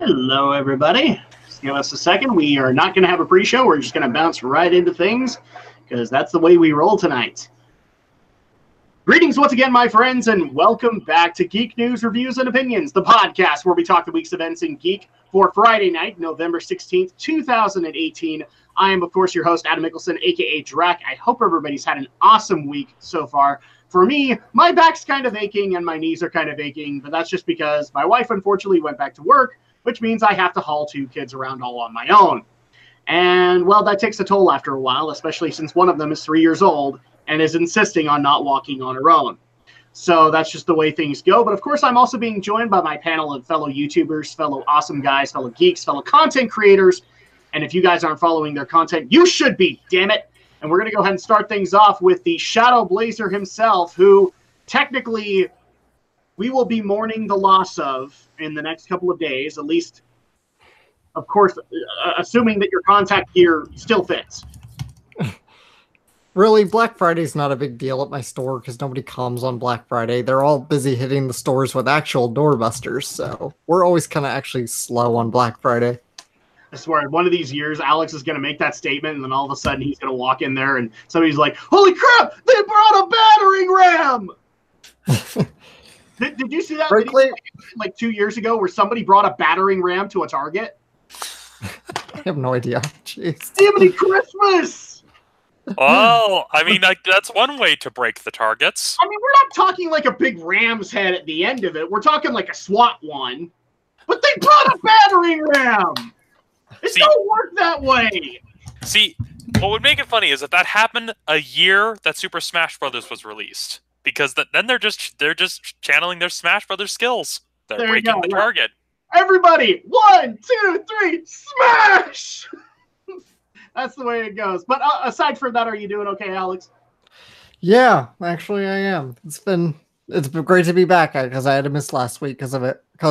Hello, everybody. Just give us a second. We are not going to have a pre-show. We're just going to bounce right into things because that's the way we roll tonight. Greetings once again, my friends, and welcome back to Geek News, Reviews, and Opinions, the podcast where we talk the week's events in Geek for Friday night, November 16th, 2018. I am, of course, your host, Adam Mickelson, a.k.a. Drac. I hope everybody's had an awesome week so far. For me, my back's kind of aching and my knees are kind of aching, but that's just because my wife, unfortunately, went back to work, which means I have to haul two kids around all on my own. And, well, that takes a toll after a while, especially since one of them is 3 years old and is insisting on not walking on her own. So that's just the way things go. But, of course, I'm also being joined by my panel of fellow YouTubers, fellow awesome guys, fellow geeks, fellow content creators. And if you guys aren't following their content, you should be, damn it. And we're going to go ahead and start things off with the Shadow Blazer himself, who technically we will be mourning the loss of in the next couple of days, at least, of course, assuming that your contact gear still fits. Really, Black Friday's not a big deal at my store because nobody comes on Black Friday. They're all busy hitting the stores with actual doorbusters, so we're always kind of actually slow on Black Friday. I swear, one of these years, Alex is going to make that statement, and then all of a sudden he's going to walk in there, and somebody's like, holy crap, they brought a battering ram! Did you see that video like 2 years ago where somebody brought a battering ram to a Target? I have no idea. Jeez. Jiminy Christmas! Well, I mean, that's one way to break the targets. I mean, we're not talking like a big ram's head at the end of it. We're talking like a SWAT one. But they brought a battering ram! It don't work that way. See, what would make it funny is if that happened a year that Super Smash Brothers was released, because then they're just channeling their Smash Brothers skills. They're breaking the target. Everybody, 1, 2, 3, smash! That's the way it goes. But aside from that, are you doing okay, Alex? Yeah, actually, I am. It's been great to be back because I had to miss last week because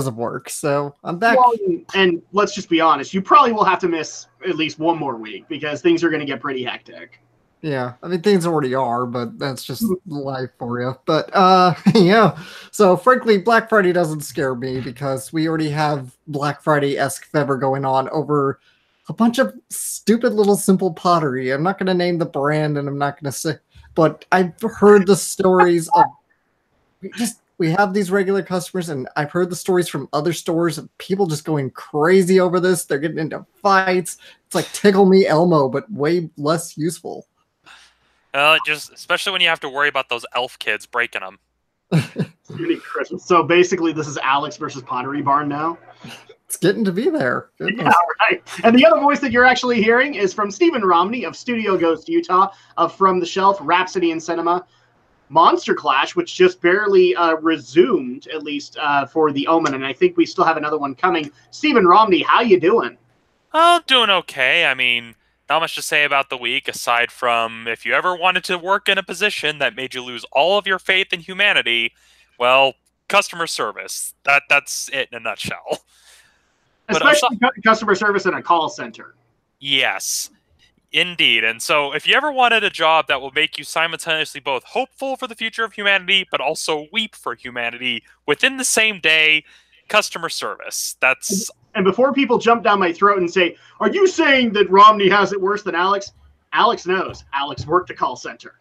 of work. So I'm back. Well, and let's just be honest, you probably will have to miss at least one more week because things are going to get pretty hectic. Yeah, I mean, things already are, but that's just life for you. But, yeah. So, frankly, Black Friday doesn't scare me because we already have Black Friday-esque fever going on over a bunch of stupid little simple pottery. I'm not going to name the brand, and I'm not going to say, but I've heard the stories of we have these regular customers, and I've heard the stories from other stores of people just going crazy over this. They're getting into fights. It's like Tickle Me Elmo, but way less useful. Just especially when you have to worry about those elf kids breaking them. So basically, this is Alex versus Pottery Barn now. It's getting to be there. Goodness. Yeah, right. And the other voice that you're actually hearing is from Stephen Romney of Studio Ghost Utah, of From the Shelf, Rhapsody in Cinema, Monster Clash, which just barely resumed, at least for the Omen, and I think we still have another one coming. Stephen Romney, how you doing? Oh, doing okay. I mean, not much to say about the week, aside from if you ever wanted to work in a position that made you lose all of your faith in humanity, well, customer service. That's it in a nutshell. Especially customer service in a call center. Yes, indeed. And so if you ever wanted a job that will make you simultaneously both hopeful for the future of humanity, but also weep for humanity within the same day, customer service. That's... And before people jump down my throat and say, are you saying that Romney has it worse than Alex? Alex knows. Alex worked a call center.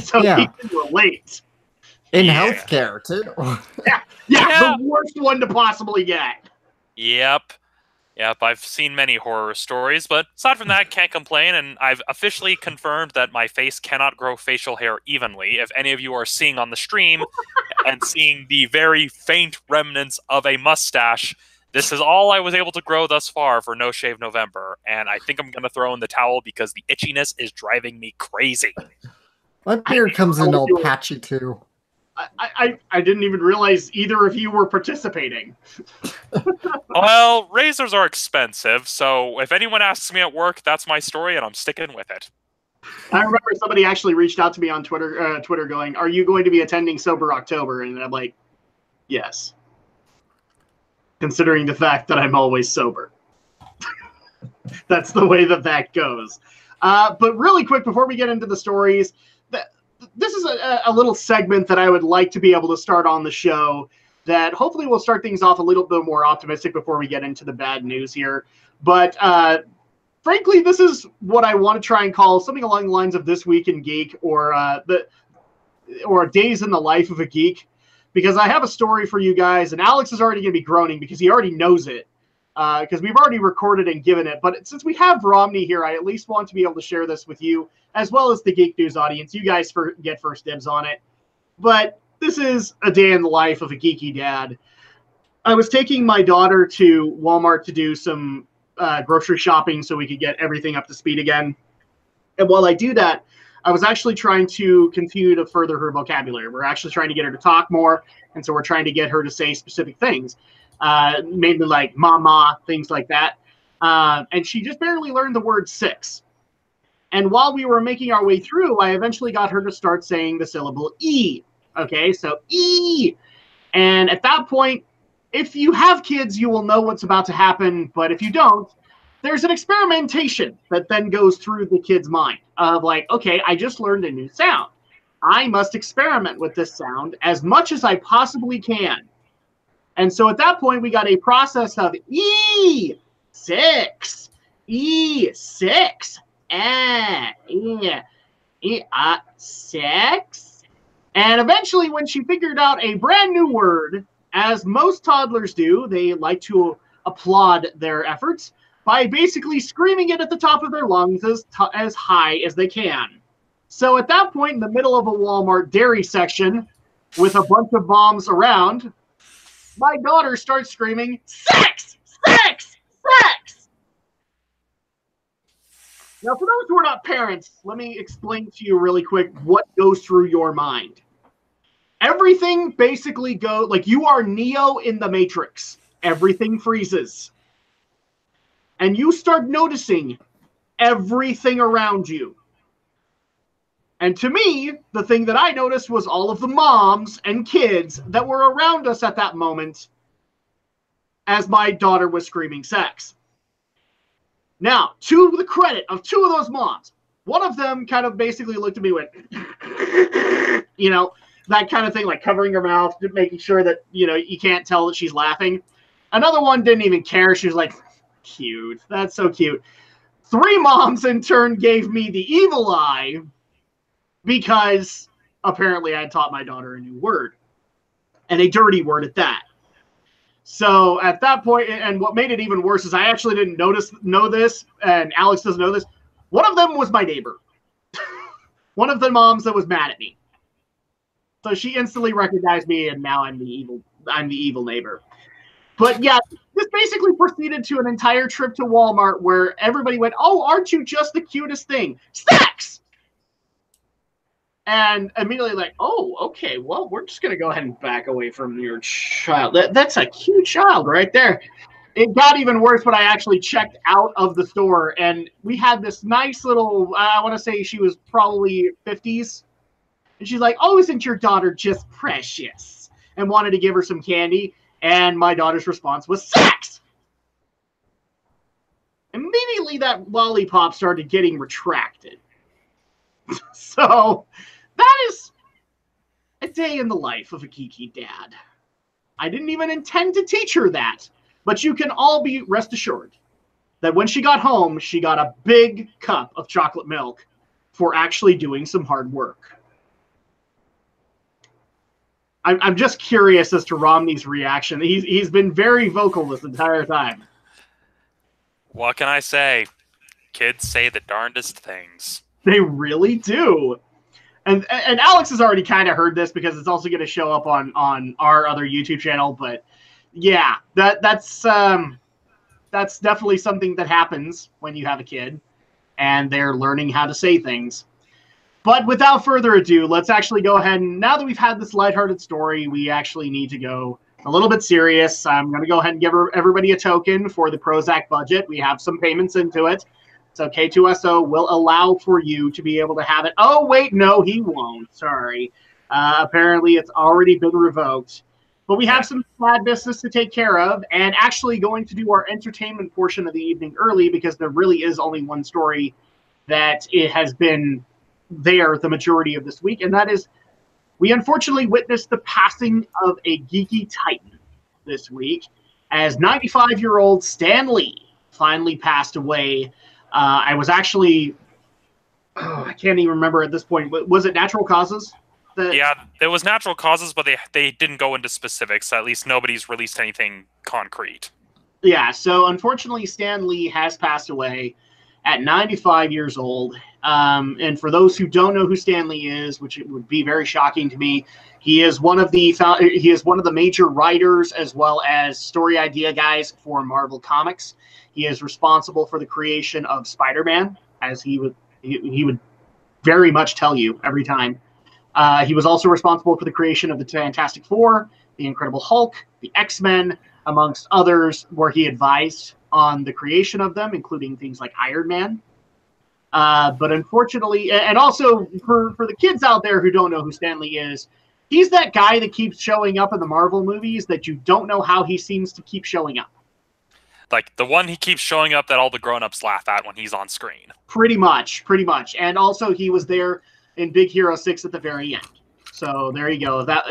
So he can relate. In healthcare, too. Yeah, the worst one to possibly get. Yep, I've seen many horror stories, but aside from that, can't complain, and I've officially confirmed that my face cannot grow facial hair evenly. If any of you are seeing on the stream and seeing the very faint remnants of a mustache, this is all I was able to grow thus far for No Shave November, and I think I'm going to throw in the towel because the itchiness is driving me crazy. My beard comes in all patchy, too. I didn't even realize either of you were participating. Well, razors are expensive, so if anyone asks me at work, that's my story, and I'm sticking with it. I remember somebody actually reached out to me on Twitter going, are you going to be attending Sober October? And I'm like, yes. Considering the fact that I'm always sober. That's the way that goes. But really quick, before we get into the stories, this is a little segment that I would like to be able to start on the show that hopefully will start things off a little bit more optimistic before we get into the bad news here. But frankly, this is what I want to try and call something along the lines of This Week in Geek, or Days in the Life of a Geek, because I have a story for you guys, and Alex is already going to be groaning because he already knows it, because we've already recorded and given it. But since we have Romney here, I at least want to be able to share this with you, as well as the Geek News audience. You guys get first dibs on it. But this is a day in the life of a geeky dad. I was taking my daughter to Walmart to do some grocery shopping so we could get everything up to speed again. And while I do that, I was actually trying to continue to further her vocabulary. We're actually trying to get her to talk more, and so we're trying to get her to say specific things, mainly like mama, things like that. And she just barely learned the word 6. And while we were making our way through, I eventually got her to start saying the syllable E. Okay, so E. And at that point, if you have kids, you will know what's about to happen. But if you don't, there's an experimentation that then goes through the kid's mind of like, okay, I just learned a new sound. I must experiment with this sound as much as I possibly can. And so at that point, we got a process of E6, E6, sex. And eventually, when she figured out a brand new word, as most toddlers do, they like to applaud their efforts by basically screaming it at the top of their lungs as high as they can. So at that point, in the middle of a Walmart dairy section with a bunch of moms around, my daughter starts screaming, sex, sex, sex. Now, for those who are not parents, let me explain to you really quick what goes through your mind. Everything basically goes, like you are Neo in the Matrix. Everything freezes. And you start noticing everything around you. And to me, the thing that I noticed was all of the moms and kids that were around us at that moment as my daughter was screaming sex. Now, to the credit of two of those moms, one of them kind of basically looked at me and went, you know, that kind of thing, like covering her mouth, making sure that, you know, you can't tell that she's laughing. Another one didn't even care. She was like, cute. That's so cute. 3 moms in turn gave me the evil eye because apparently I had taught my daughter a new word, and a dirty word at that. So at that point, and what made it even worse is I actually didn't know this, and Alex doesn't know this. One of them was my neighbor. One of the moms that was mad at me. So she instantly recognized me, and now I'm the evil neighbor. But yeah, this basically proceeded to an entire trip to Walmart where everybody went, "Oh, aren't you just the cutest thing? Sex!" And immediately like, "Oh, okay, well, we're just going to go ahead and back away from your child. That's a cute child right there." It got even worse when I actually checked out of the store, and we had this nice little, I want to say she was probably 50s. And she's like, "Oh, isn't your daughter just precious?" And wanted to give her some candy. And my daughter's response was sex. Immediately, that lollipop started getting retracted. So that is a day in the life of a geeky dad. I didn't even intend to teach her that. But you can all be rest assured that when she got home, she got a big cup of chocolate milk for actually doing some hard work. I'm just curious as to Romney's reaction. He's been very vocal this entire time. What can I say? Kids say the darndest things. They really do. And Alex has already kind of heard this because it's also going to show up on our other YouTube channel. But yeah, that's definitely something that happens when you have a kid and they're learning how to say things. But without further ado, let's actually go ahead and, now that we've had this lighthearted story, we actually need to go a little bit serious. I'm going to go ahead and give everybody a token for the Prozac budget. We have some payments into it. So K2SO will allow for you to be able to have it. Oh, wait, no, he won't. Sorry. Apparently, it's already been revoked. But we have some sad business to take care of, and actually going to do our entertainment portion of the evening early because there really is only one story that it has been there the majority of this week, and that is we unfortunately witnessed the passing of a geeky titan this week, as 95-year-old Stan Lee finally passed away. I was actually, I can't even remember at this point. Was it natural causes? Yeah, there was natural causes, but they didn't go into specifics. At least nobody's released anything concrete. Yeah, so unfortunately, Stan Lee has passed away at 95 years old. And for those who don't know who Stan Lee is, which it would be very shocking to me, he is one of the major writers as well as story idea guys for Marvel Comics. He is responsible for the creation of Spider-Man, as he would very much tell you every time. He was also responsible for the creation of the Fantastic Four, the Incredible Hulk, the X-Men, amongst others, where he advised on the creation of them, including things like Iron Man. But unfortunately, and also for the kids out there who don't know who Stan Lee is, he's that guy that keeps showing up in the Marvel movies that you don't know how he seems to keep showing up. Like the one he keeps showing up that all the grown-ups laugh at when he's on screen. Pretty much. And also he was there in Big Hero 6 at the very end. So there you go. That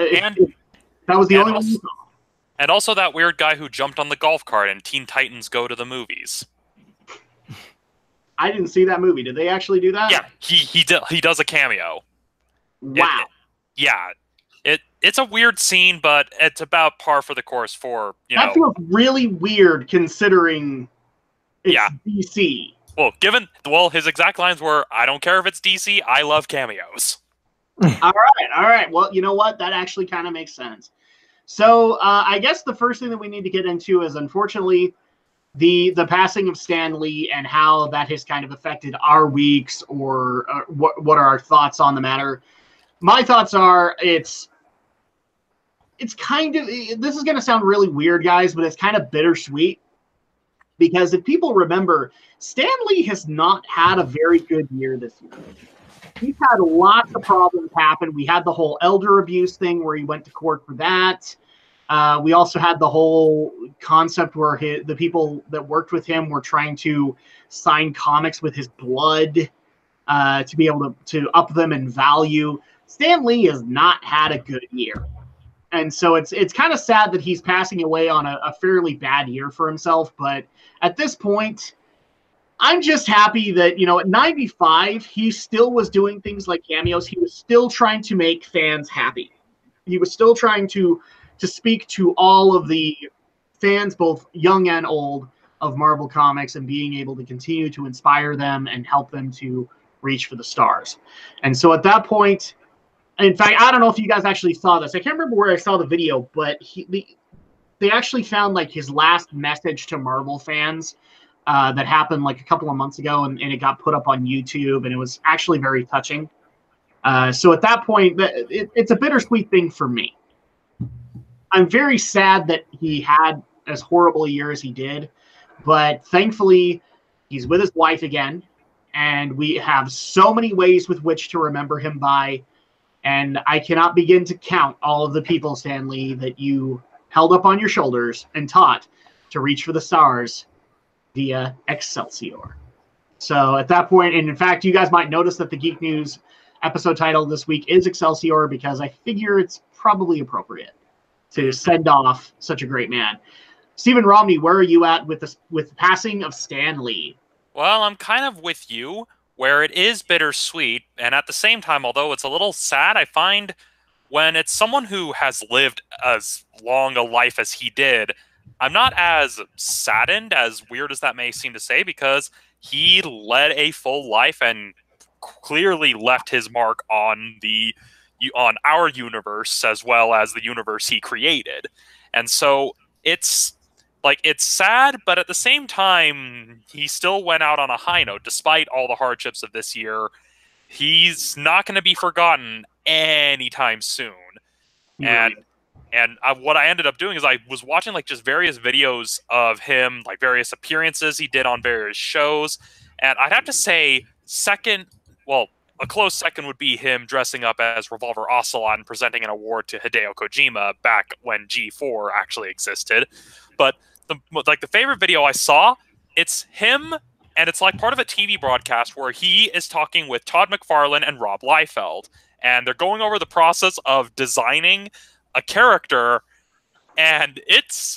was the only one you saw. And also that weird guy who jumped on the golf cart in Teen Titans Go to the Movies. I didn't see that movie. Did they actually do that? Yeah, he does a cameo. Wow. It's a weird scene, but it's about par for the course for, that feels really weird considering it's DC. Well, his exact lines were, "I don't care if it's DC, I love cameos." All right. Well, you know what? That actually kind of makes sense. So I guess the first thing that we need to get into is, unfortunately, the passing of Stan Lee and how that has kind of affected our weeks, or what are our thoughts on the matter. My thoughts are it's kind of, this is going to sound really weird, guys, but it's kind of bittersweet, because if people remember, Stan Lee has not had a very good year this year. He's had lots of problems happen. We had the whole elder abuse thing where he went to court for that. We also had the whole concept where the people that worked with him were trying to sign comics with his blood to be able to up them in value. Stan Lee has not had a good year. And so it's kind of sad that he's passing away on a fairly bad year for himself. But at this point, I'm just happy that, at 95, he still was doing things like cameos. He was still trying to make fans happy. He was still trying to speak to all of the fans, both young and old, of Marvel Comics, and being able to continue to inspire them and help them to reach for the stars. And so at that point, in fact, I don't know if you guys actually saw this. I can't remember where I saw the video, but they actually found like his last message to Marvel fans that happened like a couple of months ago, and it got put up on YouTube, and it was actually very touching. So at that point, it's a bittersweet thing for me. I'm very sad that he had as horrible a year as he did, but thankfully he's with his wife again, and we have so many ways with which to remember him by, and I cannot begin to count all of the people, Stan Lee, that you held up on your shoulders and taught to reach for the stars via EXCELSIOR. So at that point, and in fact, you guys might notice that the Geek News episode title this week is EXCELSIOR, because I figure it's probably appropriate to send off such a great man. Stephen Romney, where are you at with the passing of Stan Lee? Well, I'm kind of with you, where it is bittersweet, and at the same time, although it's a little sad, I find when it's someone who has lived as long a life as he did, I'm not as saddened, as weird as that may seem to say, because he led a full life and clearly left his mark on our universe as well as the universe he created. And so it's sad, but at the same time, he still went out on a high note despite all the hardships of this year. He's not going to be forgotten anytime soon. Right. And what I ended up doing is I was watching like just various videos of him, like various appearances he did on various shows. And I'd have to say a close second would be him dressing up as Revolver Ocelot and presenting an award to Hideo Kojima back when G4 actually existed. But the favorite video I saw, it's him, and it's like part of a TV broadcast where he is talking with Todd McFarlane and Rob Liefeld. and they're going over the process of designing a character, and it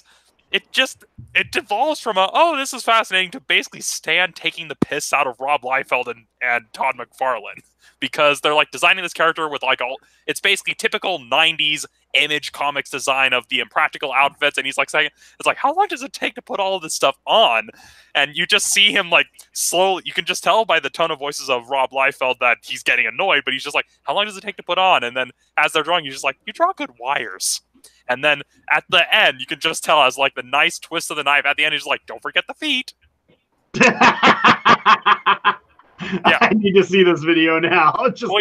devolves from this is fascinating to basically Stan taking the piss out of Rob Liefeld and Todd McFarlane, because they're like designing this character with like it's basically typical 90s Image Comics design of the impractical outfits, and he's like saying, it's like, how long does it take to put all of this stuff on? And you just see him like slowly, you can just tell by the tone of voices of Rob Liefeld that he's getting annoyed, but he's just like, how long does it take to put on? And then as they're drawing, he's just like, you draw good wires. And then at the end, you can just tell as like the nice twist of the knife at the end, he's like, don't forget the feet. Yeah. I need to see this video now. Just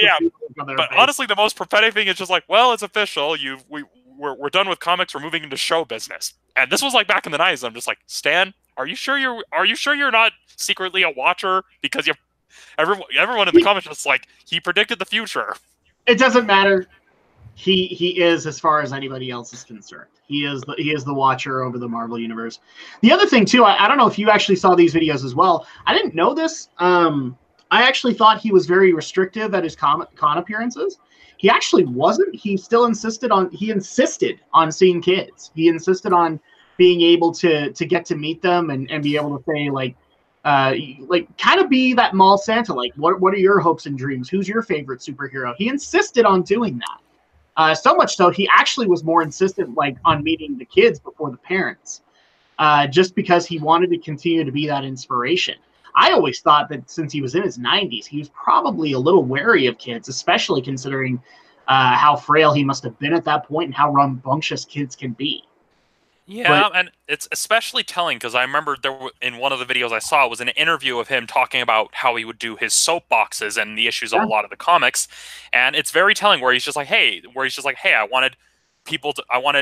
but honestly, the most prophetic thing is just like, well, it's official. We're done with comics. We're moving into show business. And this was like back in the 90s. I'm just like, Stan, are you sure you're not secretly a watcher? Because everyone in the comments just like, he predicted the future. It doesn't matter. He is, as far as anybody else is concerned. He is the watcher over the Marvel Universe. The other thing too, I don't know if you actually saw these videos as well. I didn't know this. I actually thought he was very restrictive at his con appearances. He actually wasn't. He still insisted on seeing kids. He insisted on being able to get to meet them and be able to say like kind of be that mall Santa. Like, what are your hopes and dreams? Who's your favorite superhero? He insisted on doing that. So much so, he actually was more insistent like on meeting the kids before the parents, just because he wanted to continue to be that inspiration. I always thought that since he was in his 90s, he was probably a little wary of kids, especially considering how frail he must have been at that point and how rambunctious kids can be. Yeah, and it's especially telling because I remember in one of the videos I saw was an interview of him talking about how he would do his soapboxes and the issues of a lot of the comics, and it's very telling where he's just like, hey, I wanted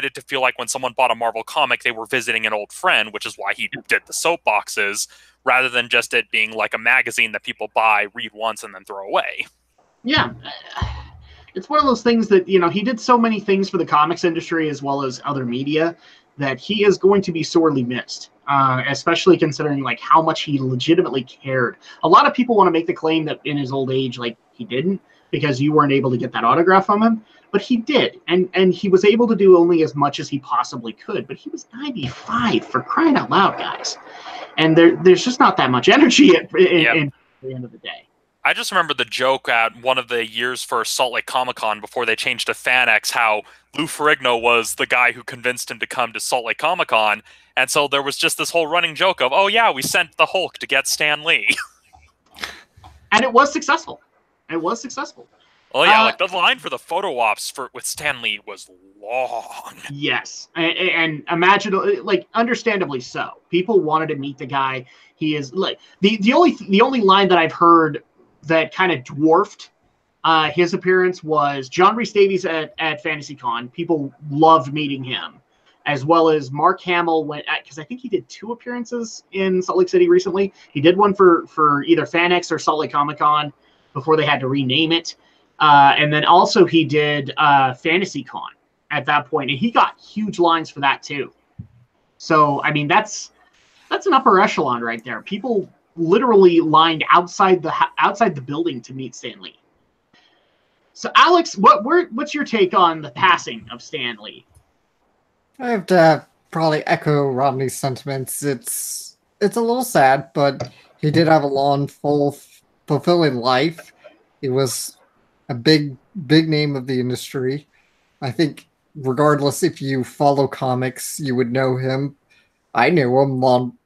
it to feel like when someone bought a Marvel comic, they were visiting an old friend, which is why he did the soapboxes, rather than just it being like a magazine that people buy, read once, and then throw away. Yeah. It's one of those things that, he did so many things for the comics industry as well as other media that he is going to be sorely missed, especially considering like how much he legitimately cared. A lot of people want to make the claim that in his old age, like he didn't, because you weren't able to get that autograph from him. But he did, and he was able to do only as much as he possibly could. But he was 95, for crying out loud, guys. And there's just not that much energy at the end of the day. I just remember the joke at one of the years for Salt Lake Comic-Con before they changed to FanX, how Lou Ferrigno was the guy who convinced him to come to Salt Lake Comic-Con. And so there was just this whole running joke of, oh yeah, we sent the Hulk to get Stan Lee. And it was successful. It was successful. Oh yeah, like the line for the photo ops with Stan Lee was long. Yes, and imagine, like, understandably so. People wanted to meet the guy. He is like the only line that I've heard that kind of dwarfed his appearance was John Rhys Davies at FantasyCon. People loved meeting him, as well as Mark Hamill went at, because I think he did 2 appearances in Salt Lake City recently. He did one for either FanX or Salt Lake Comic-Con before they had to rename it. And then also he did FantasyCon at that point, and he got huge lines for that too. So I mean, that's an upper echelon right there. People literally lined outside the building to meet Stan Lee. So Alex, what's your take on the passing of Stan Lee? I have to probably echo Rodney's sentiments. It's a little sad, but he did have a long, fulfilling life. He was a big name of the industry. I think regardless if you follow comics, you would know him. I knew him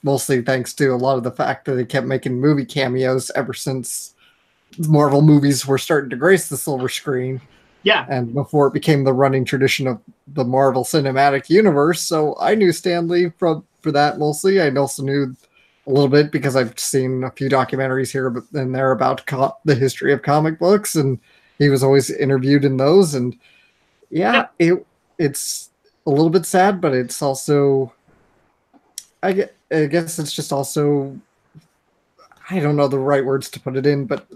mostly thanks to a lot of the fact that he kept making movie cameos ever since Marvel movies were starting to grace the silver screen. Yeah. And before it became the running tradition of the Marvel Cinematic Universe. So I knew Stan Lee for that mostly. I also knew a little bit because I've seen a few documentaries here and there about the history of comic books, and he was always interviewed in those. And yeah, it's a little bit sad, but it's also, I guess it's just also, I don't know the right words to put it in, but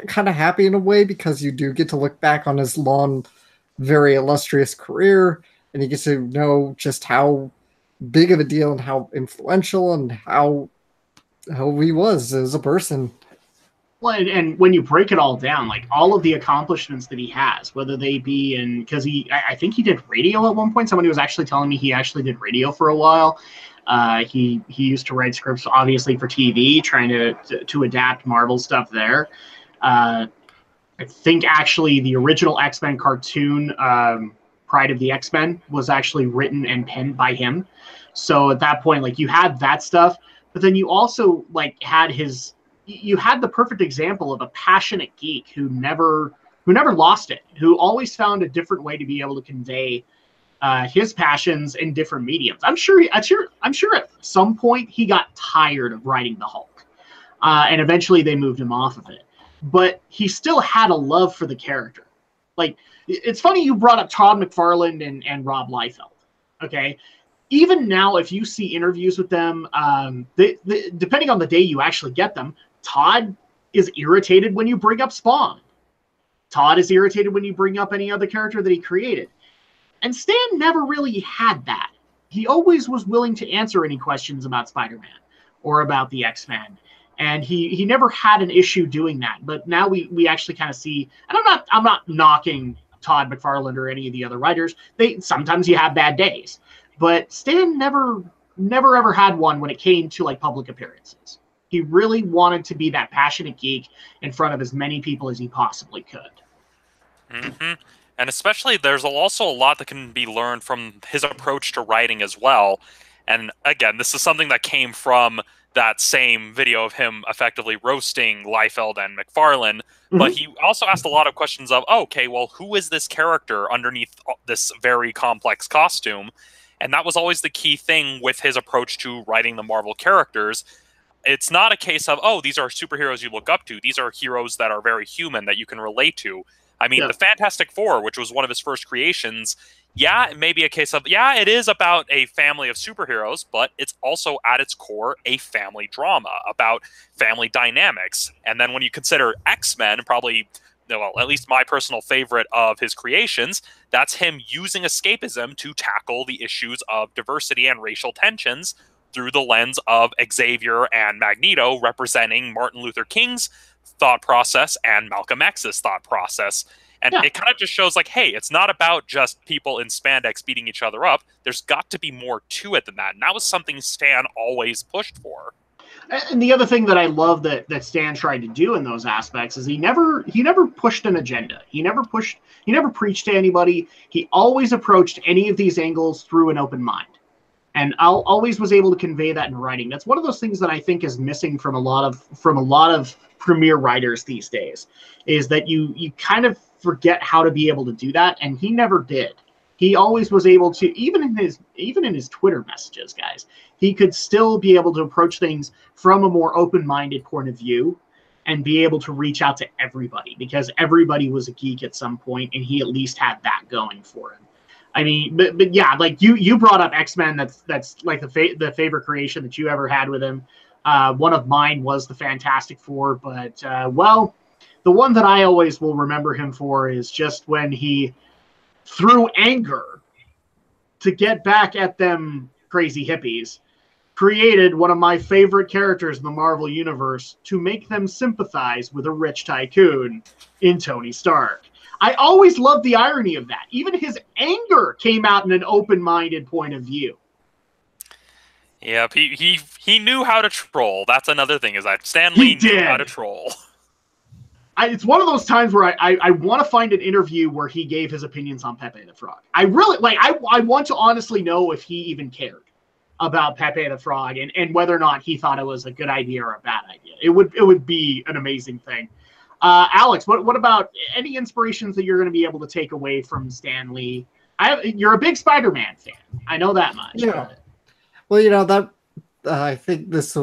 kind of happy in a way, because you do get to look back on his long, very illustrious career, and you get to know just how big of a deal and how influential and how he was as a person. Well, and when you break it all down, like all of the accomplishments that he has, whether they be in, because I think he did radio at one point. Somebody was actually telling me he actually did radio for a while. He used to write scripts, obviously, for TV, trying to adapt Marvel stuff there. I think actually the original X-Men cartoon, Pride of the X-Men, was actually written and penned by him. So at that point, like, you had that stuff, but then you also like you had the perfect example of a passionate geek who never lost it, who always found a different way to be able to convey his passions in different mediums. I'm sure at some point he got tired of writing the Hulk, and eventually they moved him off of it. But he still had a love for the character. Like, it's funny you brought up Todd McFarlane and Rob Liefeld. Okay. Even now, if you see interviews with them, depending on the day you actually get them, Todd is irritated when you bring up Spawn. Todd is irritated when you bring up any other character that he created. And Stan never really had that. He always was willing to answer any questions about Spider-Man or about the X-Men. And he never had an issue doing that. But now we actually kind of see, and I'm not knocking Todd McFarlane or any of the other writers. Sometimes you have bad days. But Stan never ever had one when it came to like public appearances. He really wanted to be that passionate geek in front of as many people as he possibly could. Mm-hmm. And especially, there's also a lot that can be learned from his approach to writing as well. And again, this is something that came from that same video of him effectively roasting Liefeld and McFarlane. Mm-hmm. But he also asked a lot of questions of, okay, well, who is this character underneath this very complex costume? And that was always the key thing with his approach to writing the Marvel characters. It's not a case of, oh, these are superheroes you look up to. These are heroes that are very human that you can relate to. I mean, the Fantastic Four, which was one of his first creations, it may be a case of, it is about a family of superheroes, but it's also at its core a family drama about family dynamics. And then when you consider X-Men, probably, well, at least my personal favorite of his creations, that's him using escapism to tackle the issues of diversity and racial tensions through the lens of Xavier and Magneto representing Martin Luther King's thought process and Malcolm X's thought process. And it kind of just shows like, hey, it's not about just people in spandex beating each other up. There's got to be more to it than that. And that was something Stan always pushed for. And the other thing that I love that Stan tried to do in those aspects is he never pushed an agenda. He never preached to anybody. He always approached any of these angles through an open mind. And always was able to convey that in writing. That's one of those things that I think is missing from a lot of premier writers these days, is that you kind of forget how to be able to do that, and he never did. He always was able to, even in his Twitter messages, guys, he could still be able to approach things from a more open-minded point of view and be able to reach out to everybody, because everybody was a geek at some point, and he at least had that going for him. I mean, but yeah, like you brought up X-Men. That's like the favorite creation that you ever had with him. One of mine was the Fantastic Four, but well, the one that I always will remember him for is just when he, through anger, to get back at them crazy hippies, created one of my favorite characters in the Marvel Universe to make them sympathize with a rich tycoon in Tony Stark. I always loved the irony of that. Even his anger came out in an open-minded point of view. Yeah, he knew how to troll. That's another thing, is that Stan Lee knew how to troll. It's one of those times where I want to find an interview where he gave his opinions on Pepe the Frog. I really I want to honestly know if he even cared about Pepe the Frog and whether or not he thought it was a good idea or a bad idea. It would be an amazing thing. Alex, what about any inspirations that you're going to be able to take away from Stan Lee? You're a big Spider-Man fan. I know that much. Yeah. Well, that I think this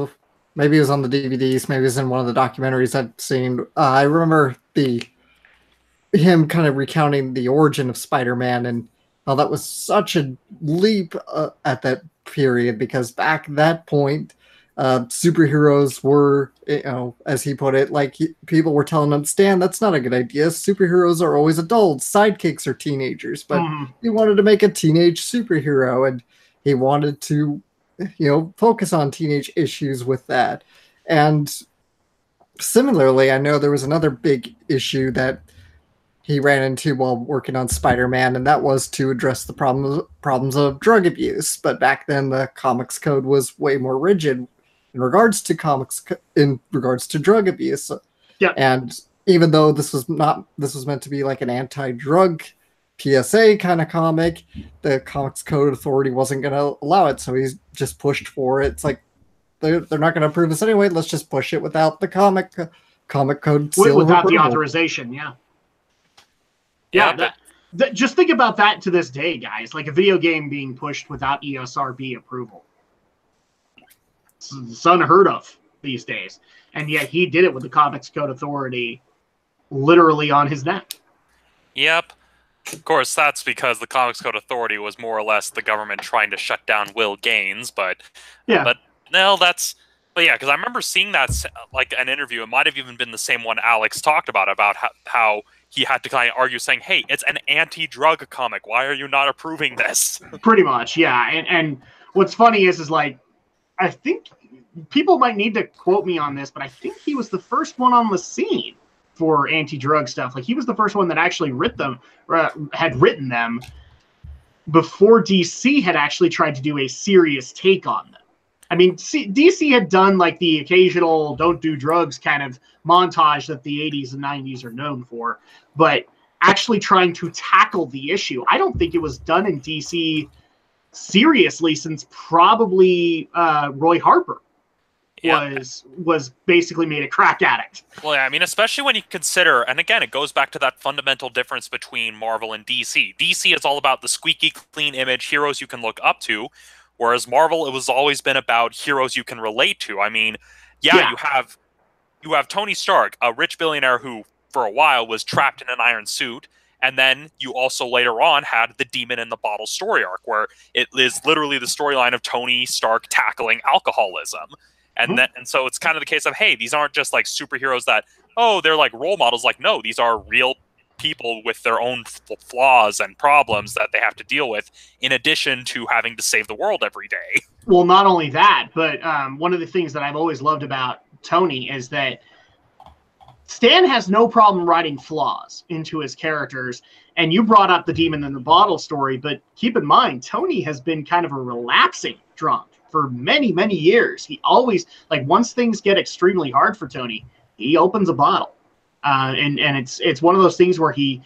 maybe it was on the DVDs, maybe it was in one of the documentaries I've seen. I remember him kind of recounting the origin of Spider-Man, and how that was such a leap at that period, because back at that point, superheroes were, as he put it, like people were telling him, Stan, that's not a good idea. Superheroes are always adults. Sidekicks are teenagers. But he wanted to make a teenage superhero, and he wanted to, focus on teenage issues with that. And similarly, I know there was another big issue that he ran into while working on Spider-Man, and that was to address the problems of drug abuse. But back then, the comics code was way more rigid in regards to drug abuse. Yeah. And even though this was meant to be like an anti-drug PSA kind of comic, the Comics Code Authority wasn't going to allow it, so he's just pushed for it. It's like they're not going to approve this anyway. Let's just push it without the comic code seal without the approval. authorization. Yeah, just think about that to this day, guys. Like a video game being pushed without ESRB approval. It's unheard of these days. And yet he did it with the Comics Code Authority literally on his neck. Yep. Of course, that's because the Comics Code Authority was more or less the government trying to shut down Will Gaines, but yeah. But no, but yeah, because I remember seeing that, like, an interview. It might have even been the same one Alex talked about how he had to kind of argue, saying, hey, it's an anti-drug comic. Why are you not approving this? Pretty much, yeah. And what's funny is like, I think people might need to quote me on this, but I think he was the first one on the scene for anti-drug stuff. Like, he was the first one that actually had written them before DC had actually tried to do a serious take on them. I mean, DC had done like the occasional don't do drugs kind of montage that the 80s and 90s are known for, but actually trying to tackle the issue, I don't think it was done in DC seriously since probably Roy Harper was basically made a crack addict. Well, yeah, I mean, especially when you consider, and again, it goes back to that fundamental difference between Marvel and DC. DC is all about the squeaky clean image, heroes you can look up to, whereas Marvel, it was always been about heroes you can relate to. I mean, yeah. you have Tony Stark, a rich billionaire who, for a while, was trapped in an iron suit, and then you also later on had the Demon in the Bottle story arc, where it is literally the storyline of Tony Stark tackling alcoholism. And so it's kind of the case of, hey, these aren't just like superheroes that, oh, they're like role models. Like, no, these are real people with their own flaws and problems that they have to deal with, in addition to having to save the world every day. Well, not only that, but one of the things that I've always loved about Tony is that Stan has no problem writing flaws into his characters. And you brought up the Demon in the Bottle story, but keep in mind, Tony has been kind of a relapsing drunk for many, many years. He always, like, once things get extremely hard for Tony, he opens a bottle. And it's one of those things where he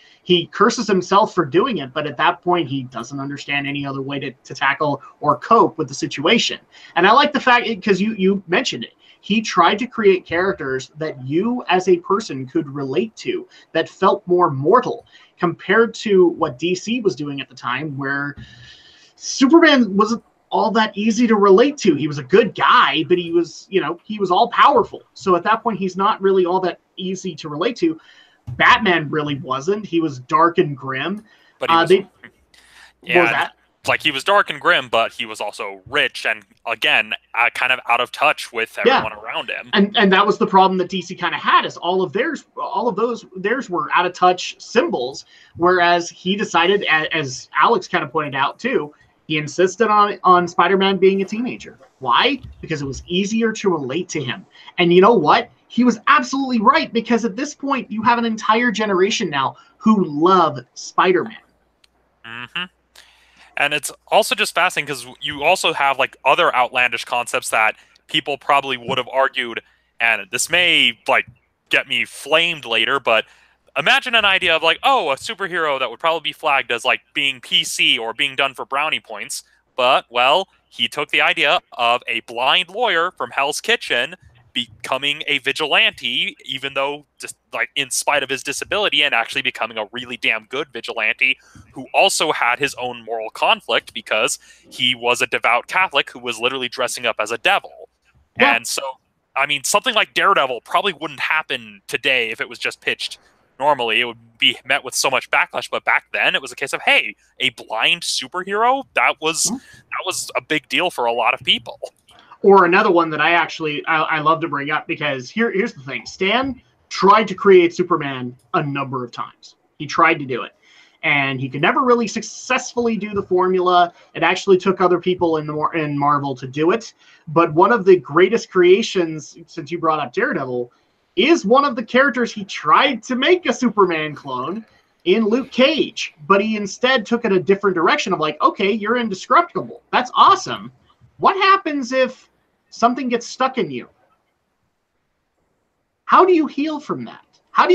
curses himself for doing it, but at that point he doesn't understand any other way to tackle or cope with the situation. And I like the fact, because you mentioned it, he tried to create characters that you as a person could relate to, that felt more mortal, compared to what DC was doing at the time, where Superman wasn't all that easy to relate to. He was a good guy, but he was all powerful. So at that point, he's not really all that easy to relate to. Batman really wasn't. He was dark and grim. But he was, what was that? Like, he was dark and grim, but he was also rich and, again, kind of out of touch with everyone around him. And that was the problem that DC kind of had, is all of theirs were out of touch symbols, whereas he decided, as Alex kind of pointed out too, he insisted on Spider-Man being a teenager. Why? Because it was easier to relate to him. And you know what? He was absolutely right, because at this point, you have an entire generation now who love Spider-Man. Mm-hmm. And it's also just fascinating because you also have, like, other outlandish concepts that people probably would have argued, and this may, like, get me flamed later, but imagine an idea of, like, oh, a superhero that would probably be flagged as, like, being PC or being done for brownie points. But, well, he took the idea of a blind lawyer from Hell's Kitchen becoming a vigilante, even though, just, like, in spite of his disability, and actually becoming a really damn good vigilante who also had his own moral conflict because he was a devout Catholic who was literally dressing up as a devil. Yeah. And so, I mean, something like Daredevil probably wouldn't happen today if it was just pitched normally. It would be met with so much backlash, but back then it was a case of, hey, a blind superhero? That was a big deal for a lot of people. Or another one that I love to bring up, because here's the thing. Stan tried to create Superman a number of times. He tried to do it, and he could never really successfully do the formula. It actually took other people in Marvel to do it. But one of the greatest creations, since you brought up Daredevil, is one of the characters he tried to make a Superman clone in Luke Cage, but he instead took it a different direction of like, okay, you're indestructible. That's awesome. What happens if something gets stuck in you? How do you heal from that? How do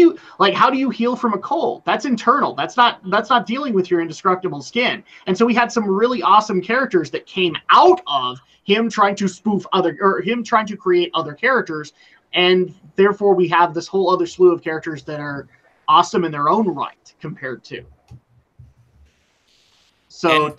you heal from a cold? That's internal. That's not dealing with your indestructible skin. And so we had some really awesome characters that came out of him trying to him trying to create other characters. And therefore we have this whole other slew of characters that are awesome in their own right compared to. So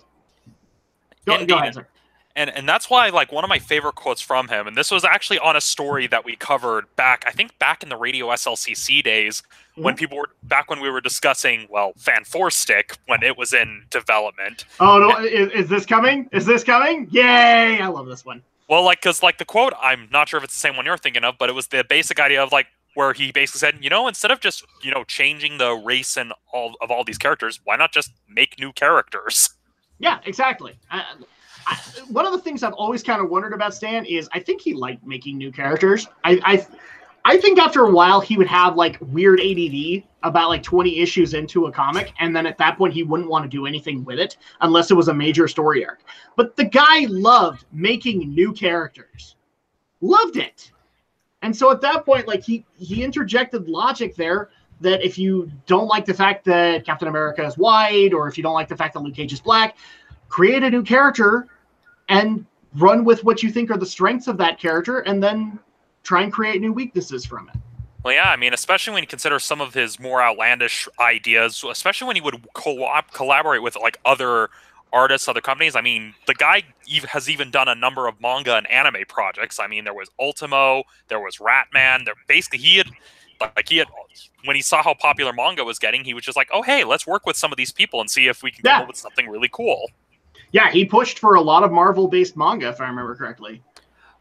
go ahead, sir. And that's why, like, one of my favorite quotes from him, and this was actually on a story that we covered back in the Radio SLCC days, when when we were discussing, well, Fan 4 Stick, when it was in development. Oh, no, is this coming? Is this coming? Yay! I love this one. Well, like, because, like, the quote, I'm not sure if it's the same one you're thinking of, but it was the basic idea of, like, where he basically said, instead of just, changing the race and all these characters, why not just make new characters? Yeah, exactly. One of the things I've always kind of wondered about Stan is I think he liked making new characters. I think after a while he would have like weird ADD about like 20 issues into a comic, and then at that point he wouldn't want to do anything with it unless it was a major story arc. But the guy loved making new characters. Loved it. And so at that point, like he interjected logic there that if you don't like the fact that Captain America is white, or if you don't like the fact that Luke Cage is black, create a new character and run with what you think are the strengths of that character, and then try and create new weaknesses from it. Well, yeah, I mean, especially when you consider some of his more outlandish ideas, especially when he would collaborate with like other artists, other companies. I mean, the guy has even done a number of manga and anime projects. I mean, there was Ultimo, there was Ratman. He had when he saw how popular manga was getting, he was just like, oh, hey, let's work with some of these people and see if we can come up with something really cool. Yeah, he pushed for a lot of Marvel-based manga, if I remember correctly.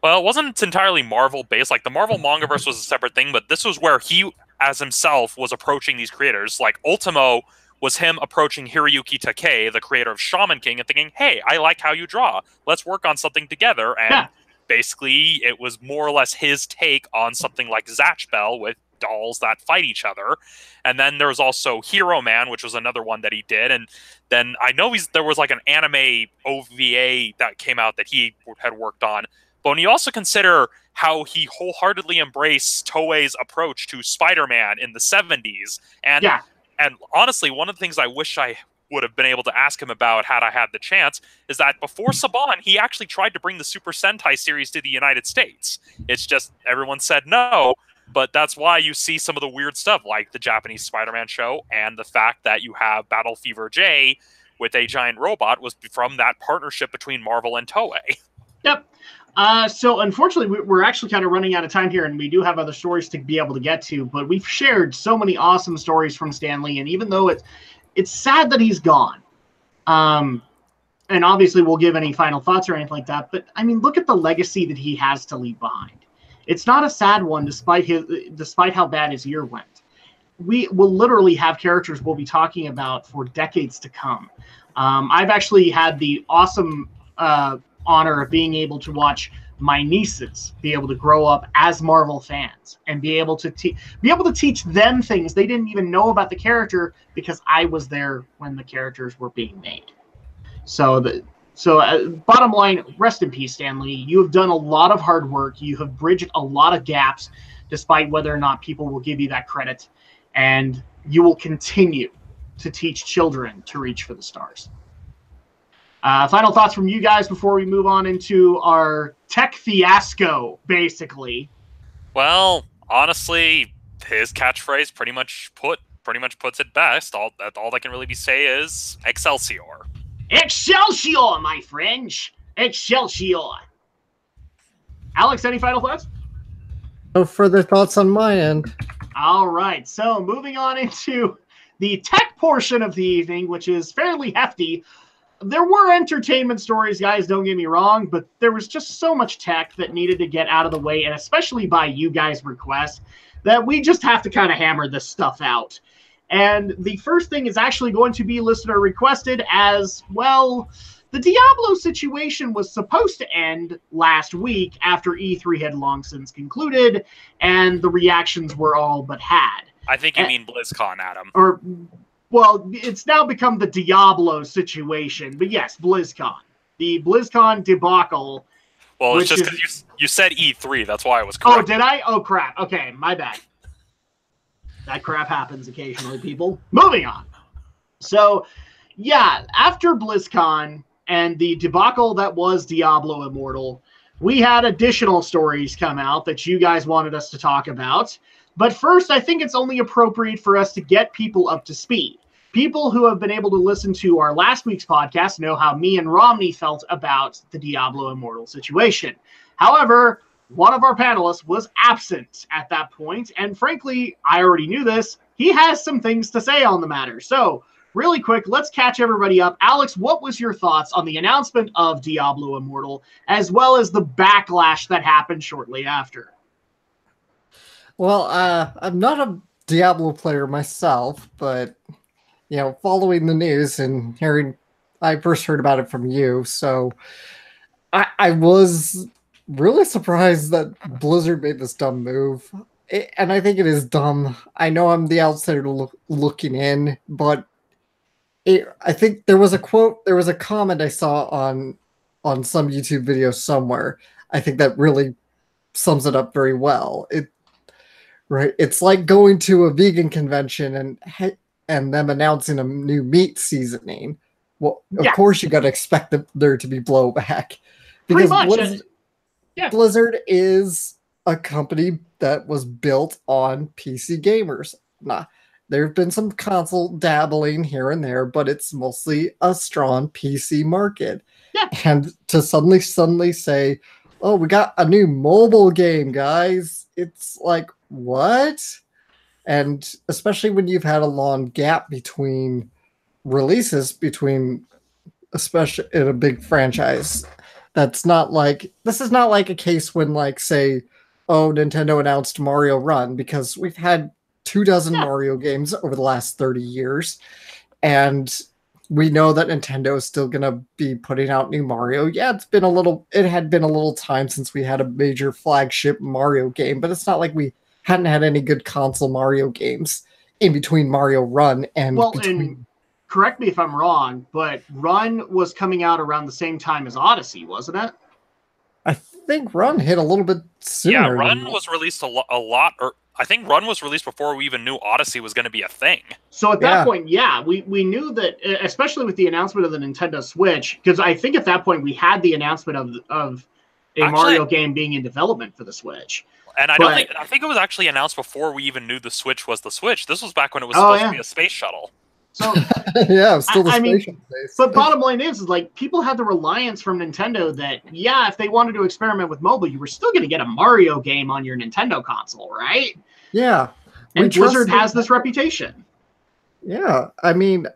Well, it wasn't entirely Marvel-based. Like, the Marvel Mangaverse was a separate thing, but this was where he, as himself, was approaching these creators. Like, Ultimo was him approaching Hiroyuki Takei, the creator of Shaman King, and thinking, hey, I like how you draw. Let's work on something together. And basically, it was more or less his take on something like Zatch Bell with dolls that fight each other. And then there was also Hero Man, which was another one that he did. And then I know there was like an anime OVA that came out that he had worked on. But when you also consider how he wholeheartedly embraced Toei's approach to Spider-Man in the 70s, and honestly, one of the things I wish I would have been able to ask him about had I had the chance is that before Saban, he actually tried to bring the Super Sentai series to the United States. It's just everyone said no. But that's why you see some of the weird stuff, like the Japanese Spider-Man show, and the fact that you have Battle Fever J with a giant robot was from that partnership between Marvel and Toei. Yep. So unfortunately, we're actually kind of running out of time here, and we do have other stories to be able to get to. But we've shared so many awesome stories from Stan Lee, and even though it's sad that he's gone, and obviously we'll give any final thoughts or anything like that. But I mean, look at the legacy that he has to leave behind. It's not a sad one, despite how bad his year went. We will literally have characters we'll be talking about for decades to come. I've actually had the awesome honor of being able to watch my nieces be able to grow up as Marvel fans and be able to teach them things they didn't even know about the character because I was there when the characters were being made. So bottom line, rest in peace, Stan Lee. You have done a lot of hard work. You have bridged a lot of gaps, despite whether or not people will give you that credit. And you will continue to teach children to reach for the stars. Final thoughts from you guys before we move on into our tech fiasco, basically. Well, honestly, his catchphrase pretty much puts it best. All that can really say is Excelsior. Excelsior, my friends! Excelsior! Alex, any final thoughts? No further thoughts on my end. All right, so moving on into the tech portion of the evening, which is fairly hefty. There were entertainment stories, guys, don't get me wrong, but there was just so much tech that needed to get out of the way, and especially by you guys' request, that we just have to kind of hammer this stuff out. And the first thing is actually going to be listener requested as, well, The Diablo situation was supposed to end last week after E3 had long since concluded, and the reactions were all but had. I think you mean BlizzCon, Adam. Or, well, it's now become the Diablo situation. But yes, BlizzCon. The BlizzCon debacle. Well, it's just because you said E3. That's why I was correct. Oh, did I? Oh, crap. Okay, my bad. That crap happens occasionally, people. Moving on. So, yeah, after BlizzCon and the debacle that was Diablo Immortal, we had additional stories come out that you guys wanted us to talk about. But first, I think it's only appropriate for us to get people up to speed. People who have been able to listen to our last week's podcast know how me and Romney felt about the Diablo Immortal situation. However, one of our panelists was absent at that point, and frankly, I already knew this. He has some things to say on the matter. So, really quick, let's catch everybody up. Alex, what was your thoughts on the announcement of Diablo Immortal, as well as the backlash that happened shortly after? Well, I'm not a Diablo player myself, but, you know, following the news and hearing, I first heard about it from you, so I was really surprised that Blizzard made this dumb move. And I think it is dumb. I know I'm the outsider looking in, but I think there was a quote, there was a comment I saw on some YouTube video somewhere. I think that really sums it up very well. Right, it's like going to a vegan convention and them announcing a new meat seasoning. Well, of course you got to expect there to be blowback, because Blizzard is a company that was built on PC gamers. Nah, there have been some console dabbling here and there, but it's mostly a strong PC market. Yeah. And to suddenly say, "Oh, we got a new mobile game, guys," it's like, what? And especially when you've had a long gap between releases, especially in a big franchise. This is not like a case when, like, say, oh, Nintendo announced Mario Run, because we've had 24 Mario games over the last 30 years, and we know that Nintendo is still going to be putting out new Mario. Yeah, it had been a little time since we had a major flagship Mario game, but it's not like we hadn't had any good console Mario games in between Mario Run and and correct me if I'm wrong, but Run was coming out around the same time as Odyssey, wasn't it? I think Run hit a little bit sooner. Yeah, Run was released a lot, or I think Run was released before we even knew Odyssey was going to be a thing. So at that point, we knew that, especially with the announcement of the Nintendo Switch, because I think at that point we had the announcement of Mario game being in development for the Switch. And I think it was actually announced before we even knew the Switch was the Switch. This was back when it was supposed to be a space shuttle. So yeah, it was still the station space. But bottom line is like, people had the reliance from Nintendo that, if they wanted to experiment with mobile, you were still going to get a Mario game on your Nintendo console, right? Yeah. And Blizzard has this reputation. Yeah, I mean,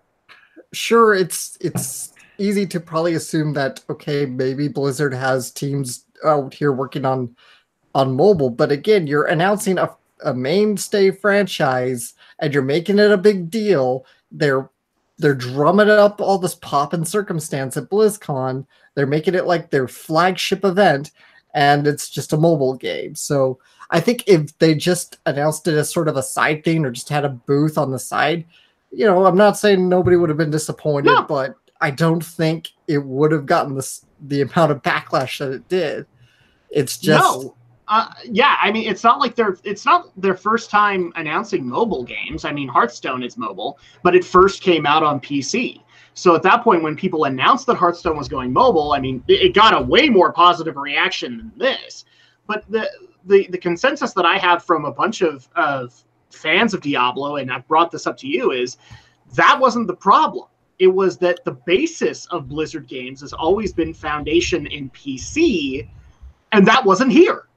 sure, it's easy to probably assume that, okay, maybe Blizzard has teams out here working on mobile, but again, you're announcing a mainstay franchise and you're making it a big deal. They're drumming up all this pop and circumstance at BlizzCon. They're making it like their flagship event, and it's just a mobile game. So I think if they just announced it as sort of a side thing or just had a booth on the side, I'm not saying nobody would have been disappointed, but I don't think it would have gotten the amount of backlash that it did. It's just I mean, it's not their first time announcing mobile games. I mean, Hearthstone is mobile, but it first came out on PC. So at that point, when people announced that Hearthstone was going mobile, I mean, it got a way more positive reaction than this. But the consensus that I have from a bunch of fans of Diablo, and I've brought this up to you, is that wasn't the problem. It was that the basis of Blizzard games has always been foundation in PC, and that wasn't here.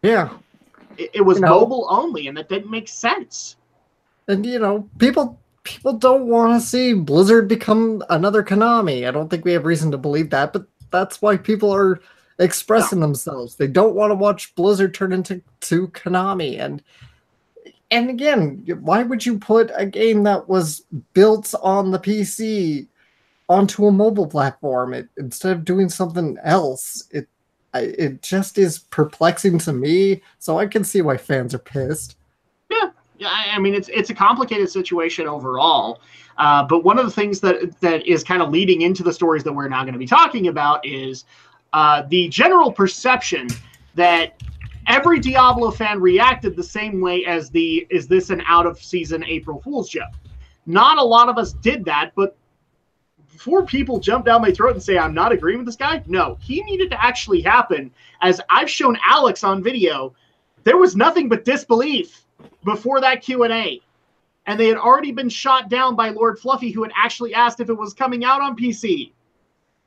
Yeah. It was mobile only, and that didn't make sense. And, people don't want to see Blizzard become another Konami. I don't think we have reason to believe that, but that's why people are expressing themselves. They don't want to watch Blizzard turn into Konami. And again, why would you put a game that was built on the PC onto a mobile platform instead of doing something else. It just is perplexing to me, so I can see why fans are pissed. Yeah, I mean, it's a complicated situation overall. But one of the things that is kind of leading into the stories that we're now going to be talking about is the general perception that every Diablo fan reacted the same way as is this an out-of-season April Fool's joke? Not a lot of us did that, but before people jump down my throat and say I'm not agreeing with this guy, no, he needed to actually happen. As I've shown Alex on video, there was nothing but disbelief before that Q&A. And they had already been shot down by Lord Fluffy, who had actually asked if it was coming out on PC.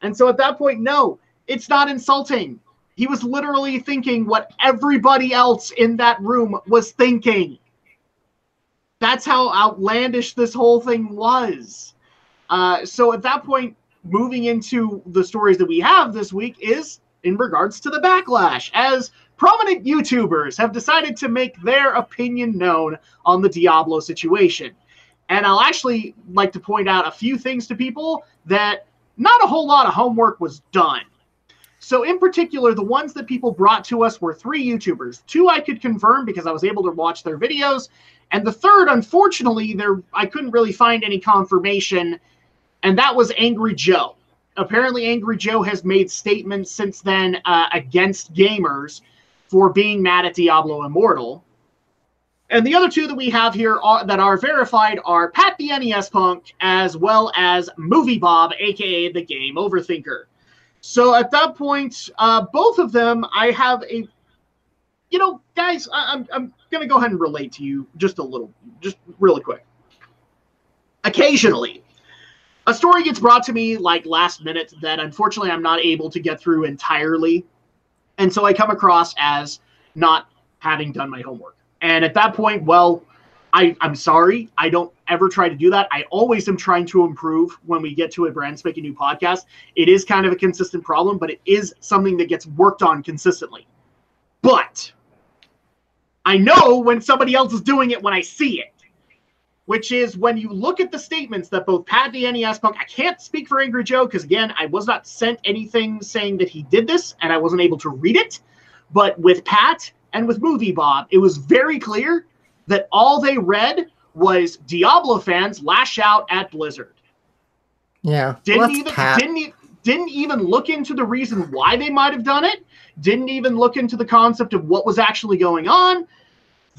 And so at that point, no, it's not insulting. He was literally thinking what everybody else in that room was thinking. That's how outlandish this whole thing was. So at that point, moving into the stories that we have this week is in regards to the backlash, as prominent YouTubers have decided to make their opinion known on the Diablo situation. And I'll actually like to point out a few things to people that not a whole lot of homework was done. So in particular, the ones that people brought to us were 3 YouTubers. 2 I could confirm because I was able to watch their videos. And the third, unfortunately, I couldn't really find any confirmation, and that was Angry Joe. Apparently, Angry Joe has made statements since then against gamers for being mad at Diablo Immortal. And the other 2 that we have here that are verified are Pat the NES Punk, as well as Movie Bob, a.k.a. the Game Overthinker. So at that point, both of them, I have a... You know, guys, I'm going to go ahead and relate to you just really quick. Occasionally, a story gets brought to me like last minute that unfortunately I'm not able to get through entirely. And so I come across as not having done my homework. And at that point, well, I'm sorry. I don't ever try to do that. I always am trying to improve when we get to a brand spanking new podcast. It is kind of a consistent problem, but it is something that gets worked on consistently. But I know when somebody else is doing it when I see it. Which is when you look at the statements that both Pat the NES Punk, I can't speak for Angry Joe because, again, I was not sent anything saying that he did this, and I wasn't able to read it. But with Pat and with Movie Bob, it was very clear that all they read was Diablo fans lash out at Blizzard. Yeah, Didn't even look into the reason why they might have done it. Didn't even look into the concept of what was actually going on.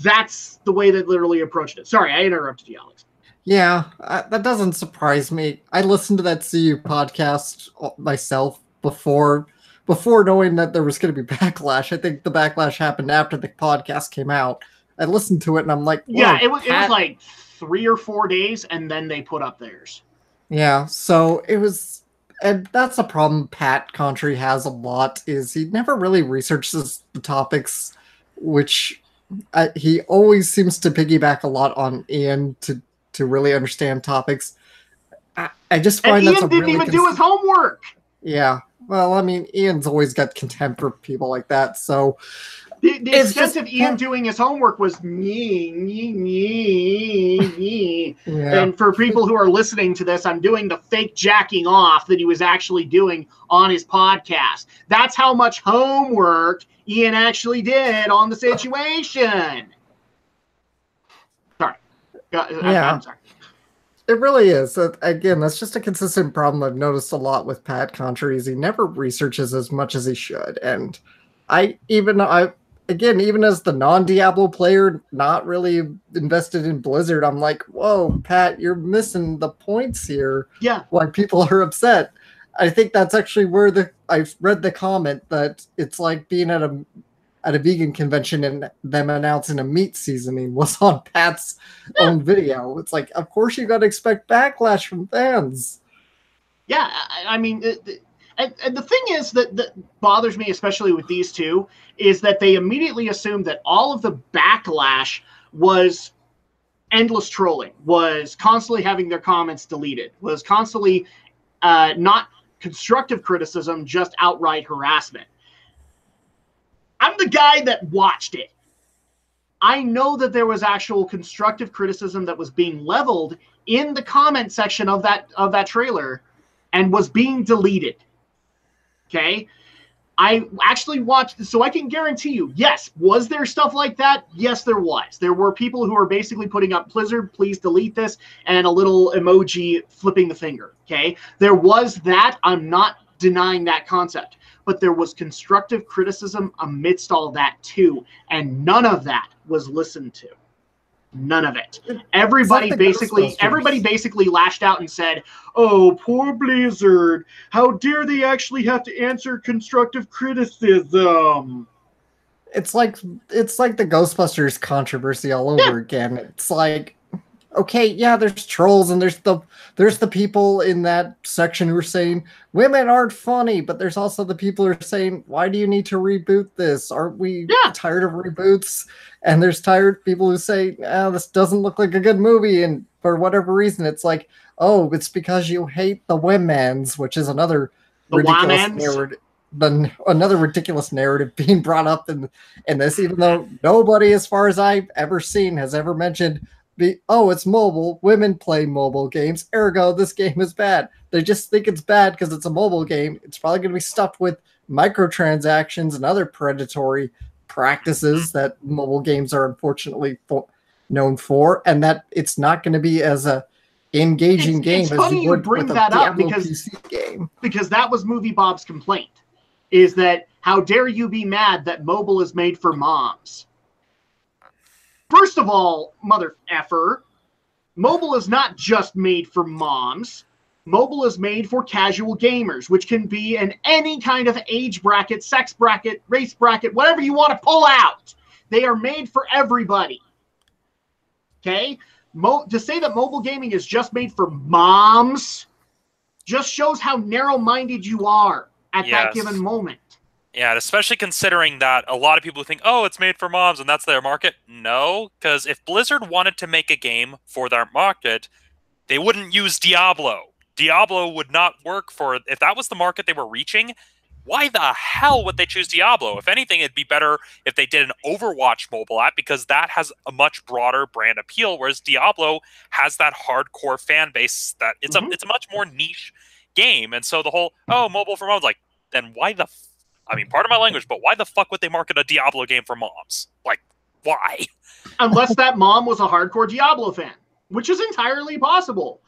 That's the way they literally approached it. Sorry, I interrupted you, Alex. Yeah, that doesn't surprise me. I listened to that CU podcast myself before knowing that there was going to be backlash. I think the backlash happened after the podcast came out. I listened to it and I'm like, yeah, it was like 3 or 4 days, and then they put up theirs. Yeah, so it was, and that's a problem Pat Contry has a lot, is he never really researches the topics, which he always seems to piggyback a lot on Ian to really understand topics. I just find Ian didn't even do his homework. Yeah, well, I mean, Ian's always got contempt for people like that, so the extent of Ian doing his homework was me. Yeah. And for people who are listening to this, I'm doing the fake jacking off that he was actually doing on his podcast. That's how much homework Ian actually did on the situation. Sorry. I'm sorry. It really is. Again, that's just a consistent problem I've noticed a lot with Pat Contry, is he never researches as much as he should. And even as the non-Diablo player, not really invested in Blizzard, I'm like, whoa, Pat, you're missing the points here. Yeah. Why people are upset. I think that's actually where I've read the comment that it's like being at a vegan convention and them announcing a meat seasoning was on Pat's own video. It's like, of course you got to expect backlash from fans. Yeah, I mean, and the thing is that bothers me, especially with these two, is that they immediately assume that all of the backlash was endless trolling, was constantly having their comments deleted, was constantly not constructive criticism, just outright harassment. I'm the guy that watched it. I know that there was actual constructive criticism that was being leveled in the comment section of that trailer. and was being deleted. Okay? I actually watched, so I can guarantee you, yes, was there stuff like that? Yes, there was. There were people who were basically putting up, Blizzard, please delete this, and a little emoji flipping the finger, okay? There was that. I'm not denying that concept. But there was constructive criticism amidst all that, too, and none of that was listened to. None of it. Everybody basically lashed out and said, "Oh, poor Blizzard! How dare they actually have to answer constructive criticism?" It's like the Ghostbusters controversy all over again. It's like, okay, yeah, there's trolls and there's the people in that section who are saying women aren't funny, but there's also the people who are saying, why do you need to reboot this? Aren't we tired of reboots? And there's tired people who say, this doesn't look like a good movie, and for whatever reason, it's like, oh, it's because you hate the women's, which is another ridiculous narrative. Another ridiculous narrative being brought up in this, even though nobody, as far as I've ever seen, has ever mentioned it's mobile, women play mobile games, ergo this game is bad. They just think it's bad because it's a mobile game. It's probably going to be stuffed with microtransactions and other predatory practices that mobile games are unfortunately known for, and that it's not going to be as a engaging game as you would bring that up because that was Movie Bob's complaint, is that how dare you be mad that mobile is made for moms? First of all, mother effer, mobile is not just made for moms. Mobile is made for casual gamers, which can be in any kind of age bracket, sex bracket, race bracket, whatever you want to pull out. They are made for everybody. Okay? To say that mobile gaming is just made for moms just shows how narrow-minded you are at that given moment. Yeah, especially considering that a lot of people think, oh, it's made for moms and that's their market. No, because if Blizzard wanted to make a game for their market, they wouldn't use Diablo. Diablo would not work for, if that was the market they were reaching, why the hell would they choose Diablo? If anything, it'd be better if they did an Overwatch mobile app, because that has a much broader brand appeal, whereas Diablo has that hardcore fan base that it's a much more niche game. And so the whole, mobile for moms, like, then why the pardon my language, but why the fuck would they market a Diablo game for moms? Like, why? Unless that mom was a hardcore Diablo fan, which is entirely possible.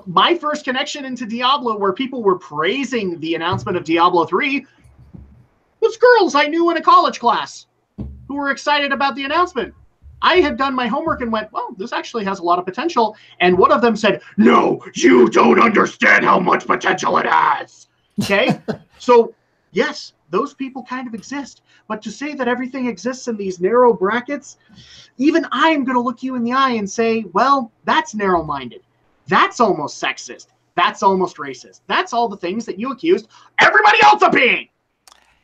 My first connection into Diablo, where people were praising the announcement of Diablo 3, was girls I knew in a college class who were excited about the announcement. I had done my homework and went, well, this actually has a lot of potential. And one of them said, no, you don't understand how much potential it has. Okay? So, yes, those people kind of exist. But to say that everything exists in these narrow brackets, even I'm going to look you in the eye and say, well, that's narrow-minded. That's almost sexist. That's almost racist. That's all the things that you accused everybody else of being.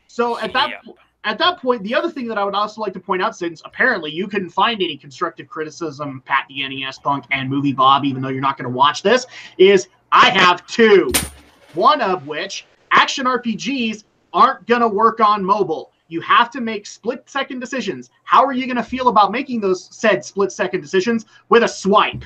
So at that point, the other thing that I would also like to point out, since apparently you couldn't find any constructive criticism, Pat the NES Punk and Movie Bob, even though you're not going to watch this, is I have two. One of which, action RPGs aren't going to work on mobile. You have to make split-second decisions. How are you going to feel about making those said split-second decisions with a swipe?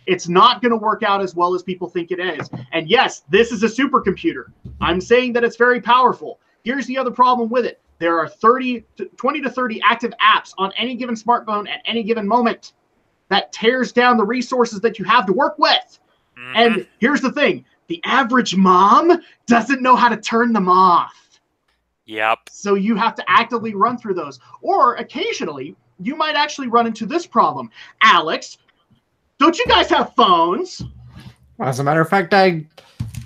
It's not going to work out as well as people think it is. And yes, this is a supercomputer. I'm saying that it's very powerful. Here's the other problem with it. There are 20 to 30 active apps on any given smartphone at any given moment. That tears down the resources that you have to work with. And here's the thing. The average mom doesn't know how to turn them off. Yep. So you have to actively run through those. Or occasionally, you might actually run into this problem. Alex, don't you guys have phones? As a matter of fact, I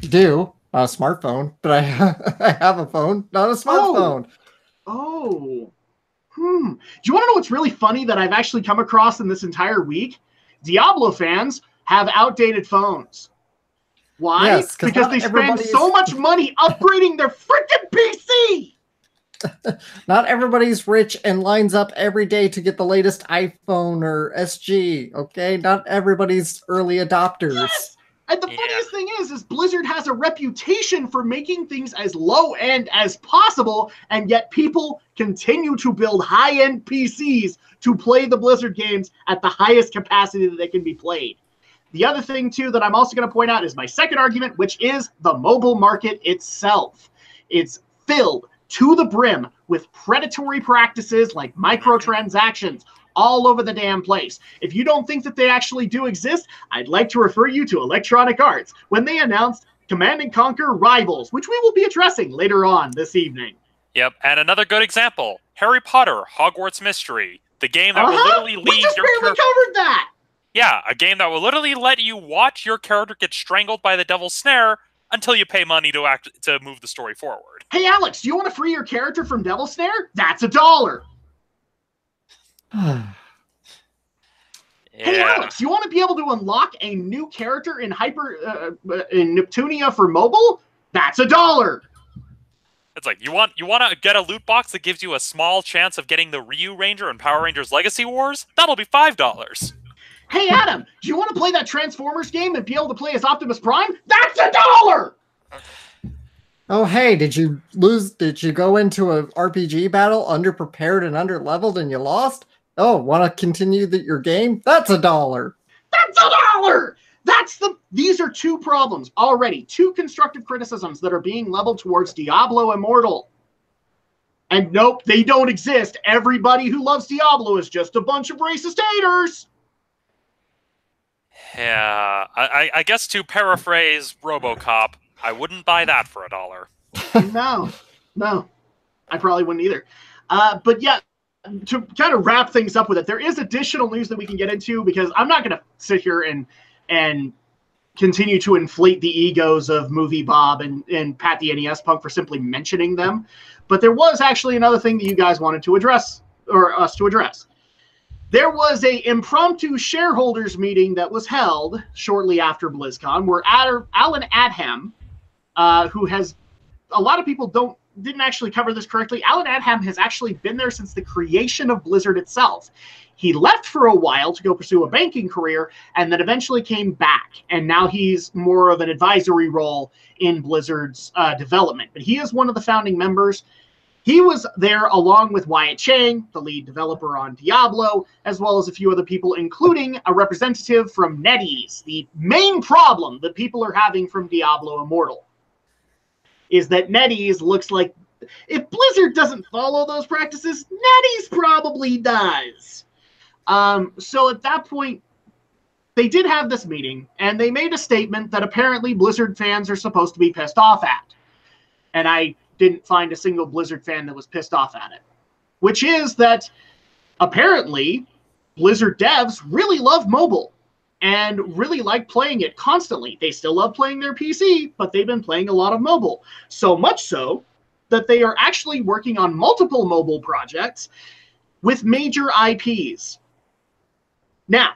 do. Not a smartphone, but I have a phone, not a smartphone. Do you want to know what's really funny that I've actually come across in this entire week? Diablo fans have outdated phones. Why? Yes, because they spend so much money upgrading their freaking PC. Not everybody's rich and lines up every day to get the latest iPhone or SG, okay? Not everybody's early adopters. Yes. And the funniest thing is Blizzard has a reputation for making things as low-end as possible, and yet people continue to build high-end PCs to play the Blizzard games at the highest capacity that they can be played. The other thing, too, that I'm also going to point out is my second argument, which is the mobile market itself. It's filled to the brim with predatory practices like microtransactions all over the damn place. If you don't think that they actually do exist, I'd like to refer you to Electronic Arts when they announced Command & Conquer Rivals, which we will be addressing later on this evening. Yep, and another good example, Harry Potter, Hogwarts Mystery, the game that will literally leave we just your barely covered that! Yeah, a game that will literally let you watch your character get strangled by the devil's snare until you pay money to move the story forward. Hey, Alex, do you want to free your character from Devil's Snare? That's $1. Yeah. Hey, Alex, you want to be able to unlock a new character in in Neptunia for mobile? That's $1. It's like, you want to get a loot box that gives you a small chance of getting the Ryu Ranger in Power Rangers Legacy Wars? That'll be $5. Hey, Adam, do you want to play that Transformers game and be able to play as Optimus Prime? That's $1! Oh, hey, did you go into an RPG battle underprepared and underleveled and you lost? Oh, want to continue your game? That's $1. That's $1! These are two problems already. Two constructive criticisms that are being leveled towards Diablo Immortal. And nope, they don't exist. Everybody who loves Diablo is just a bunch of racist haters. Yeah, I guess to paraphrase RoboCop, I wouldn't buy that for $1. No, I probably wouldn't either. But yeah, to kind of wrap things up with it, there is additional news that we can get into because I'm not going to sit here and continue to inflate the egos of Movie Bob and Pat the NES Punk for simply mentioning them. But there was actually another thing that you guys wanted to address, or us to address. There was an impromptu shareholders meeting that was held shortly after BlizzCon where Alan Adham, who has a lot of people didn't actually cover this correctly. Alan Adham has actually been there since the creation of Blizzard itself. He left for a while to go pursue a banking career and then eventually came back. And now he's more of an advisory role in Blizzard's development. But he is one of the founding members. He was there along with Wyatt Chang, the lead developer on Diablo, as well as a few other people, including a representative from NetEase. The main problem that people are having from Diablo Immortal is that NetEase looks like, if Blizzard doesn't follow those practices, NetEase probably does. So at that point, they did have this meeting, and they made a statement that apparently Blizzard fans are supposed to be pissed off at. And I didn't find a single Blizzard fan that was pissed off at it. Which is that apparently Blizzard devs really love mobile and really like playing it constantly. They still love playing their PC, but they've been playing a lot of mobile. So much so that they are actually working on multiple mobile projects with major IPs. Now,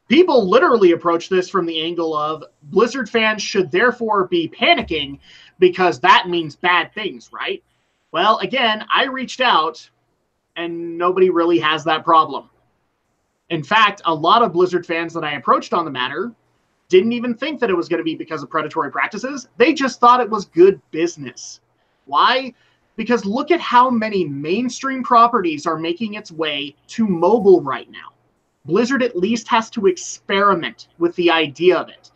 people literally approach this from the angle of Blizzard fans should therefore be panicking because that means bad things, right? Well, again, I reached out and nobody really has that problem. In fact, a lot of Blizzard fans that I approached on the matter didn't even think that it was going to be because of predatory practices. They just thought it was good business. Why? Because look at how many mainstream properties are making its way to mobile right now. Blizzard at least has to experiment with the idea of it.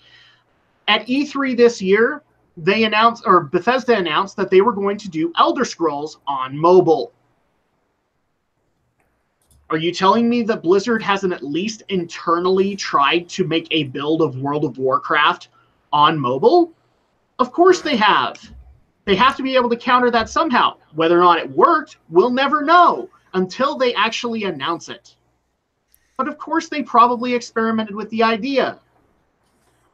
At E3 this year, Bethesda announced that they were going to do Elder Scrolls on mobile. Are you telling me that Blizzard hasn't at least internally tried to make a build of World of Warcraft on mobile? Of course they have. They have to be able to counter that somehow. Whether or not it worked, we'll never know until they actually announce it. But of course they probably experimented with the idea.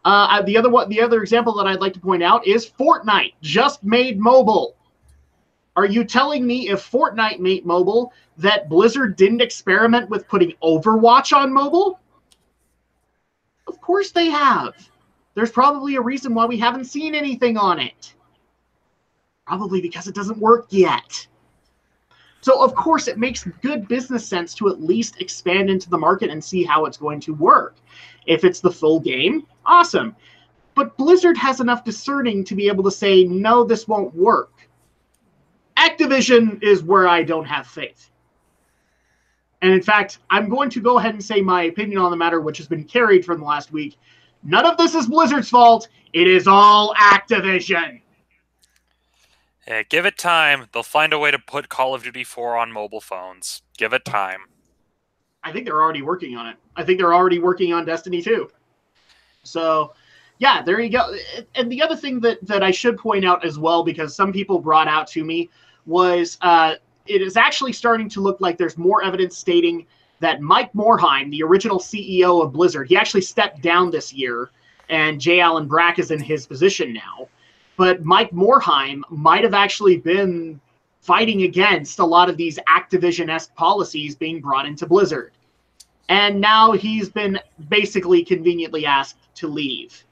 The other example that I'd like to point out is Fortnite just made mobile. Are you telling me if Fortnite made mobile that Blizzard didn't experiment with putting Overwatch on mobile? Of course they have. There's probably a reason why we haven't seen anything on it. Probably because it doesn't work yet. So, of course, it makes good business sense to at least expand into the market and see how it's going to work. If it's the full game, awesome. But Blizzard has enough discerning to be able to say, no, this won't work. Activision is where I don't have faith. And in fact, I'm going to go ahead and say my opinion on the matter, which has been carried from the last week. None of this is Blizzard's fault. It is all Activision. Yeah, give it time. They'll find a way to put Call of Duty 4 on mobile phones. Give it time. I think they're already working on it. I think they're already working on Destiny 2. So, yeah, there you go. And the other thing that I should point out as well, because some people brought out to me, was it is actually starting to look like there's more evidence stating that Mike Morhaime, the original CEO of Blizzard, he actually stepped down this year, and J. Allen Brack is in his position now. But Mike Morhaime might have actually been fighting against a lot of these Activision-esque policies being brought into Blizzard. And now he's been basically conveniently asked to leave.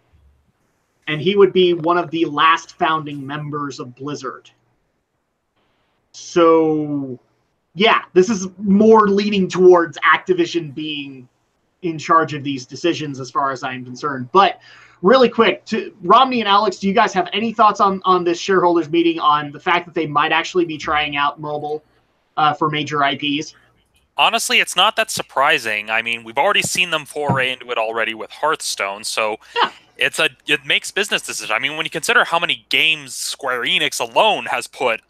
And he would be one of the last founding members of Blizzard. So, yeah, this is more leaning towards Activision being in charge of these decisions as far as I'm concerned. But really quick, to Romney and Alex, do you guys have any thoughts on this shareholders meeting on the fact that they might actually be trying out mobile for major IPs? Honestly, it's not that surprising. I mean, we've already seen them foray into it already with Hearthstone, so yeah. It makes business decisions. I mean, when you consider how many games Square Enix alone has put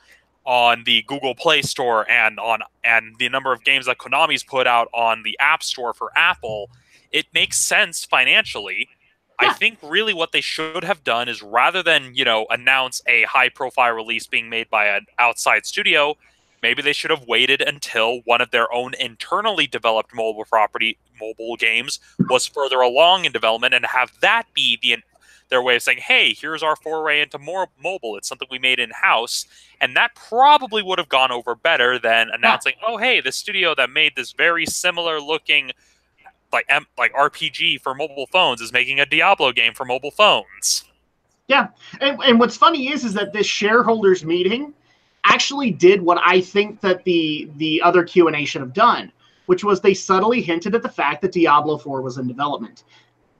on the Google Play Store and the number of games that Konami's put out on the App Store for Apple, it makes sense financially. Yeah. I think really what they should have done is, rather than, announce a high-profile release being made by an outside studio, maybe they should have waited until one of their own internally developed mobile games was further along in development, and have that be their way of saying, hey, here's our foray into more mobile. It's something we made in-house. And that probably would have gone over better than announcing, oh, hey, the studio that made this very similar looking like RPG for mobile phones is making a Diablo game for mobile phones. Yeah. And what's funny is that this shareholders meeting actually did what I think that the other Q&A should have done, which was they subtly hinted at the fact that Diablo 4 was in development.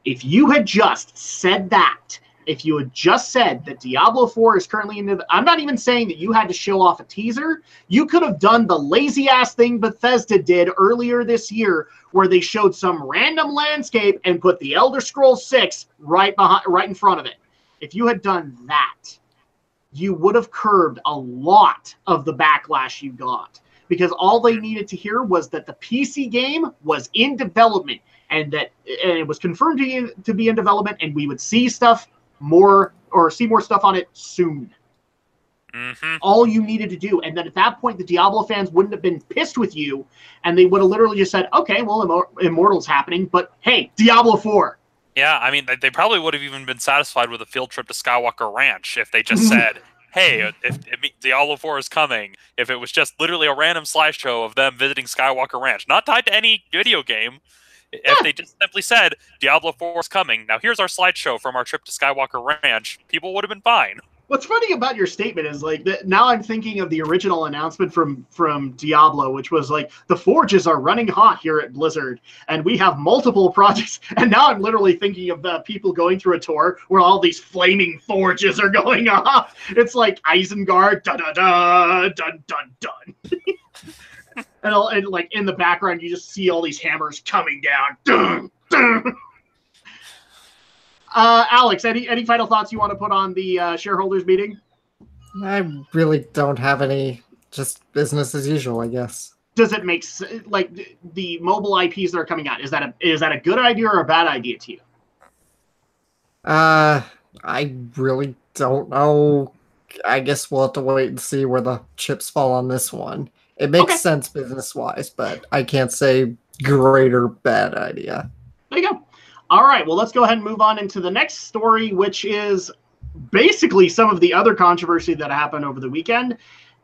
If you had just said that, if you had just said that Diablo 4 is currently in, I'm not even saying that you had to show off a teaser. You could have done the lazy-ass thing Bethesda did earlier this year, where they showed some random landscape and put the Elder Scrolls 6 right in front of it. If you had done that, you would have curbed a lot of the backlash you got, because all they needed to hear was that the PC game was in development, and that it was confirmed to be in development, and we would see more stuff on it soon. Mm-hmm. All you needed to do. And then at that point, the Diablo fans wouldn't have been pissed with you, and they would have literally just said, okay, well, Immortal's happening, but hey, Diablo 4. Yeah, I mean, they probably would have even been satisfied with a field trip to Skywalker Ranch if they just said, hey, if Diablo 4 is coming, if it was just literally a random slideshow of them visiting Skywalker Ranch, not tied to any video game. If they just simply said, Diablo 4 is coming, now here's our slideshow from our trip to Skywalker Ranch, people would have been fine. What's funny about your statement is, now I'm thinking of the original announcement from Diablo, which was the forges are running hot here at Blizzard, and we have multiple projects. And now I'm literally thinking of people going through a tour where all these flaming forges are going off. It's like Isengard, da-da-da, dun-dun-dun. And in the background, you just see all these hammers coming down. Dun, dun. Alex, any final thoughts you want to put on the shareholders meeting? I really don't have any. Just business as usual, I guess. Does it make the mobile IPs that are coming out? Is that a good idea or a bad idea to you? I really don't know. I guess we'll have to wait and see where the chips fall on this one. It makes sense business-wise, but I can't say great or bad idea. There you go. All right, well, let's go ahead and move on into the next story, which is basically some of the other controversy that happened over the weekend,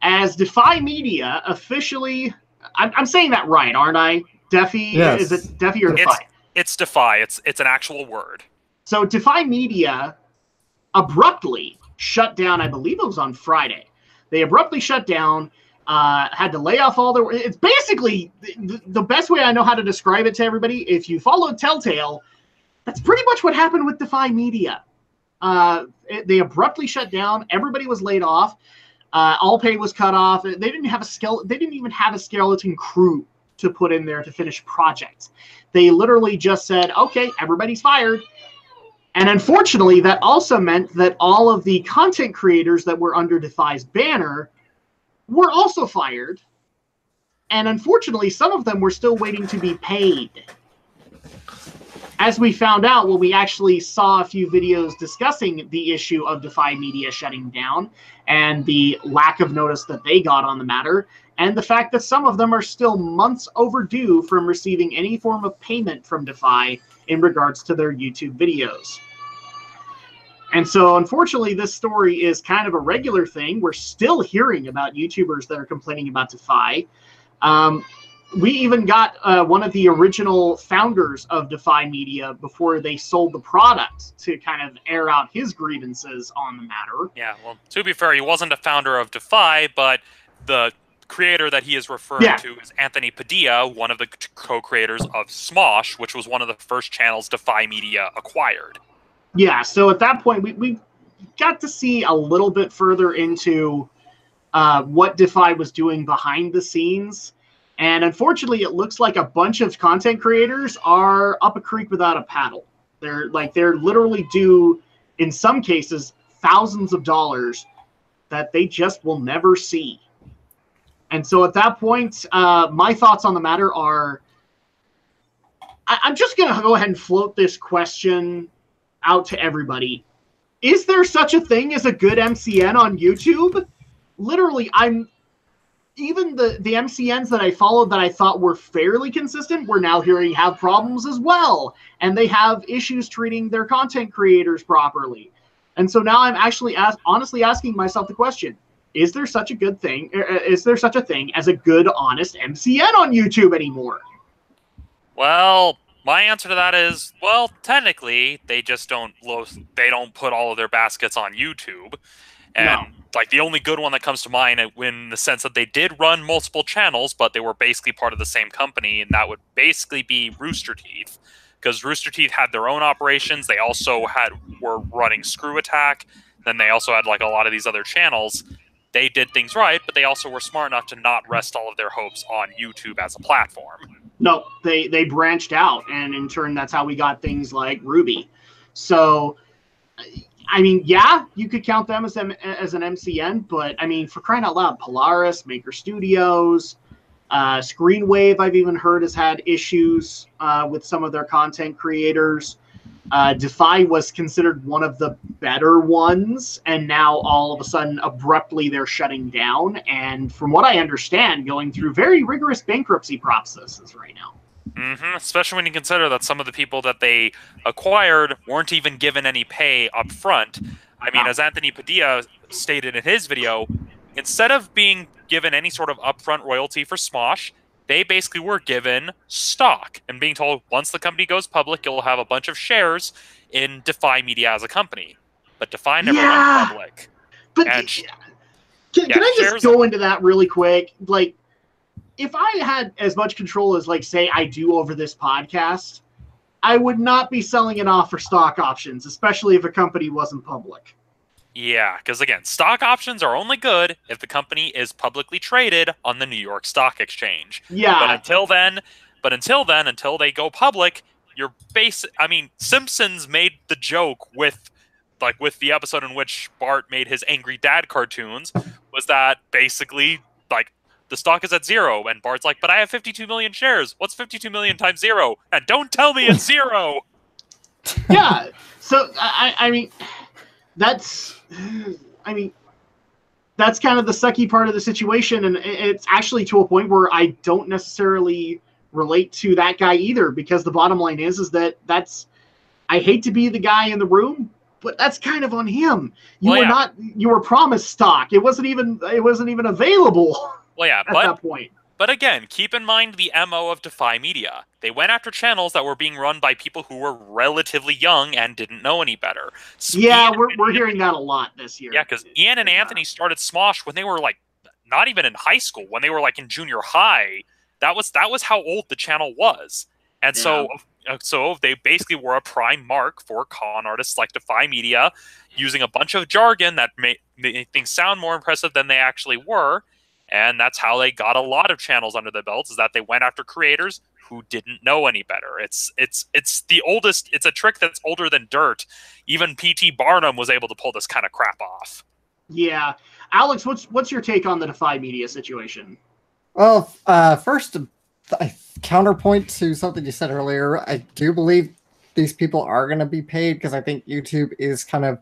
as Defy Media officially... I'm saying that right, aren't I? Defy? Yes. Is it Defy or Defy? It's Defy. It's an actual word. So Defy Media abruptly shut down, I believe it was on Friday. They abruptly shut down... had to lay off all their... It's basically the best way I know how to describe it to everybody. If you follow Telltale, that's pretty much what happened with Defy Media. They abruptly shut down. Everybody was laid off. All pay was cut off. They didn't even have a skeleton crew to put in there to finish projects. They literally just said, okay, everybody's fired. And unfortunately, that also meant that all of the content creators that were under Defy's banner were also fired. And unfortunately, some of them were still waiting to be paid. As we found out when we actually saw a few videos discussing the issue of Defy Media shutting down and the lack of notice that they got on the matter, and the fact that some of them are still months overdue from receiving any form of payment from Defy in regards to their YouTube videos. And so, unfortunately, this story is kind of a regular thing. We're still hearing about YouTubers that are complaining about Defy. We even got one of the original founders of Defy Media before they sold the product to kind of air out his grievances on the matter. Yeah, well, to be fair, he wasn't a founder of Defy, but the creator that he is referring to is Anthony Padilla, one of the co-creators of Smosh, which was one of the first channels Defy Media acquired. Yeah, so at that point, we got to see a little bit further into what Defy was doing behind the scenes. And unfortunately, it looks like a bunch of content creators are up a creek without a paddle. They're literally due, in some cases, thousands of dollars that they just will never see. And so at that point, my thoughts on the matter are, I'm just going to go ahead and float this question out to everybody. Is there such a thing as a good MCN on YouTube? Literally, even the MCNs that I followed that I thought were fairly consistent, we're now hearing have problems as well. And they have issues treating their content creators properly. And so now I'm actually honestly asking myself the question, is there such a good thing? Is there such a thing as a good, honest MCN on YouTube anymore? Well, my answer to that is, well, technically, they just don't put all of their baskets on YouTube. And like the only good one that comes to mind in the sense that they did run multiple channels, but they were basically part of the same company, and that would basically be Rooster Teeth. Because Rooster Teeth had their own operations. They also were running Screw Attack. Then they also had like a lot of these other channels. They did things right, but they also were smart enough to not rest all of their hopes on YouTube as a platform. No, they branched out, and in turn, that's how we got things like Ruby. So, I mean, yeah, you could count them as an MCN, but I mean, for crying out loud, Polaris, Maker Studios, Screenwave, I've even heard has had issues with some of their content creators. Defy was considered one of the better ones, and now all of a sudden, abruptly, they're shutting down. And from what I understand, going through very rigorous bankruptcy processes right now. Especially when you consider that some of the people that they acquired weren't even given any pay up front. I mean, as Anthony Padilla stated in his video, instead of being given any sort of upfront royalty for Smosh, they basically were given stock and being told, once the company goes public, you'll have a bunch of shares in Defy Media as a company. But Defy never went public. But can I just go into that really quick? Like, if I had as much control as, like, say, I do over this podcast, I would not be selling it off for stock options, especially if a company wasn't public. Yeah, because again, stock options are only good if the company is publicly traded on the New York Stock Exchange. Yeah. But until they go public, I mean, Simpsons made the joke with the episode in which Bart made his angry dad cartoons, was that basically, like, the stock is at zero, and Bart's like, but I have 52 million shares. What's 52 million times zero? And don't tell me it's zero! Yeah, so, I mean, that's kind of the sucky part of the situation, and it's actually to a point where I don't necessarily relate to that guy either, because the bottom line is that I hate to be the guy in the room, but that's kind of on him. You were promised stock. It wasn't even available. Well, yeah, at that point. But again, keep in mind the MO of Defy Media. They went after channels that were being run by people who were relatively young and didn't know any better. We're hearing that a lot this year. Yeah, because Ian and Anthony started Smosh when they were, like, not even in high school, when they were, like, in junior high. That was how old the channel was. And so they basically were a prime mark for con artists like Defy Media, using a bunch of jargon that made things sound more impressive than they actually were. And that's how they got a lot of channels under their belts, is that they went after creators who didn't know any better. It's the oldest. It's a trick that's older than dirt. Even P.T. Barnum was able to pull this kind of crap off. Yeah. Alex, what's your take on the Defy Media situation? Well, first, counterpoint to something you said earlier, I do believe these people are going to be paid, because I think YouTube is kind of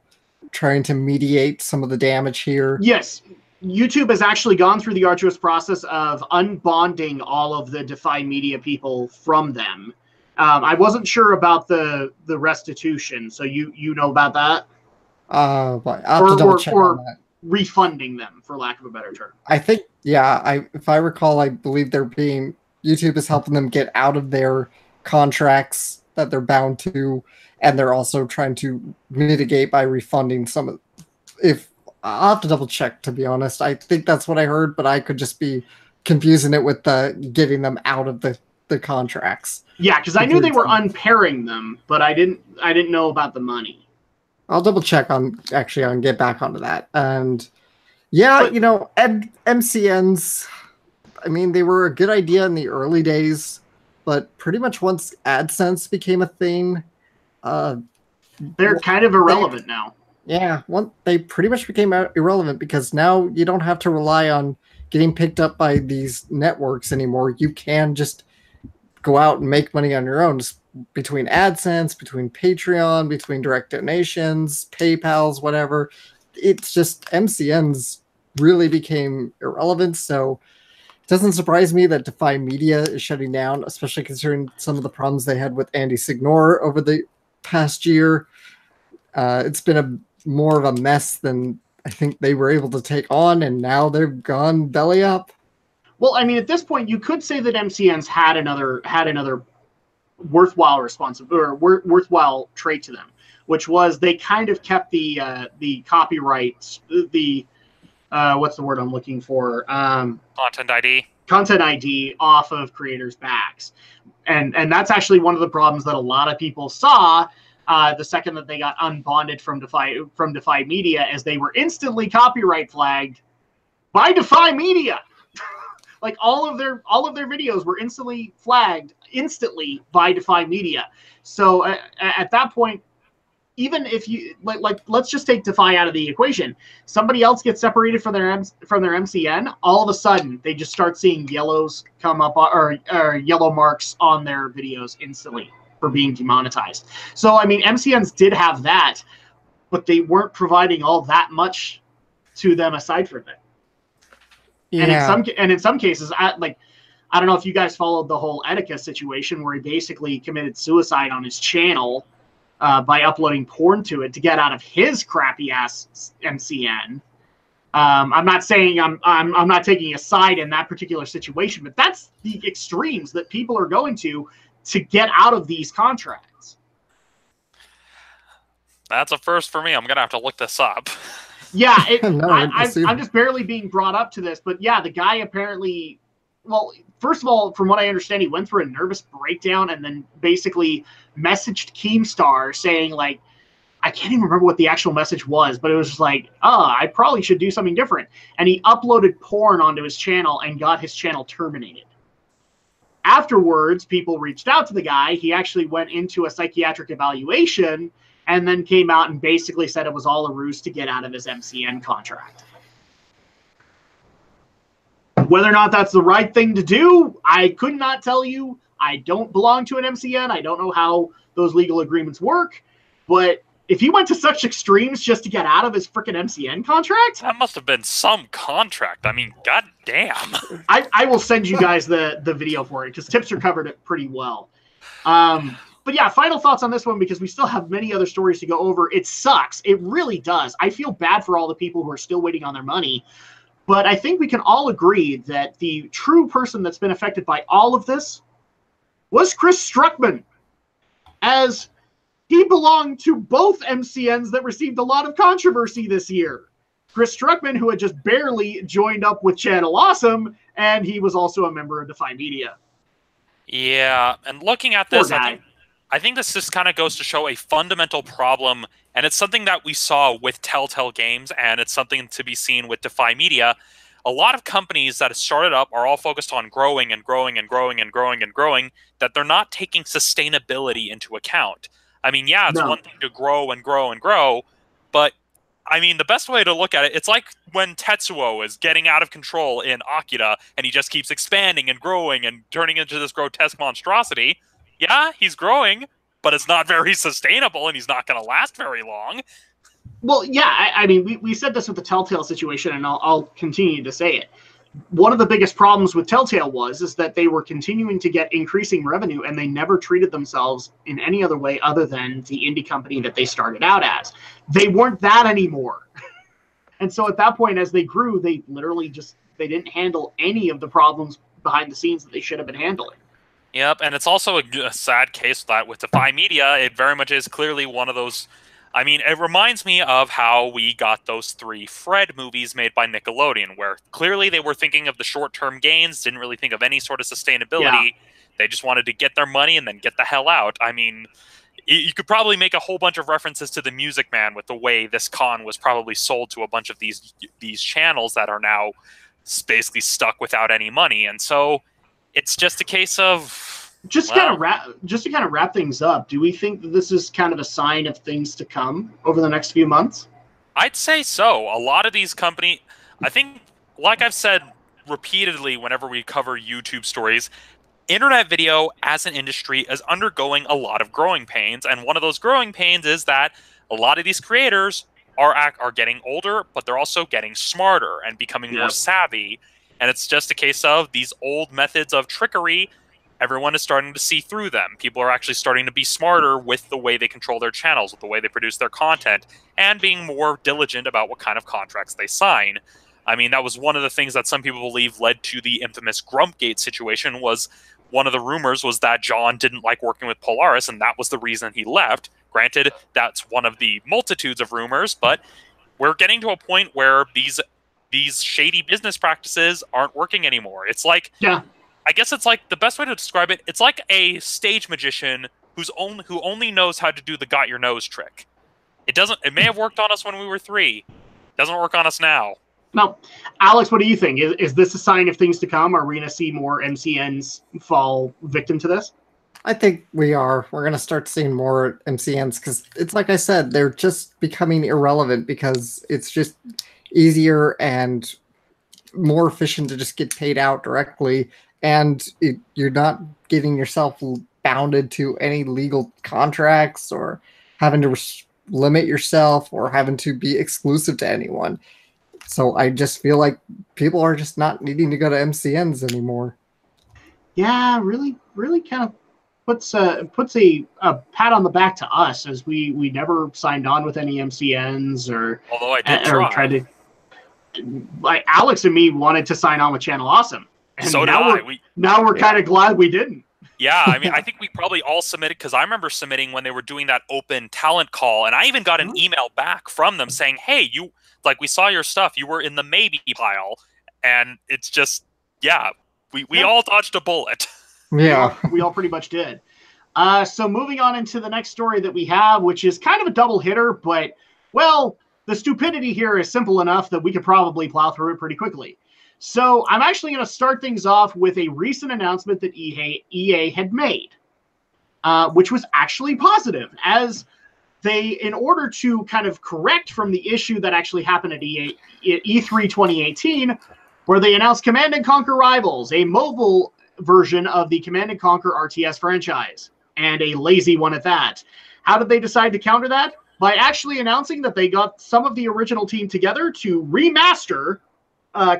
trying to mediate some of the damage here. Yes. YouTube has actually gone through the arduous process of unbonding all of the Defy Media people from them. I wasn't sure about the restitution, so you know about that? I'll have to double check on that. Refunding them, for lack of a better term. I think, yeah, if I recall, I believe YouTube is helping them get out of their contracts that they're bound to, and they're also trying to mitigate by refunding some of. I'll have to double check, to be honest. I think that's what I heard, but I could just be confusing it with getting them out of the contracts. Yeah, because I knew they were unpairing them, but I didn't know about the money. I'll double check on get back onto that. And yeah, MCNs, I mean, they were a good idea in the early days, but pretty much once AdSense became a thing, they're kind of irrelevant now. Yeah, they pretty much became irrelevant, because now you don't have to rely on getting picked up by these networks anymore. You can just go out and make money on your own, just between AdSense, between Patreon, between direct donations, PayPal's, whatever. It's just MCNs really became irrelevant, so it doesn't surprise me that Defy Media is shutting down, especially considering some of the problems they had with Andy Signor over the past year. It's been more of a mess than I think they were able to take on, and now they've gone belly up. Well, I mean, at this point, you could say that MCNs had another worthwhile worthwhile trait to them, which was they kind of kept the copyrights, what's the word I'm looking for? Content ID off of creators' backs, and that's actually one of the problems that a lot of people saw. The second that they got unbonded from Defy Media, as they were instantly copyright flagged by Defy Media. Like all of their videos were instantly flagged by Defy Media. So at that point, even if you like let's just take Defy out of the equation. Somebody else gets separated from their MCN, all of a sudden they just start seeing yellows come up, or yellow marks on their videos instantly for being demonetized. So I mean, MCNs did have that, but they weren't providing all that much to them aside from it. Yeah. And in some cases, I don't know if you guys followed the whole Etika situation, where he basically committed suicide on his channel by uploading porn to it to get out of his crappy ass MCN. I'm not saying I'm not taking a side in that particular situation, but that's the extremes that people are going to get out of these contracts. That's a first for me. I'm going to have to look this up. Yeah, I'm just barely being brought up to this, but yeah, the guy apparently, well, first of all, from what I understand, he went through a nervous breakdown and then basically messaged Keemstar saying, like, I can't even remember what the actual message was, but it was just like, I probably should do something different. And he uploaded porn onto his channel and got his channel terminated. Afterwards, people reached out to the guy. He actually went into a psychiatric evaluation and then came out and basically said it was all a ruse to get out of his MCN contract. Whether or not that's the right thing to do, I could not tell you. I don't belong to an MCN. I don't know how those legal agreements work. But if he went to such extremes just to get out of his freaking MCN contract, that must have been some contract. I mean, goddamn. I will send you guys the video for it, because Tipster covered it pretty well. But yeah, final thoughts on this one, because we still have many other stories to go over. It sucks. It really does. I feel bad for all the people who are still waiting on their money. But I think we can all agree that the true person that's been affected by all of this was Chris Struckman, as he belonged to both MCNs that received a lot of controversy this year. Chris Struckman, who had just barely joined up with Channel Awesome, and he was also a member of Defy Media. Yeah, and looking at this, I think this just kind of goes to show a fundamental problem, and it's something that we saw with Telltale Games, and it's something to be seen with Defy Media. a lot of companies that have started up are all focused on growing and growing and growing and growing and growing, that they're not taking sustainability into account. I mean, yeah, it's one thing to grow and grow and grow, but I mean, the best way to look at it, it's like when Tetsuo is getting out of control in Akira, and he just keeps expanding and growing and turning into this grotesque monstrosity. Yeah, he's growing, but it's not very sustainable, and he's not going to last very long. Well, yeah, I mean, we said this with the Telltale situation, and I'll continue to say it. One of the biggest problems with Telltale is that they were continuing to get increasing revenue, and they never treated themselves in any other way other than the indie company that they started out as. They weren't that anymore. And so at that point, as they grew, they literally they didn't handle any of the problems behind the scenes that they should have been handling. Yep, and it's also a sad case that with Defy Media, it very much is clearly one of those. I mean, it reminds me of how we got those 3 Fred movies made by Nickelodeon, where clearly they were thinking of the short-term gains, didn't really think of any sort of sustainability. Yeah. They just wanted to get their money and then get the hell out. I mean, you could probably make a whole bunch of references to the Music Man with the way this con was probably sold to a bunch of these channels that are now basically stuck without any money. And so it's just a case of... Just to kind of wrap things up, do we think that this is kind of a sign of things to come over the next few months? I'd say so. A lot of these companies, I think, like I've said repeatedly whenever we cover YouTube stories, internet video as an industry is undergoing a lot of growing pains, and one of those growing pains is that a lot of these creators are getting older, but they're also getting smarter and becoming more savvy, and it's just a case of these old methods of trickery. Everyone is starting to see through them. People are actually starting to be smarter with the way they control their channels, with the way they produce their content, and being more diligent about what kind of contracts they sign. I mean, that was one of the things that some people believe led to the infamous Grumpgate situation. Was one of the rumors was that John didn't like working with Polaris, and that was the reason he left. Granted, that's one of the multitudes of rumors, but we're getting to a point where these shady business practices aren't working anymore. It's like... Yeah. I guess it's like the best way to describe it. It's like a stage magician who only knows how to do the got your nose trick. It may have worked on us when we were 3. It doesn't work on us now. Now, Alex, what do you think? Is this a sign of things to come? Are we going to see more MCNs fall victim to this? I think we are. We're going to start seeing more MCNs because it's like I said, they're just becoming irrelevant because it's just easier and more efficient to just get paid out directly. And you're not getting yourself bounded to any legal contracts or having to limit yourself or having to be exclusive to anyone. So I just feel like people are just not needing to go to MCNs anymore. Yeah, really kind of puts a pat on the back to us, as we never signed on with any MCNs or... Although I did try to... Like Alex and me wanted to sign on with Channel Awesome. And so did I. Now we're kind of glad we didn't. Yeah, I mean, I think we probably all submitted, because I remember submitting when they were doing that open talent call, and I even got an email back from them saying, hey, we saw your stuff, you were in the maybe pile, and it's just, we all dodged a bullet. Yeah. We all pretty much did. So moving on into the next story that we have, which is kind of a double hitter, but, well, the stupidity here is simple enough that we could probably plow through it pretty quickly. So I'm actually going to start things off with a recent announcement that EA had made, which was actually positive, as they, in order to kind of correct from the issue that actually happened at E3 2018, where they announced Command & Conquer Rivals, a mobile version of the Command & Conquer RTS franchise, and a lazy one at that. How did they decide to counter that? By actually announcing that they got some of the original team together to remaster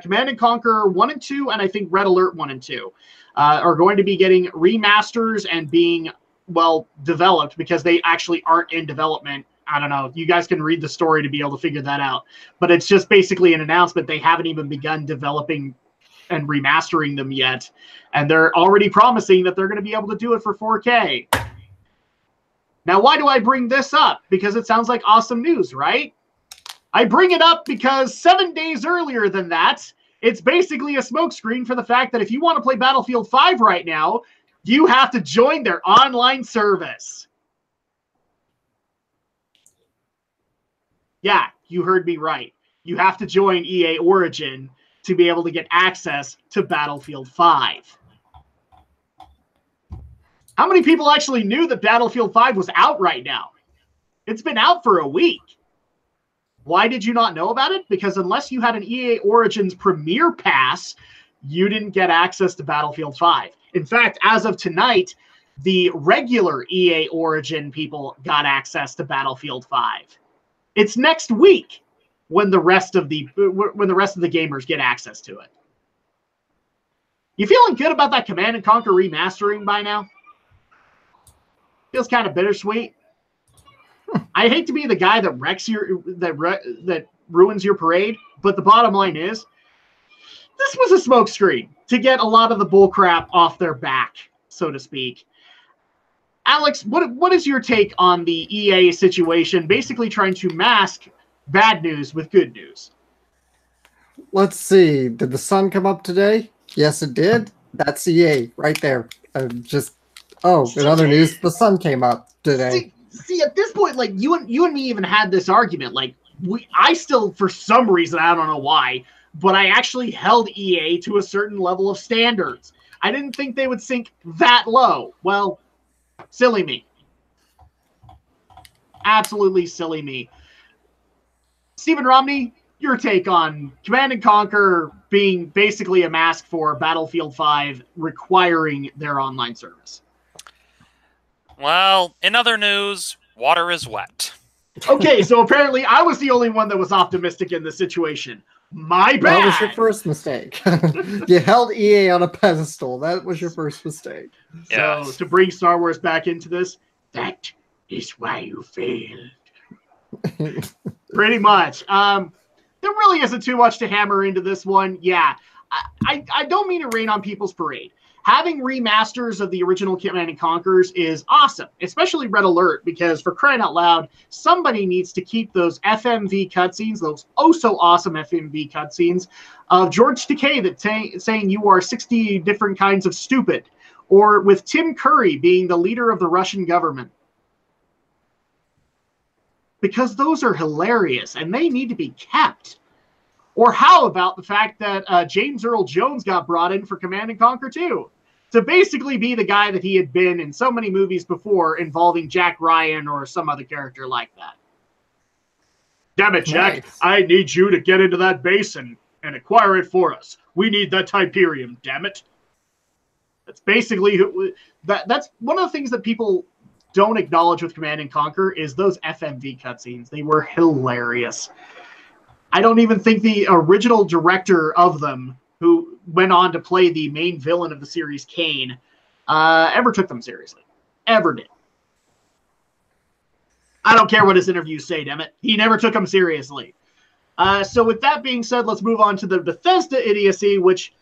Command & Conquer 1 and 2, and I think Red Alert 1 and 2 are going to be getting remasters and being, well, developed, because they actually aren't in development. I don't know. You guys can read the story to be able to figure that out. But it's just basically an announcement. They haven't even begun developing and remastering them yet. And they're already promising that they're going to be able to do it for 4K. Now, why do I bring this up? Because it sounds like awesome news, right? I bring it up because 7 days earlier than that, it's basically a smokescreen for the fact that if you want to play Battlefield 5 right now, you have to join their online service. Yeah, you heard me right. You have to join EA Origin to be able to get access to Battlefield 5. How many people actually knew that Battlefield 5 was out right now? It's been out for a week. Why did you not know about it? Because unless you had an EA Origins Premier Pass, you didn't get access to Battlefield 5. In fact, as of tonight, the regular EA Origin people got access to Battlefield 5. It's next week when the rest of the gamers get access to it. You feeling good about that Command & Conquer remastering by now? Feels kind of bittersweet. I hate to be the guy that wrecks that ruins your parade, but the bottom line is, this was a smokescreen to get a lot of the bullcrap off their back, so to speak. Alex, what is your take on the EA situation, basically trying to mask bad news with good news? Let's see. Did the sun come up today? Yes, it did. That's EA right there. In other news, the sun came up today. See, at this point, like you and me even had this argument. Like I still, for some reason, I don't know why, but I actually held EA to a certain level of standards. I didn't think they would sink that low. Well, silly me. Absolutely silly me. Stephen Romney, your take on Command & Conquer being basically a mask for Battlefield 5 requiring their online service. Well, in other news, water is wet. Okay, so apparently I was the only one that was optimistic in this situation. My bad. That was your first mistake. You held EA on a pedestal. That was your first mistake. So to bring Star Wars back into this, that is why you failed. Pretty much. There really isn't too much to hammer into this one. Yeah, I don't mean to rain on people's parade. Having remasters of the original Command & Conquers is awesome, especially Red Alert, because for crying out loud, somebody needs to keep those FMV cutscenes, those oh-so-awesome FMV cutscenes of George Takei saying you are 60 different kinds of stupid, or with Tim Curry being the leader of the Russian government. Because those are hilarious, and they need to be kept. Or how about the fact that James Earl Jones got brought in for Command & Conquer 2 to basically be the guy that he had been in so many movies before involving Jack Ryan or some other character like that. Damn it, Jack. Nice. I need you to get into that base and acquire it for us. We need that Hyperium, damn it. That's basically... That's one of the things that people don't acknowledge with Command & Conquer is those FMV cutscenes. They were hilarious. I don't even think the original director of them, who went on to play the main villain of the series, Kane, ever took them seriously. Ever did. I don't care what his interviews say, damn it. He never took them seriously. So with that being said, let's move on to the Bethesda idiocy, which,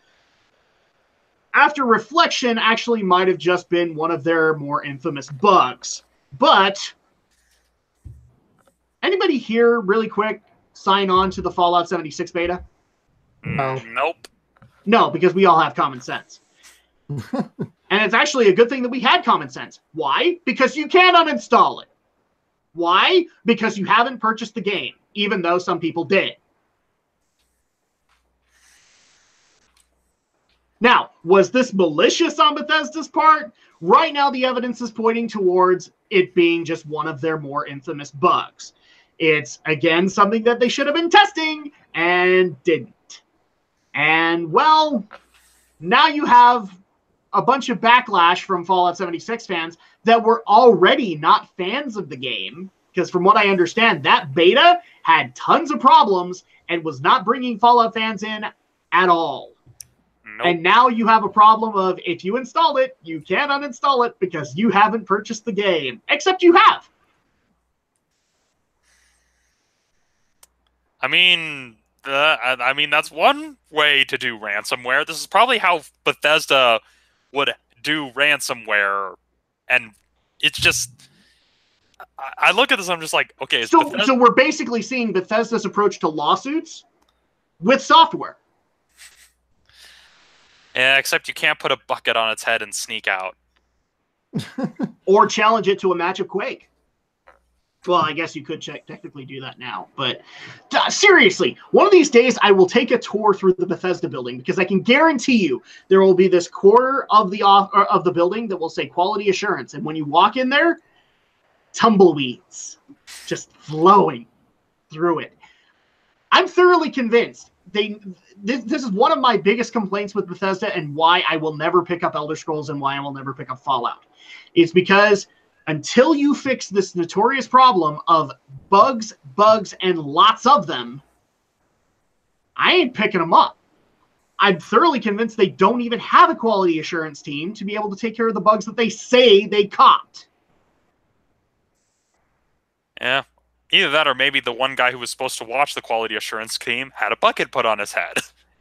after reflection, actually might have just been one of their more infamous bugs. But, anybody here, really quick, sign on to the Fallout 76 beta? No. Nope. No, because we all have common sense. And it's actually a good thing that we had common sense. Why? Because you can uninstall it. Why? Because you haven't purchased the game, even though some people did. Now, was this malicious on Bethesda's part? Right now, the evidence is pointing towards it being just one of their more infamous bugs. It's, again, something that they should have been testing and didn't. And, well, now you have a bunch of backlash from Fallout 76 fans that were already not fans of the game, because from what I understand, that beta had tons of problems and was not bringing Fallout fans in at all. Nope. And now you have a problem of, if you install it, you can't uninstall it because you haven't purchased the game. Except you have. I mean, that's one way to do ransomware. This is probably how Bethesda would do ransomware, and it's just... I look at this, I'm just like, okay... So we're basically seeing Bethesda's approach to lawsuits with software. Yeah, except you can't put a bucket on its head and sneak out. Or challenge it to a match of Quake. Well, I guess you could technically do that now, but seriously, one of these days I will take a tour through the Bethesda building, because I can guarantee you there will be this corner of the building that will say quality assurance, and when you walk in there, tumbleweeds just flowing through it. I'm thoroughly convinced this is one of my biggest complaints with Bethesda, and why I will never pick up Elder Scrolls and why I will never pick up Fallout. It's because until you fix this notorious problem of bugs, and lots of them, I ain't picking them up. I'm thoroughly convinced they don't even have a quality assurance team to be able to take care of the bugs that they say they caught. Yeah. Either that, or maybe the one guy who was supposed to watch the quality assurance team had a bucket put on his head,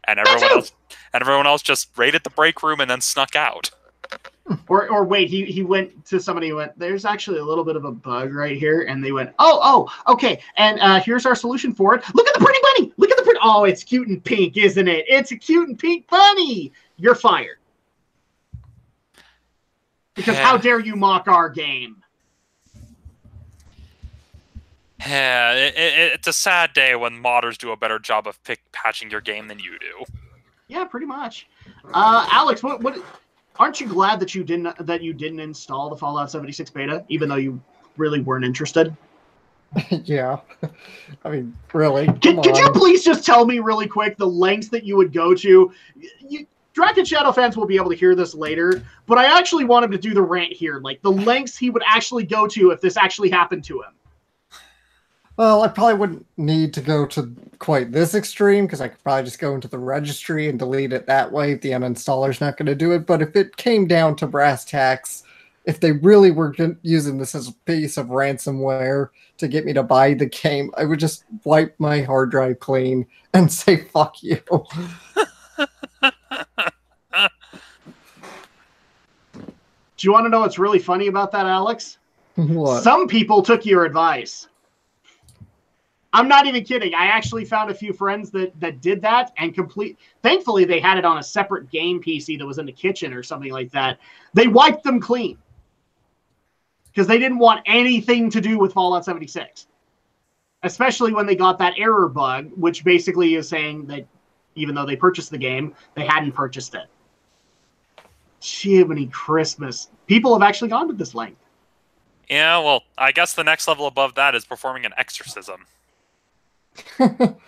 and everyone else just raided the break room and then snuck out. Or wait, he went to somebody who went, there's actually a little bit of a bug right here, and they went, oh, okay, and here's our solution for it. Look at the pretty bunny! Look at the pretty... Oh, it's cute and pink, isn't it? It's a cute and pink bunny! You're fired. Because how dare you mock our game? Yeah, it's a sad day when modders do a better job of patching your game than you do. Yeah, pretty much. Alex, what aren't you glad that you didn't install the Fallout 76 beta, even though you really weren't interested? Yeah. I mean, really. Could you please just tell me really quick the lengths that you would go to? Dragon Shadow fans will be able to hear this later, but I actually want him to do the rant here, like the lengths he would actually go to if this actually happened to him. Well, I probably wouldn't need to go to quite this extreme, because I could probably just go into the registry and delete it that way if the uninstaller's not going to do it. But if it came down to brass tacks, if they really were using this as a piece of ransomware to get me to buy the game, I would just wipe my hard drive clean and say, fuck you. Do you want to know what's really funny about that, Alex? What? Some people took your advice. I'm not even kidding. I actually found a few friends that did that, and thankfully they had it on a separate game PC that was in the kitchen or something like that. They wiped them clean because they didn't want anything to do with Fallout 76, especially when they got that error bug, which basically is saying that even though they purchased the game, they hadn't purchased it. Jiminy Christmas. People have actually gone to this length. Yeah, well, I guess the next level above that is performing an exorcism.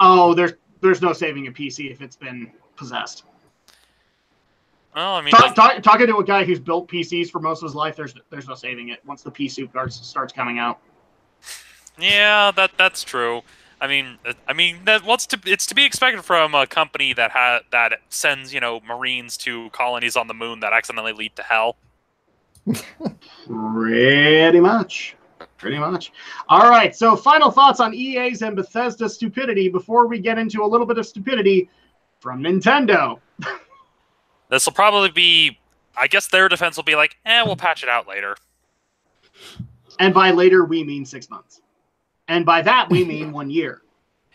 Oh, there's no saving a PC if it's been possessed. Well, I mean, talking to a guy who's built PCs for most of his life, there's no saving it once the PC starts coming out. Yeah, that's true. I mean, it's to be expected from a company that sends, Marines to colonies on the moon that accidentally lead to hell. Pretty much. All right, so final thoughts on EA's and Bethesda's stupidity before we get into a little bit of stupidity from Nintendo. This will probably be, I guess their defense will be like, we'll patch it out later. And by later, we mean 6 months. And by that, we mean 1 year.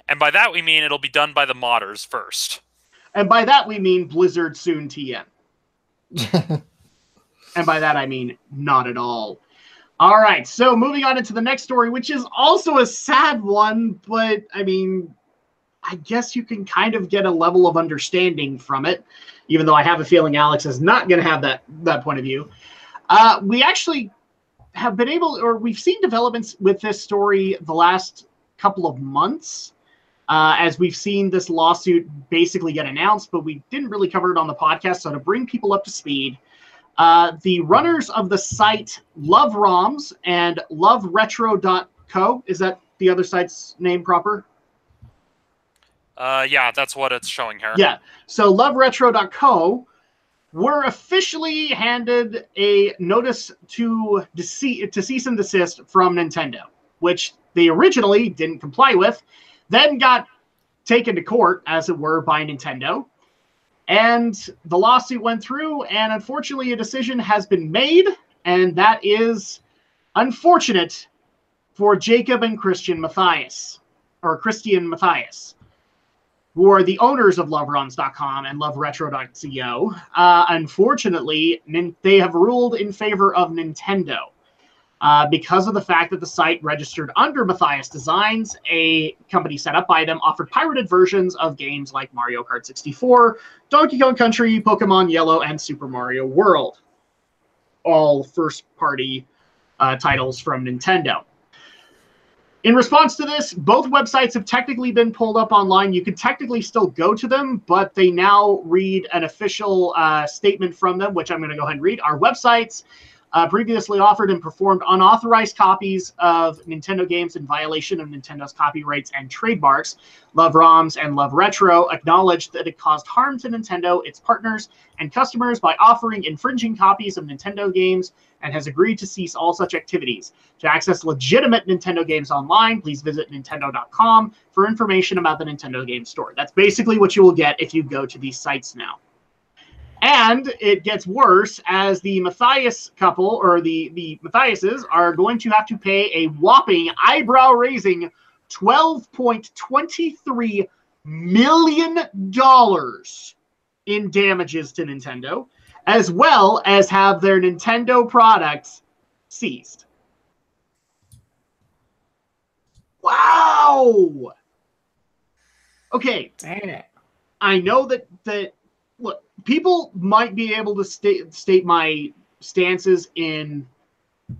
And by that, we mean it'll be done by the modders first. And by that, we mean Blizzard soon TM. And by that, I mean not at all. All right, so moving on into the next story, which is also a sad one, but, I mean, I guess you can kind of get a level of understanding from it, even though I have a feeling Alex is not going to have that point of view. We actually have been we've seen developments with this story the last couple of months, as we've seen this lawsuit basically get announced, but we didn't really cover it on the podcast, so to bring people up to speed, the runners of the site LoveRoms and LoveRetro.co, is that the other site's name proper? Yeah, that's what it's showing here. Yeah, so LoveRetro.co were officially handed a notice to cease and desist from Nintendo, which they originally didn't comply with, then got taken to court, as it were, by Nintendo. And the lawsuit went through, and unfortunately a decision has been made, and that is unfortunate for Jacob and Christian Matthias, who are the owners of LoveRoms.com and LoveRetro.co. Unfortunately, they have ruled in favor of Nintendo. because of the fact that the site registered under Matthias Designs, a company set up by them, offered pirated versions of games like Mario Kart 64, Donkey Kong Country, Pokemon Yellow, and Super Mario World. All first-party titles from Nintendo. In response to this, both websites have technically been pulled up online. You can technically still go to them, but they now read an official statement from them, which I'm going to go ahead and read. Our websites previously offered and performed unauthorized copies of Nintendo games in violation of Nintendo's copyrights and trademarks. Love ROMs and Love Retro acknowledged that it caused harm to Nintendo, its partners, and customers by offering infringing copies of Nintendo games and has agreed to cease all such activities. To access legitimate Nintendo games online, please visit Nintendo.com for information about the Nintendo Game Store. That's basically what you will get if you go to these sites now. And it gets worse as the Matthias couple, or the Matthiases, are going to have to pay a whopping eyebrow-raising $12.23 million in damages to Nintendo, as well as have their Nintendo products seized. Wow! Okay. Dang it. I know that look, people might be able to state my stances in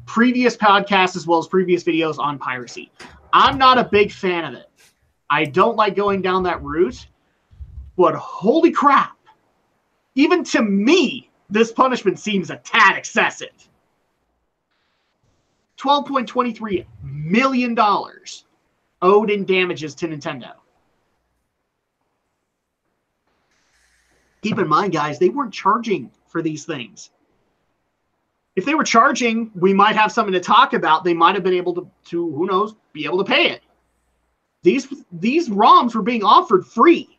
previous podcasts as well as previous videos on piracy. I'm not a big fan of it. I don't like going down that route, but holy crap. Even to me, this punishment seems a tad excessive. $12.23 million owed in damages to Nintendo. Keep in mind, guys, they weren't charging for these things. If they were charging, we might have something to talk about. They might have been able to who knows, be able to pay it. These ROMs were being offered free.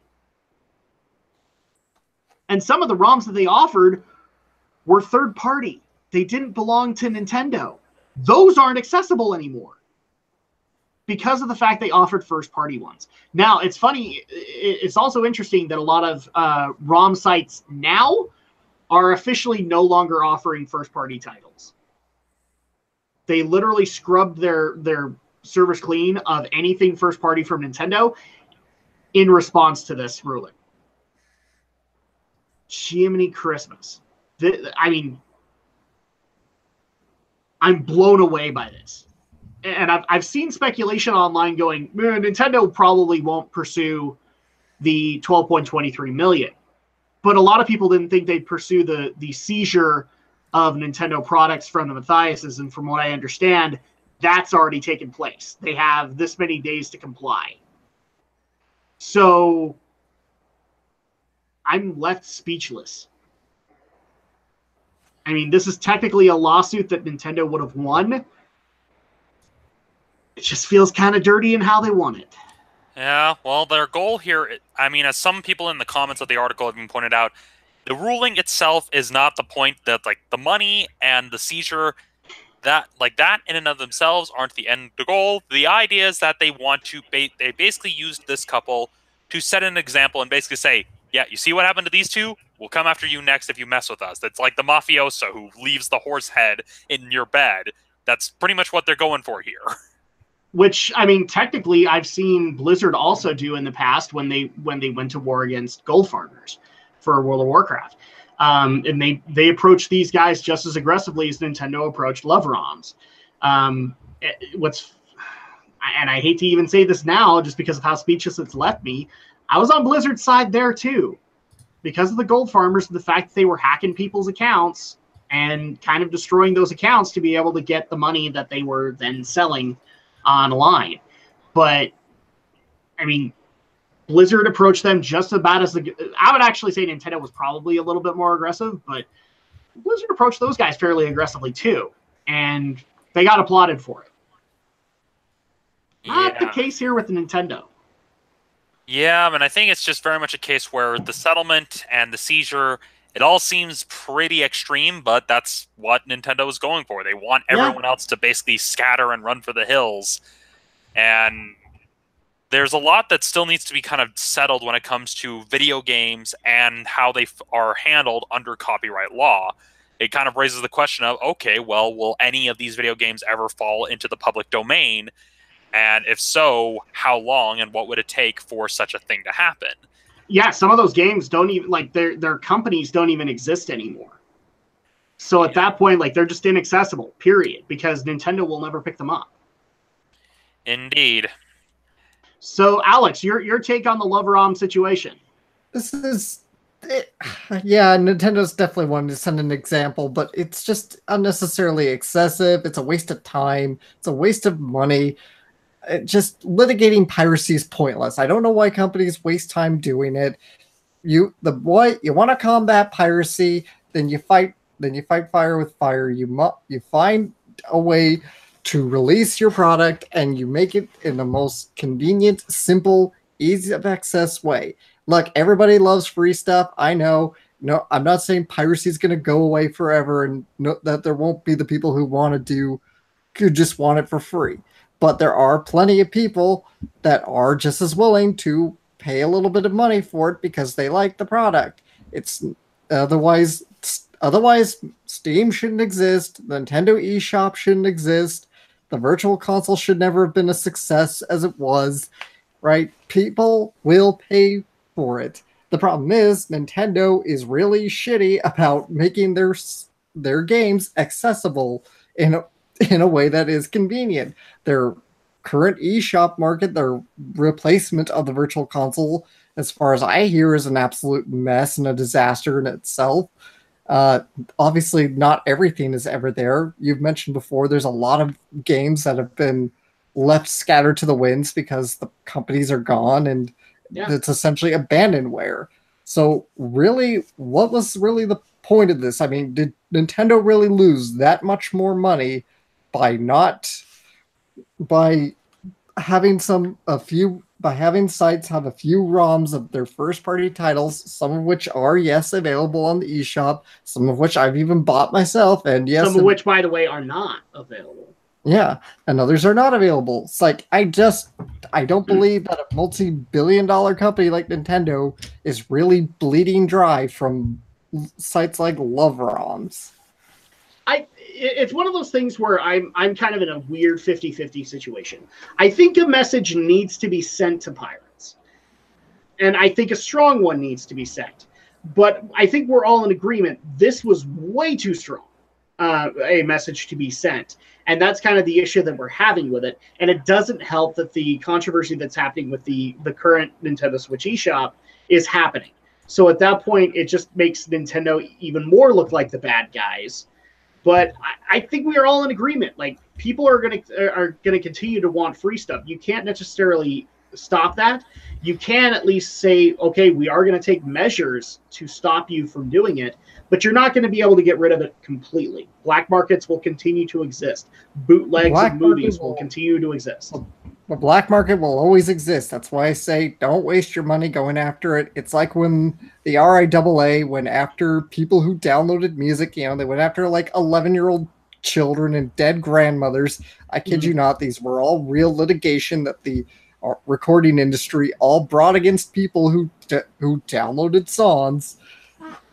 And some of the ROMs that they offered were third party. They didn't belong to Nintendo. Those aren't accessible anymore because of the fact they offered first-party ones. Now, it's funny. It's also interesting that a lot of ROM sites now are officially no longer offering first-party titles. They literally scrubbed their servers clean of anything first-party from Nintendo in response to this ruling. Jiminy Christmas. I mean, I'm blown away by this. And I've seen speculation online going, Nintendo probably won't pursue the $12.23 million. But a lot of people didn't think they'd pursue the seizure of Nintendo products from the Matthiases. And from what I understand, that's already taken place. They have this many days to comply. So I'm left speechless. I mean, this is technically a lawsuit that Nintendo would have won. It just feels kind of dirty in how they won it. Yeah, well, their goal here, I mean, as some people in the comments of the article have been pointed out, the ruling itself is not the point. That, like, the money and the seizure, that in and of themselves aren't the end goal. The idea is that they want to, they basically used this couple to set an example and basically say, yeah, you see what happened to these two? We'll come after you next if you mess with us. That's like the mafioso who leaves the horse head in your bed. That's pretty much what they're going for here. Which, I mean, technically, I've seen Blizzard also do in the past when they went to war against gold farmers for World of Warcraft. And they approached these guys just as aggressively as Nintendo approached Love ROMs. And I hate to even say this now just because of how speechless it's left me, I was on Blizzard's side there too. Because of the gold farmers and the fact that they were hacking people's accounts and kind of destroying those accounts to be able to get the money that they were then selling online. But I mean, Blizzard approached them just about as I would actually say Nintendo was probably a little bit more aggressive, but Blizzard approached those guys fairly aggressively too, and they got applauded for it. Not the case here with Nintendo. Yeah, I mean, I think it's just very much a case where the settlement and the seizure, it all seems pretty extreme, but that's what Nintendo is going for. They want everyone else to basically scatter and run for the hills. And there's a lot that still needs to be kind of settled when it comes to video games and how they are handled under copyright law. it kind of raises the question of, okay, well, will any of these video games ever fall into the public domain? And if so, how long and what would it take for such a thing to happen? Yeah, some of those games don't even, like, their companies don't even exist anymore. So at that point, like, they're just inaccessible, period, because Nintendo will never pick them up. Indeed. So, Alex, your take on the Love-A-Rom situation? This is... yeah, Nintendo's definitely wanting to send an example, but it's just unnecessarily excessive. It's a waste of time. It's a waste of money. Just litigating piracy is pointless. I don't know why companies waste time doing it. You want to combat piracy, then you fight fire with fire. You find a way to release your product, and you make it in the most convenient, simple, easy of access way. Look, everybody loves free stuff. I know. No, I'm not saying piracy is going to go away forever, and that there won't be the people who just want it for free. But there are plenty of people that are just as willing to pay a little bit of money for it because they like the product. It's otherwise Steam shouldn't exist. The Nintendo eShop shouldn't exist. The Virtual Console should never have been a success as it was. Right? People will pay for it. The problem is Nintendo is really shitty about making their games accessible in a way that is convenient. Their current eShop market, their replacement of the Virtual Console, as far as I hear, is an absolute mess and a disaster in itself. Obviously, not everything is ever there. You've mentioned before, there's a lot of games that have been left scattered to the winds because the companies are gone, and it's essentially abandonware. So really, what was really the point of this? I mean, did Nintendo really lose that much more money by having sites have a few ROMs of their first party titles, some of which are, yes, available on the eShop, some of which I've even bought myself, and yes, some of which, by the way, are not available. Yeah, and others are not available. It's like, I don't believe that a multi-billion-dollar company like Nintendo is really bleeding dry from sites like Love-A-Roms. It's one of those things where I'm kind of in a weird 50-50 situation. I think a message needs to be sent to pirates. And I think a strong one needs to be sent. But I think we're all in agreement this was way too strong a message to be sent. And that's kind of the issue that we're having with it. And it doesn't help that the controversy that's happening with the current Nintendo Switch eShop is happening. So at that point, it just makes Nintendo even more look like the bad guys. But I think we are all in agreement. Like, people are gonna continue to want free stuff. You can't necessarily stop that. You can at least say, okay, we are going to take measures to stop you from doing it, but you're not going to be able to get rid of it completely. Black markets will continue to exist. Bootlegs of movies will continue to exist. The black market will always exist. That's why I say don't waste your money going after it. It's like when the RIAA went after people who downloaded music. You know, they went after like 11-year-old children and dead grandmothers. I kid you not. These were all real litigation that the recording industry all brought against people who downloaded songs.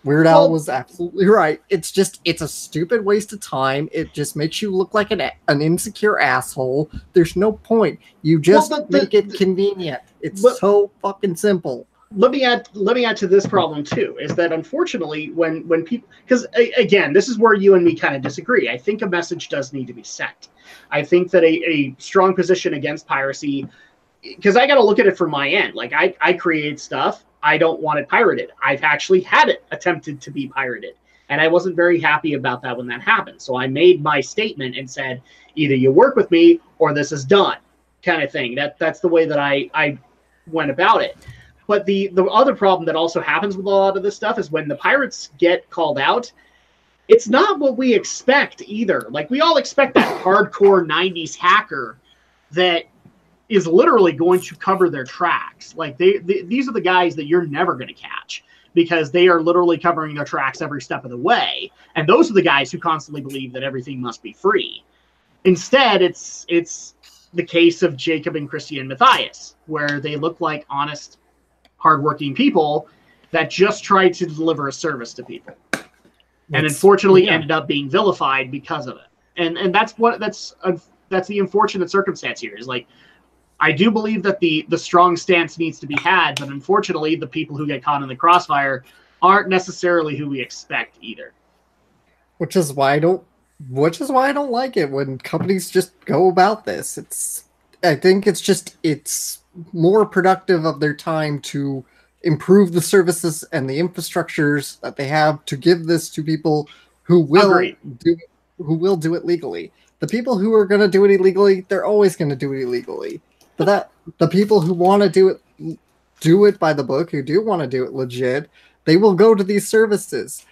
Weird Al was absolutely right. It's a stupid waste of time. It just makes you look like an insecure asshole. There's no point. You just make it convenient. It's so fucking simple. Let me add to this problem too, is that unfortunately when people, because again, this is where you and me kind of disagree. I think a message does need to be sent. I think that a strong position against piracy, because I got to look at it from my end. Like, I create stuff. I don't want it pirated. I've actually had it attempted to be pirated, and I wasn't very happy about that when that happened. So I made my statement and said, either you work with me or this is done, kind of thing. That's the way that I went about it. But the other problem that also happens with a lot of this stuff is when the pirates get called out, it's not what we expect either. Like, we all expect that hardcore 90s hacker that is literally going to cover their tracks. Like, these are the guys that you're never going to catch because they are literally covering their tracks every step of the way. And those are the guys who constantly believe that everything must be free. Instead, it's the case of Jacob and Christian Matthias, where they look like honest, hardworking people that just try to deliver a service to people. and unfortunately ended up being vilified because of it. And that's the unfortunate circumstance here. Is like, I do believe that the strong stance needs to be had, but unfortunately, the people who get caught in the crossfire aren't necessarily who we expect either. Which is why I don't like it when companies just go about this. I think it's more productive of their time to improve the services and the infrastructures that they have to give this to people who will do it legally. The people who are going to do it illegally, they're always going to do it illegally. But the people who want to do it by the book, who do want to do it legit, they will go to these services.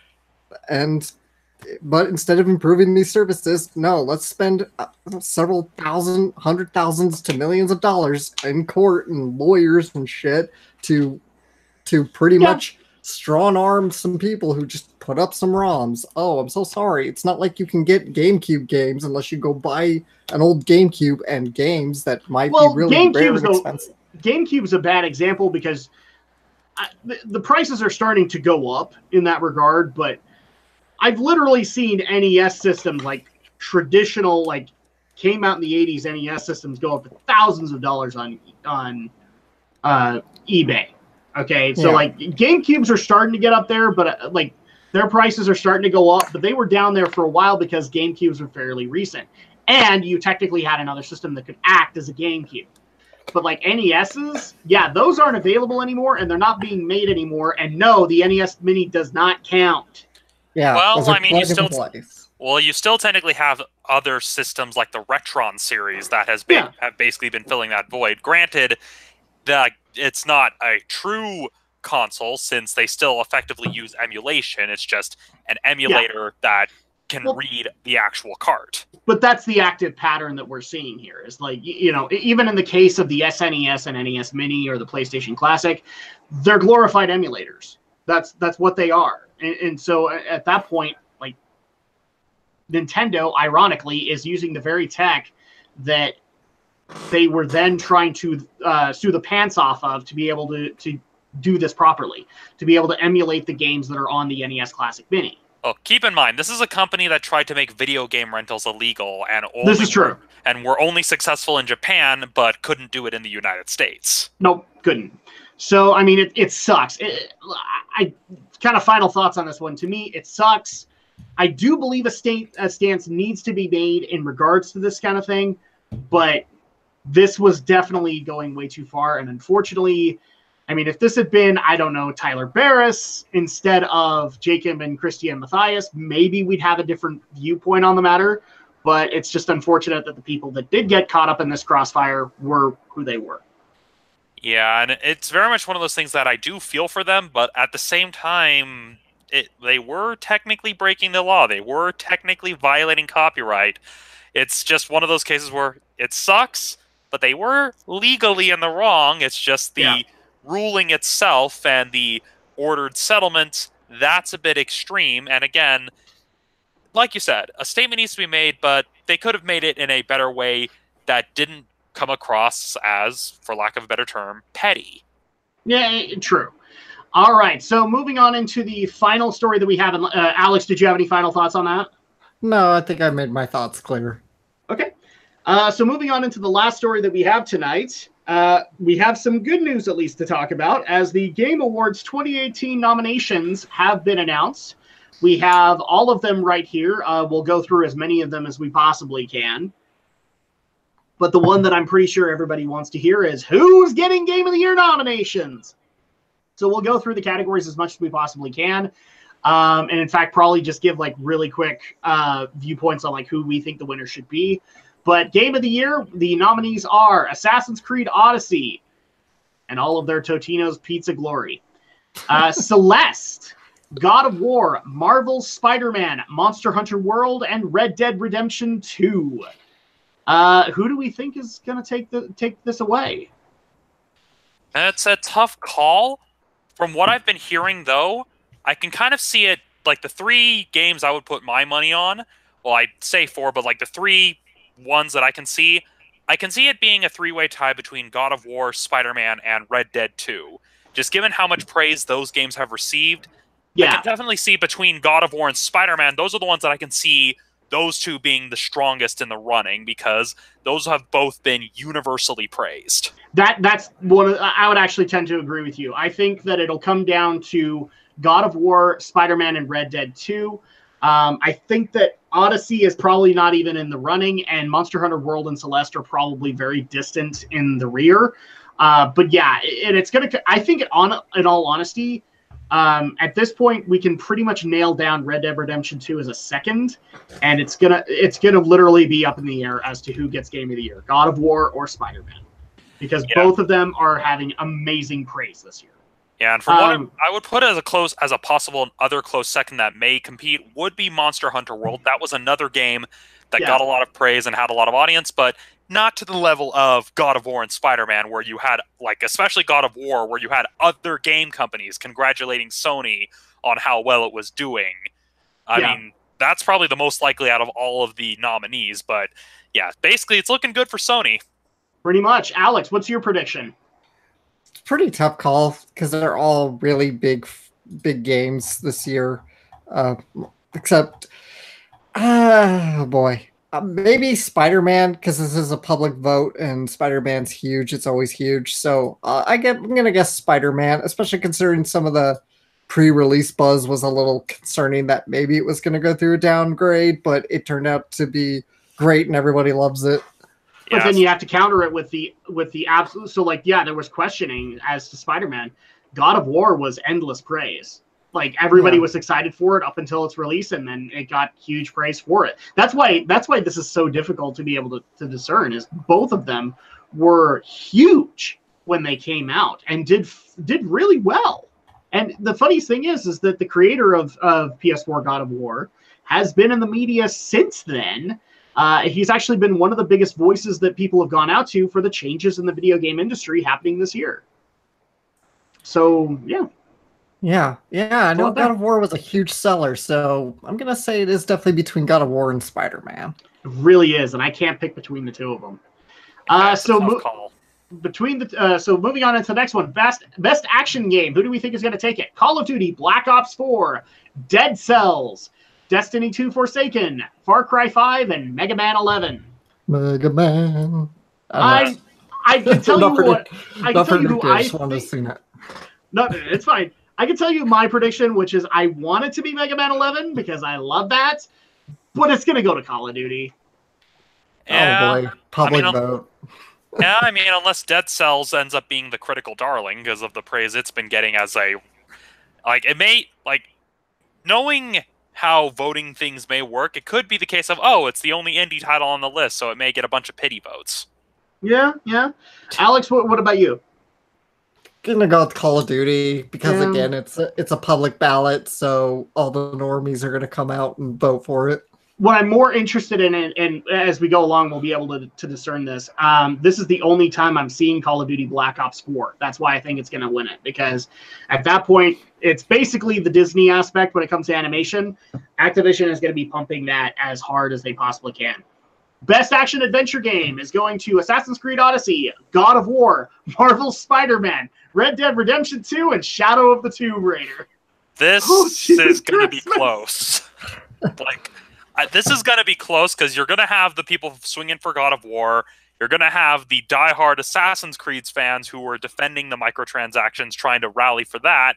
But instead of improving these services, no, let's spend several thousand, hundred thousands to millions of dollars in court and lawyers and shit to pretty much strong arm some people who just put up some ROMs. Oh, I'm so sorry. It's not like you can get GameCube games unless you go buy an old GameCube and games that might be really rare and expensive. GameCube's a bad example because the prices are starting to go up in that regard, but I've literally seen NES systems, like traditional, like came out in the 80s NES systems, go up to thousands of dollars on eBay. Okay, so like GameCubes are starting to get up there, but like their prices are starting to go up, but they were down there for a while because GameCubes were fairly recent. And you technically had another system that could act as a GameCube. But like NESs, those aren't available anymore, and they're not being made anymore. And no, the NES Mini does not count. Yeah, well, I mean, you still technically have other systems like the Retron series that have basically been filling that void. Granted, it's not a true console since they still effectively use emulation. It's just an emulator that can read the actual cart. But that's the active pattern that we're seeing here. Is like, even in the case of the SNES and NES Mini or the PlayStation Classic, they're glorified emulators. That's what they are. And so at that point, like, Nintendo, ironically, is using the very tech that they were then trying to sue the pants off of to be able to do this properly, to be able to emulate the games that are on the NES Classic Mini. Well, keep in mind, this is a company that tried to make video game rentals illegal, and this is true. And were only successful in Japan, but couldn't do it in the United States. Nope, couldn't. So, I mean, it sucks. I kind of final thoughts on this one. To me, it sucks. I do believe a stance needs to be made in regards to this kind of thing, but this was definitely going way too far. And unfortunately, I mean, if this had been, I don't know, Tyler Barris instead of Jacob and Christian Matthias, maybe we'd have a different viewpoint on the matter. But it's just unfortunate that the people that did get caught up in this crossfire were who they were. Yeah, and it's very much one of those things that I do feel for them, but at the same time, they were technically breaking the law. They were technically violating copyright. It's just one of those cases where it sucks, but they were legally in the wrong. It's just the ruling itself and the ordered settlement, that's a bit extreme. And again, like you said, a statement needs to be made, but they could have made it in a better way that didn't come across as, for lack of a better term, petty. Yeah, true. All right, so moving on into the final story that we have. Alex, did you have any final thoughts on that? No, I think I made my thoughts clear. Okay. So moving on into the last story that we have tonight, we have some good news at least to talk about, as the Game Awards 2018 nominations have been announced. We have all of them right here. We'll go through as many of them as we possibly can. But the one that I'm pretty sure everybody wants to hear is who's getting Game of the Year nominations. So we'll go through the categories as much as we possibly can. And in fact, probably just give like really quick viewpoints on like who we think the winner should be. But Game of the Year, the nominees are Assassin's Creed Odyssey and all of their Totino's Pizza Glory. Celeste, God of War, Marvel's Spider-Man, Monster Hunter World, and Red Dead Redemption 2. Who do we think is going to take this away? It's a tough call. From what I've been hearing, though, I can kind of see it, like the three games I would put my money on, well, I'd say four, but like the three ones that I can see it being a three-way tie between God of War, Spider-Man, and Red Dead 2. Just given how much praise those games have received, Yeah. I can definitely see between God of War and Spider-Man, those are the ones that I can see those two being the strongest in the running, because those have both been universally praised. That's one of, I would actually tend to agree with you. I think that it'll come down to God of War, Spider-Man, and Red Dead 2. I think that Odyssey is probably not even in the running, and Monster Hunter World and Celeste are probably very distant in the rear. But yeah, and it's going to, I think in all honesty, at this point, we can pretty much nail down Red Dead Redemption 2 as a second, and it's gonna literally be up in the air as to who gets Game of the Year, God of War or Spider-Man, because both of them are having amazing praise this year. Yeah, and for what I would put as a possible other close second that may compete would be Monster Hunter World. That was another game that got a lot of praise and had a lot of audience, but not to the level of God of War and Spider-Man, where you had, like, especially God of War, where you had other game companies congratulating Sony on how well it was doing. I mean, that's probably the most likely out of all of the nominees, but yeah, basically it's looking good for Sony. Pretty much. Alex, what's your prediction? It's a pretty tough call because they're all really big games this year. Except, oh boy. Maybe Spider-Man, because this is a public vote and Spider-Man's huge. It's always huge. So I'm going to guess Spider-Man, especially considering some of the pre-release buzz was a little concerning that maybe it was going to go through a downgrade, but it turned out to be great and everybody loves it. But then you have to counter it with the absolute. So, like, yeah, there was questioning as to Spider-Man. God of War was endless praise. Like, everybody was excited for it up until its release, and then it got huge praise for it. That's why this is so difficult to be able to discern, is both of them were huge when they came out and did really well. And the funniest thing is that the creator of PS4 God of War has been in the media since then. He's actually been one of the biggest voices that people have gone out to for the changes in the video game industry happening this year. So, yeah. Yeah, I know God of War was a huge seller, so I'm going to say it is definitely between God of War and Spider-Man. It really is, and I can't pick between the two of them. So moving on into the next one, best action game. Who do we think is going to take it? Call of Duty, Black Ops 4, Dead Cells, Destiny 2 Forsaken, Far Cry 5, and Mega Man 11. Mega Man. I can tell you what. I can tell you who I just wanted to see that. No, it's fine. I can tell you my prediction, which is I want it to be Mega Man 11 because I love that, but it's going to go to Call of Duty. Yeah, oh boy, public vote. Yeah, I mean, unless Dead Cells ends up being the critical darling because of the praise it's been getting as a, like, it may, like, knowing how voting things may work, it could be the case of, oh, it's the only indie title on the list, so it may get a bunch of pity votes. Yeah. Alex, what about you? Gonna go with Call of Duty because again, it's a public ballot, so all the normies are gonna come out and vote for it. What I'm more interested in, and as we go along, we'll be able to discern this. This is the only time I'm seeing Call of Duty Black Ops 4. That's why I think it's going to win it, because at that point, it's basically the Disney aspect when it comes to animation. Activision is going to be pumping that as hard as they possibly can. Best action adventure game is going to Assassin's Creed Odyssey, God of War, Marvel's Spider-Man, Red Dead Redemption 2, and Shadow of the Tomb Raider. This is going to be close. This is going to be close because you're going to have the people swinging for God of War. You're going to have the diehard Assassin's Creed fans who are defending the microtransactions, trying to rally for that.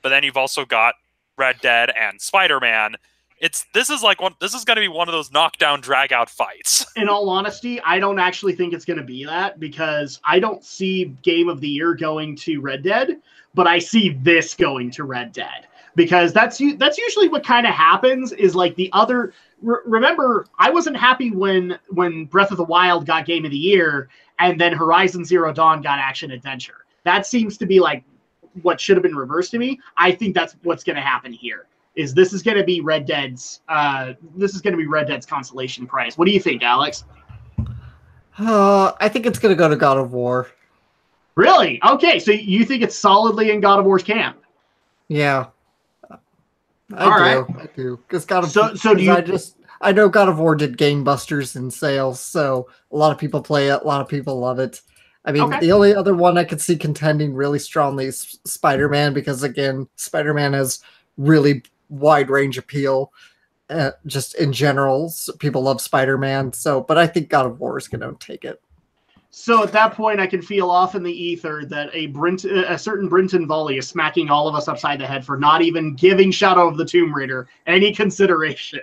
But then you've also got Red Dead and Spider-Man. This is going to be one of those knockdown, drag-out fights. In all honesty, I don't actually think it's going to be that, because I don't see Game of the Year going to Red Dead, but I see this going to Red Dead. Because that's usually what kind of happens, is like the other... Remember, I wasn't happy when Breath of the Wild got Game of the Year, and then Horizon Zero Dawn got Action Adventure. That seems to be like what should have been reversed to me. I think that's what's going to happen here. This is going to be Red Dead's consolation prize. What do you think, Alex? I think it's going to go to God of War. Really? Okay, so you think it's solidly in God of War's camp? Yeah. I do. Because God of War. I know God of War did gangbusters in sales, so a lot of people play it. A lot of people love it. I mean, the only other one I could see contending really strongly is Spider-Man, because again, Spider-Man has really wide range appeal. Just in general, people love Spider-Man. So, but I think God of War is going to take it. So at that point, I can feel off in the ether that a certain Brinton Volley is smacking all of us upside the head for not even giving Shadow of the Tomb Raider any consideration.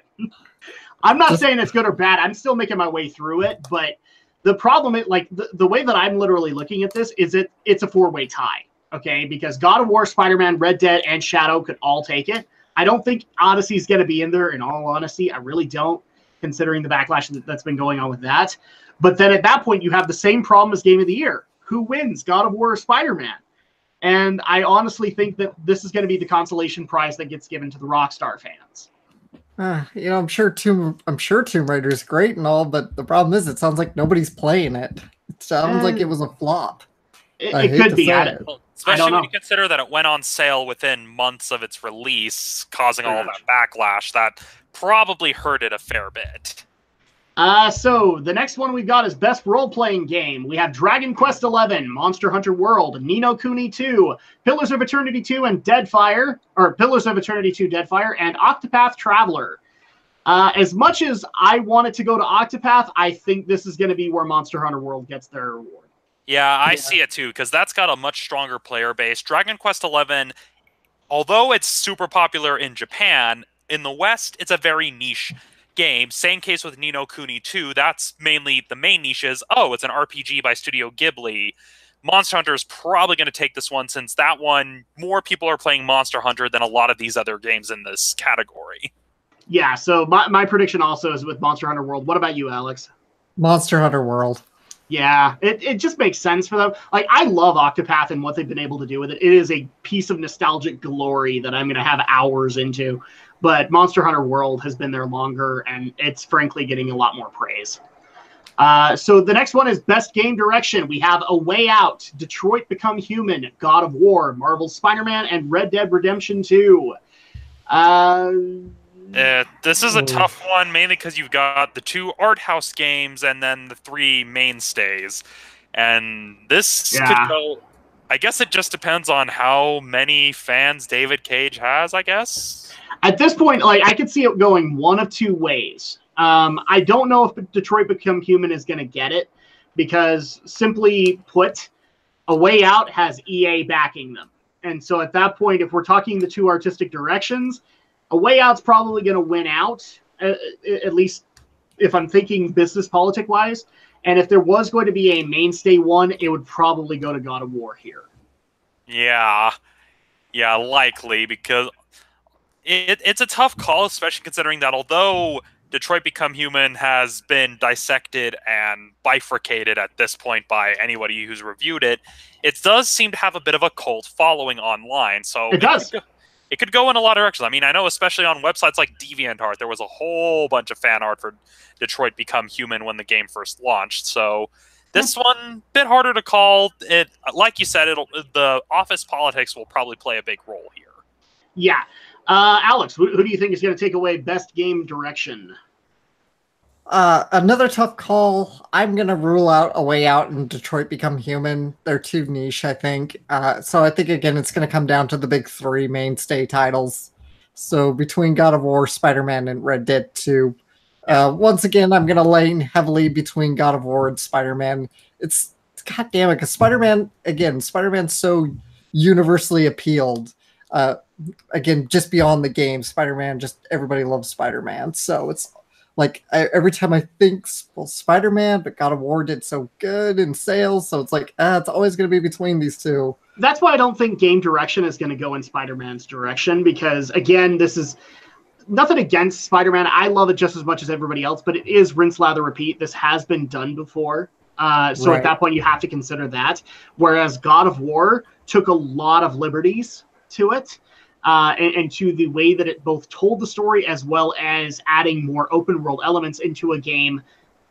I'm not saying it's good or bad. I'm still making my way through it, but the problem is, like, the way that I'm literally looking at this is it's a 4-way tie, okay? Because God of War, Spider-Man, Red Dead, and Shadow could all take it. I don't think Odyssey's going to be in there, in all honesty. I really don't, considering the backlash that's been going on with that. But then at that point, you have the same problem as Game of the Year. Who wins, God of War or Spider-Man? And I honestly think that this is going to be the consolation prize that gets given to the Rockstar fans. I'm sure Tomb Raider is great and all, but the problem is, it sounds like nobody's playing it. It sounds like it was a flop. It could be. Especially when you consider that it went on sale within months of its release, causing all that backlash. That probably hurt it a fair bit. So the next one we've got is Best Role-Playing Game. We have Dragon Quest XI, Monster Hunter World, Ni no Kuni 2, Pillars of Eternity 2, and Pillars of Eternity 2 Deadfire, and Octopath Traveler. As much as I want it to go to Octopath, I think this is going to be where Monster Hunter World gets their reward. Yeah, I see it too, because that's got a much stronger player base. Dragon Quest XI, although it's super popular in Japan, in the West, it's a very niche game. Same case with Ni no Kuni 2. That's mainly the main niche is, it's an RPG by Studio Ghibli. Monster Hunter is probably going to take this one, since that one, more people are playing Monster Hunter than a lot of these other games in this category. Yeah, so my prediction also is with Monster Hunter World. What about you, Alex? Monster Hunter World. Yeah, it just makes sense for them. Like, I love Octopath and what they've been able to do with it. It is a piece of nostalgic glory that I'm going to have hours into. But Monster Hunter World has been there longer, and it's frankly getting a lot more praise. So the next one is Best Game Direction. We have A Way Out, Detroit Become Human, God of War, Marvel's Spider-Man, and Red Dead Redemption 2. This is a tough one, mainly because you've got the 2 art house games and then the 3 mainstays. And this could go... I guess it just depends on how many fans David Cage has, I guess. At this point, like, I could see it going one of 2 ways. I don't know if Detroit Become Human is going to get it, because simply put, A Way Out has EA backing them. And so at that point, if we're talking the 2 artistic directions, A Way Out's probably going to win out, at least if I'm thinking business politic-wise. And if there was going to be a mainstay one, it would probably go to God of War here. Yeah, likely, because it's a tough call, especially considering that although Detroit Become Human has been dissected and bifurcated at this point by anybody who's reviewed it, it does seem to have a bit of a cult following online. So it does. It could go in a lot of directions. I mean, I know especially on websites like DeviantArt, there was a whole bunch of fan art for Detroit Become Human when the game first launched. So this one, bit harder to call. It, like you said, the office politics will probably play a big role here. Yeah. Alex, who do you think is going to take away Best Game Direction? Another tough call. I'm going to rule out A Way Out and Detroit Become Human. They're too niche, I think. So I think, again, it's going to come down to the big 3 mainstay titles. So between God of War, Spider-Man, and Red Dead 2. Once again, I'm going to lane heavily between God of War and Spider-Man. It's God damn it, because Spider-Man's so universally appealed. Again, just beyond the game, Spider-Man, just everybody loves Spider-Man. So it's like every time I think, well, Spider-Man, but God of War did so good in sales. So it's like, it's always going to be between these 2. That's why I don't think game direction is going to go in Spider-Man's direction, because, again, this is nothing against Spider-Man. I love it just as much as everybody else, but it is rinse, lather, repeat. This has been done before. So at that point, you have to consider that. Whereas God of War took a lot of liberties to it. And to the way that it both told the story as well as adding more open world elements into a game,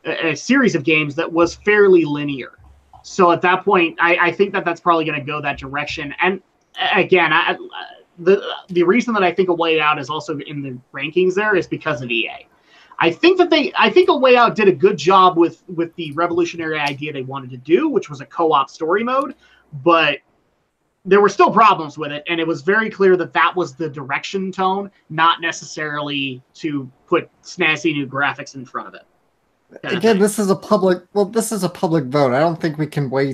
a series of games that was fairly linear. So at that point, I think that that's probably going to go that direction. And again, the reason that I think A Way Out is also in the rankings there is because of EA. I think A Way Out did a good job with the revolutionary idea they wanted to do, which was a co-op story mode, but there were still problems with it, and it was very clear that that was the direction tone, not necessarily to put snazzy new graphics in front of it. Again, this is a public vote. I don't think we can worry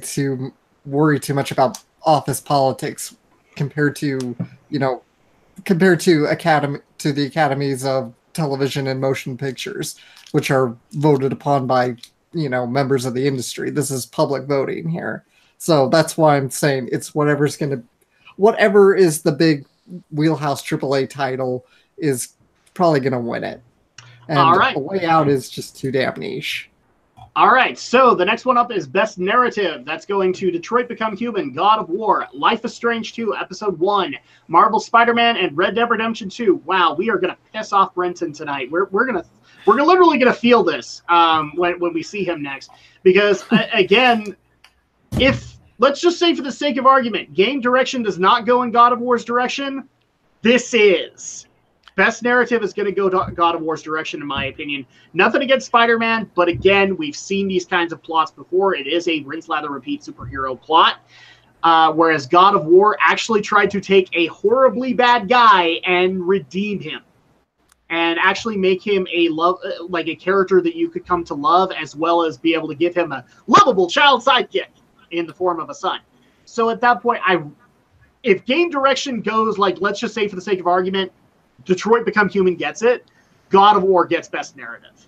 too much about office politics compared to the academies of television and motion pictures, which are voted upon by members of the industry. This is public voting here, so that's why I'm saying it's whatever is the big wheelhouse AAA title is probably gonna win it. And all right. A Way Out is just too damn niche. All right, so the next one up is Best Narrative. That's going to Detroit Become Human, God of War, Life is Strange 2, Episode 1, Marvel Spider-Man, and Red Dead Redemption 2. Wow, we are going to piss off Brenton tonight. We're literally going to feel this when we see him next. Because, again, if, let's just say for the sake of argument, game direction does not go in God of War's direction, this is. Best Narrative is going to go God of War's direction, in my opinion. Nothing against Spider-Man, but again, we've seen these kinds of plots before. It is a rinse, lather, repeat superhero plot. Whereas God of War actually tried to take a horribly bad guy and redeem him. And actually make him a character that you could come to love, as well as be able to give him a lovable child sidekick in the form of a son. So at that point, if game direction goes, let's just say for the sake of argument, Detroit Become Human gets it, God of War gets Best Narrative.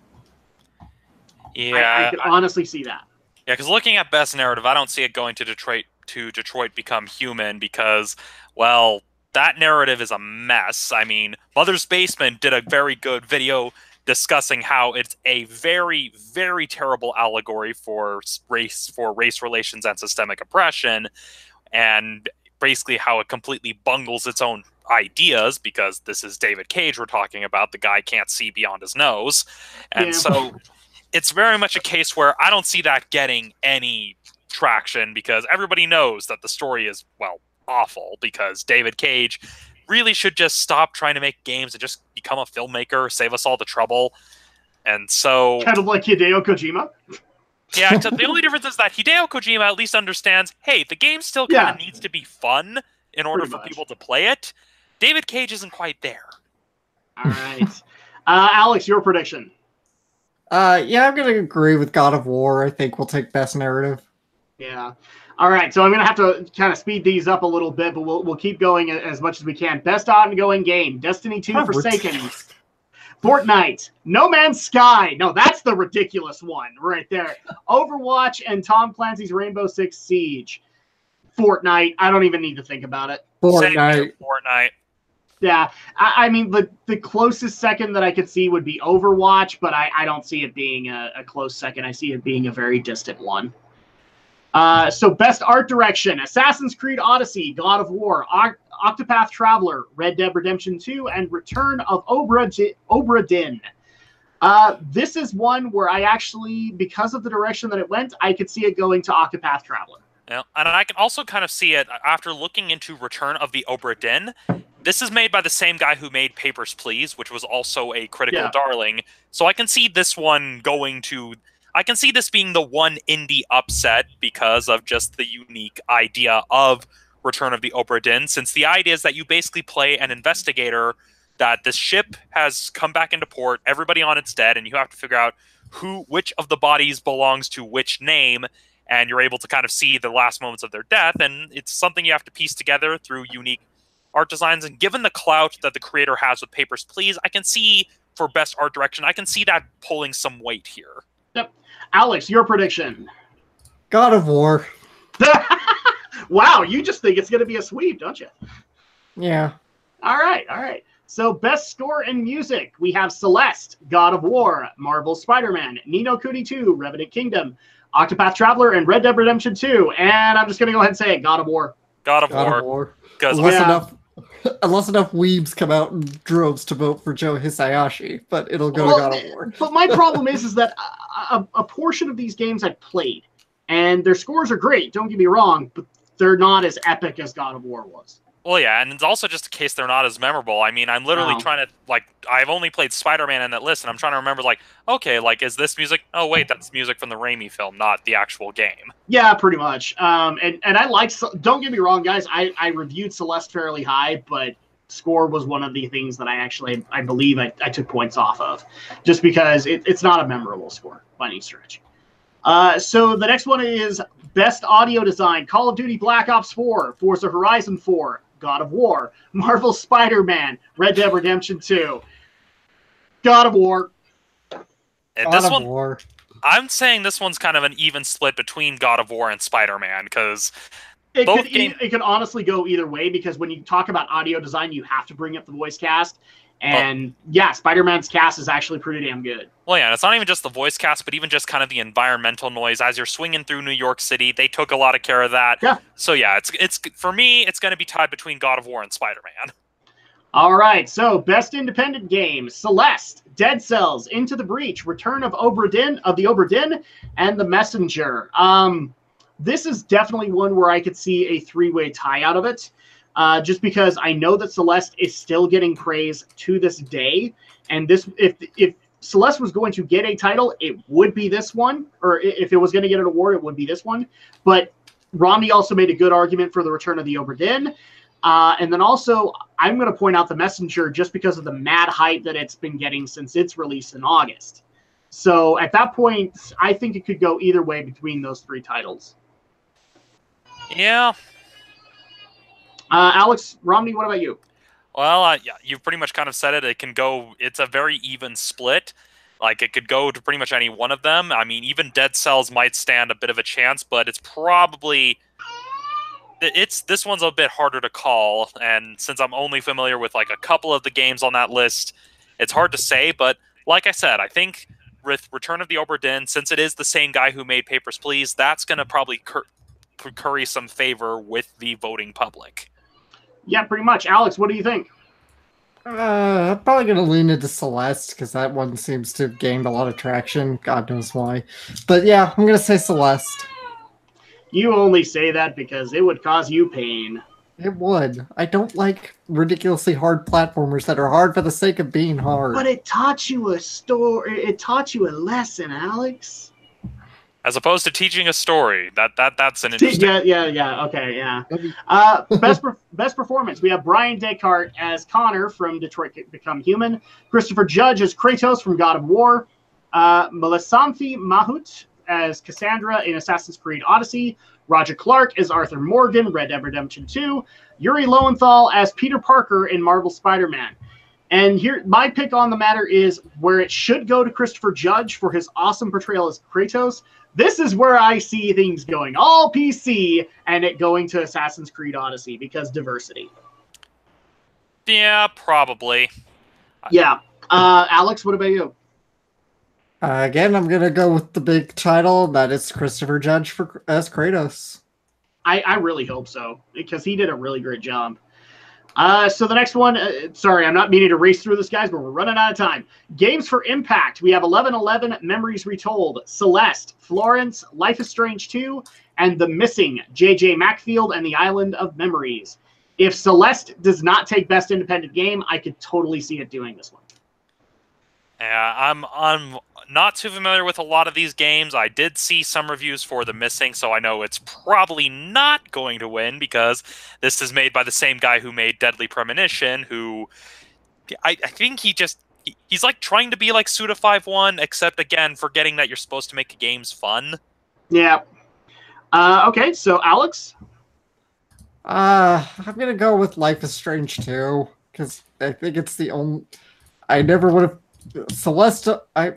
Yeah, I could honestly see that. Yeah, because looking at Best Narrative, I don't see it going to Detroit Become Human because, well, that narrative is a mess. I mean, Mother's Basement did a very good video discussing how it's a very, very terrible allegory for race relations and systemic oppression, and basically how it completely bungles its own ideas, because this is David Cage we're talking about. The guy can't see beyond his nose. And so it's very much a case where I don't see that getting any traction, because everybody knows that the story is, well, awful, because David Cage really should just stop trying to make games and just become a filmmaker, save us all the trouble. And so... kind of like Hideo Kojima? Yeah, except the only difference is that Hideo Kojima at least understands, hey, the game still kind of needs to be fun in order for people to play it. David Cage isn't quite there. All right. Alex, your prediction. Yeah, I'm going to agree with God of War. I think we'll take Best Narrative. Yeah. All right, so I'm going to have to kind of speed these up a little bit, but we'll keep going as much as we can. Best ongoing game, Destiny 2 Forsaken. Fortnite, No Man's Sky. No, that's the ridiculous one right there. Overwatch and Tom Clancy's Rainbow Six Siege. Fortnite, I don't even need to think about it. Fortnite. Yeah, I mean, the closest second that I could see would be Overwatch, but I don't see it being a close second. I see it being a very distant one. So best art direction, Assassin's Creed Odyssey, God of War, Octopath Traveler, Red Dead Redemption 2, and Return of Obra Dinn. This is one where I actually, because of the direction that it went, I could see it going to Octopath Traveler. Yeah, and I can also kind of see it after looking into Return of the Obra Dinn. This is made by the same guy who made Papers, Please, which was also a critical darling. So I can see this one going to... I can see this being the one indie upset because of just the unique idea of Return of the Obra Dinn, since the idea is that you basically play an investigator, that this ship has come back into port, everybody on it's dead, and you have to figure out which of the bodies belongs to which name, and you're able to kind of see the last moments of their death, and it's something you have to piece together through unique art designs. And given the clout that the creator has with Papers, Please, I can see, for best art direction, I can see that pulling some weight here. Yep. Alex, your prediction. God of War. Wow, you just think it's going to be a sweep, don't you? Yeah. All right. So best score and music, we have Celeste, God of War, Marvel Spider-Man, Ni no Kuni 2, Revenant Kingdom, Octopath Traveler, and Red Dead Redemption 2. And I'm just going to go ahead and say it, God of War. God of War. Unless enough weebs come out in droves to vote for Joe Hisayashi, but it'll go to God of War. But my problem is that a portion of these games I've played, and their scores are great, don't get me wrong, but they're not as epic as God of War was. Well, yeah, and it's also just in case they're not as memorable. I mean, I'm literally trying to, like, I've only played Spider-Man in that list, and I'm trying to remember, like, okay, like, is this music? Oh, wait, that's music from the Raimi film, not the actual game. Yeah, pretty much. And I like, don't get me wrong, guys, I reviewed Celeste fairly high, but score was one of the things that I believe I took points off of, just because it's not a memorable score by any stretch. So the next one is Best Audio Design: Call of Duty Black Ops 4, Forza Horizon 4, God of War, Marvel Spider-Man, Red Dead Redemption 2, God of War. And this one, I'm saying this one's kind of an even split between God of War and Spider-Man, because it could honestly go either way, because when you talk about audio design, you have to bring up the voice cast. And yeah, Spider-Man's cast is actually pretty damn good. Well, yeah, and it's not even just the voice cast, but even just kind of the environmental noise as you're swinging through New York City. They took a lot of care of that. Yeah. So yeah, it's for me, it's going to be tied between God of War and Spider-Man. All right, so Best Independent Game: Celeste, Dead Cells, Into the Breach, Return of the Obra Dinn, and The Messenger. This is definitely one where I could see a three-way tie out of it. Just because I know that Celeste is still getting praise to this day, and this if Celeste was going to get a title, it would be this one, or if it was going to get an award, it would be this one. But Romney also made a good argument for the Return of the Obra Dinn, and then also I'm going to point out The Messenger just because of the mad hype that it's been getting since its release in August. So at that point, I think it could go either way between those three titles. Yeah. Alex, Romney, what about you? Well, yeah, you've pretty much kind of said it. It can go. It's a very even split. Like, it could go to pretty much any one of them. I mean, even Dead Cells might stand a bit of a chance, but it's probably this one's a bit harder to call. And since I'm only familiar with like a couple of the games on that list, it's hard to say. But like I said, I think with Return of the Obra Dinn, since it is the same guy who made Papers, Please, that's going to probably curry some favor with the voting public. Yeah, pretty much. Alex, what do you think? I'm probably going to lean into Celeste, because that one seems to have gained a lot of traction. God knows why. But yeah, I'm going to say Celeste. You only say that because it would cause you pain. It would. I don't like ridiculously hard platformers that are hard for the sake of being hard. But it taught you a story. It taught you a lesson, Alex. As opposed to teaching a story. That's an interesting... Yeah. Okay, yeah. Best performance. We have Brian Descartes as Connor from Detroit Become Human. Christopher Judge as Kratos from God of War. Melissanthi Mahut as Cassandra in Assassin's Creed Odyssey. Roger Clark as Arthur Morgan, Red Dead Redemption 2. Yuri Lowenthal as Peter Parker in Marvel Spider-Man. And here, my pick on the matter is where it should go to Christopher Judge for his awesome portrayal as Kratos. This is where I see things going all PC and it going to Assassin's Creed Odyssey because diversity. Yeah, probably. Yeah. Alex, what about you? Again, I'm going to go with the big title. That is Christopher Judge as Kratos. I really hope so, because he did a really great job. So the next one, sorry, I'm not meaning to race through this, guys, but we're running out of time. Games for Impact. We have 1111, Memories Retold, Celeste, Florence, Life is Strange 2, and The Missing, J.J. Macfield and the Island of Memories. If Celeste does not take Best Independent Game, I could totally see it doing this one. Yeah, I'm not too familiar with a lot of these games. I did see some reviews for The Missing, so I know it's probably not going to win because this is made by the same guy who made Deadly Premonition, who I think he's like trying to be like Suda 5-1, except again, forgetting that you're supposed to make the games fun. Yeah. Okay, so Alex? I'm going to go with Life is Strange 2, because I think it's the only... I never would have... Celeste, I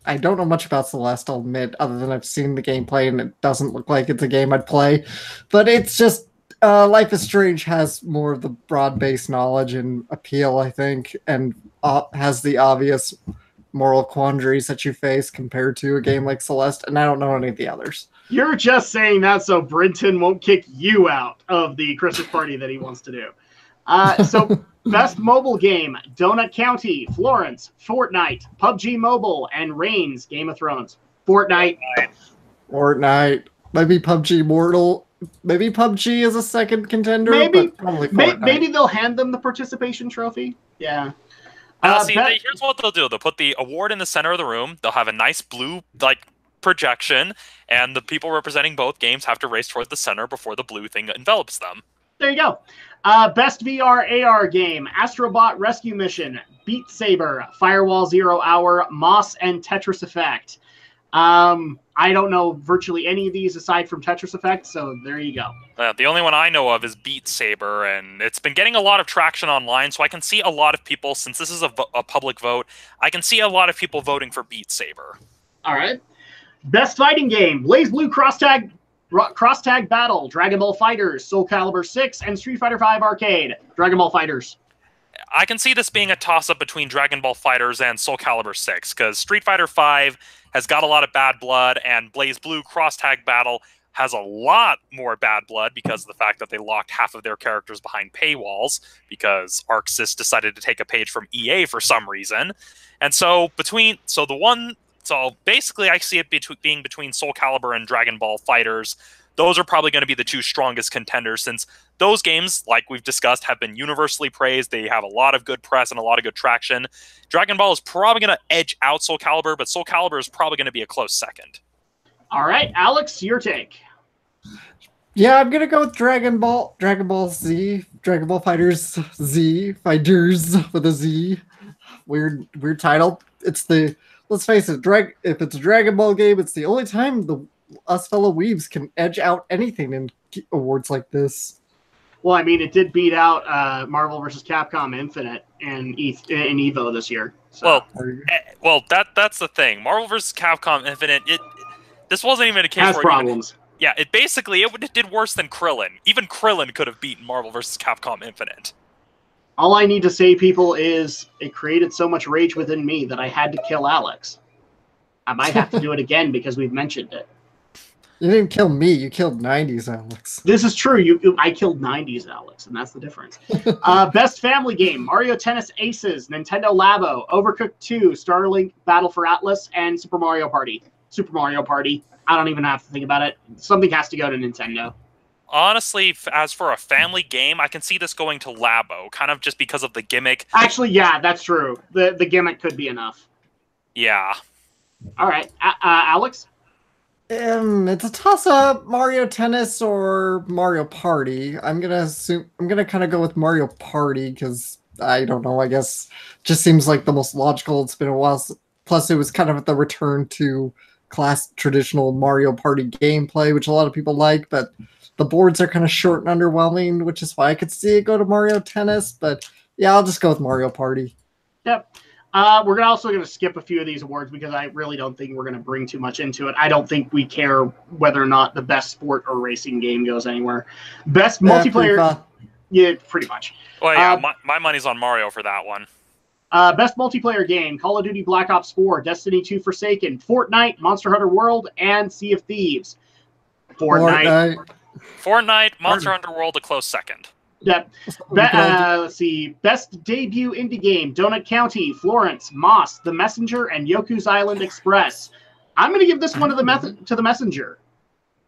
don't know much about Celeste, I'll admit, other than I've seen the gameplay and it doesn't look like it's a game I'd play. But it's just, Life is Strange has more of the broad-based knowledge and appeal, I think, and has the obvious moral quandaries that you face compared to a game like Celeste, and I don't know any of the others. You're just saying that so Brenton won't kick you out of the Christmas party that he wants to do. So, Best Mobile Game, Donut County, Florence, Fortnite, PUBG Mobile, and Reigns, Game of Thrones. Fortnite. Maybe PUBG Immortal. maybe PUBG is a second contender, Maybe, but probably Fortnite. maybe they'll hand them the participation trophy. Yeah. Here's what they'll do. They'll put the award in the center of the room. They'll have a nice blue projection, and the people representing both games have to race toward the center before the blue thing envelops them. There you go. Best VR AR game: Astrobot Rescue Mission, Beat Saber, Firewall Zero Hour, Moss, and Tetris Effect. I don't know virtually any of these aside from Tetris Effect, so there you go. The only one I know of is Beat Saber, and it's been getting a lot of traction online, so I can see a lot of people, since this is a public vote, I can see a lot of people voting for Beat Saber. All right. Best fighting game: BlazBlue Cross-Tag Battle, Dragon Ball FighterZ, Soul Calibur 6, and Street Fighter V Arcade. Dragon Ball FighterZ. I can see this being a toss-up between Dragon Ball FighterZ and Soul Calibur 6, because Street Fighter V has got a lot of bad blood, and BlazBlue Cross-Tag Battle has a lot more bad blood because of the fact that they locked half of their characters behind paywalls because ArcSys decided to take a page from EA for some reason. And so basically I see it being between Soul Calibur and Dragon Ball FighterZ. Those are probably going to be the two strongest contenders, since those games, like we've discussed, have been universally praised. They have a lot of good press and a lot of good traction. Dragon Ball is probably going to edge out Soul Calibur, but Soul Calibur is probably going to be a close second. All right, Alex, your take. Yeah, I'm gonna go with Dragon Ball Z, Dragon Ball Fighters Z, Fighters with a Z. Weird title. Let's face it, if it's a Dragon Ball game, it's the only time us fellow weebs can edge out anything in awards like this. Well, I mean, it did beat out Marvel vs. Capcom Infinite in EVO this year. So. That's the thing. Marvel vs. Capcom Infinite, this wasn't even a case has where problems. It did worse than Krillin. Even Krillin could have beaten Marvel vs. Capcom Infinite. All I need to say, people, is it created so much rage within me that I had to kill Alex. I might have to do it again because we've mentioned it. You didn't kill me. You killed 90s, Alex. This is true. I killed 90s, Alex, and that's the difference. Best family game: Mario Tennis Aces, Nintendo Labo, Overcooked 2, Starlink Battle for Atlas, and Super Mario Party. Super Mario Party. I don't even have to think about it. Something has to go to Nintendo. Honestly, as for a family game, I can see this going to Labo, kind of just because of the gimmick. Actually, yeah, that's true. The gimmick could be enough. Yeah. All right, Alex? It's a toss-up: Mario Tennis or Mario Party. I'm gonna kind of go with Mario Party because I don't know. I guess just seems like the most logical. It's been a while. Plus, it was kind of the return to traditional Mario Party gameplay, which a lot of people like, but the boards are kind of short and underwhelming, which is why I could see it go to Mario Tennis. But yeah, I'll just go with Mario Party. Yep. We're also going to skip a few of these awards because I really don't think we're going to bring too much into it. I don't think we care whether or not the best sport or racing game goes anywhere. Best multiplayer. Yeah, pretty much. Well, yeah, my money's on Mario for that one. Best multiplayer game: Call of Duty Black Ops 4, Destiny 2 Forsaken, Fortnite, Monster Hunter World, and Sea of Thieves. Fortnite, Monster Hunter World, a close second. Yep. Let's see. Best debut indie game: Donut County, Florence, Moss, The Messenger, and Yoku's Island Express. I'm going to give this one to The Messenger,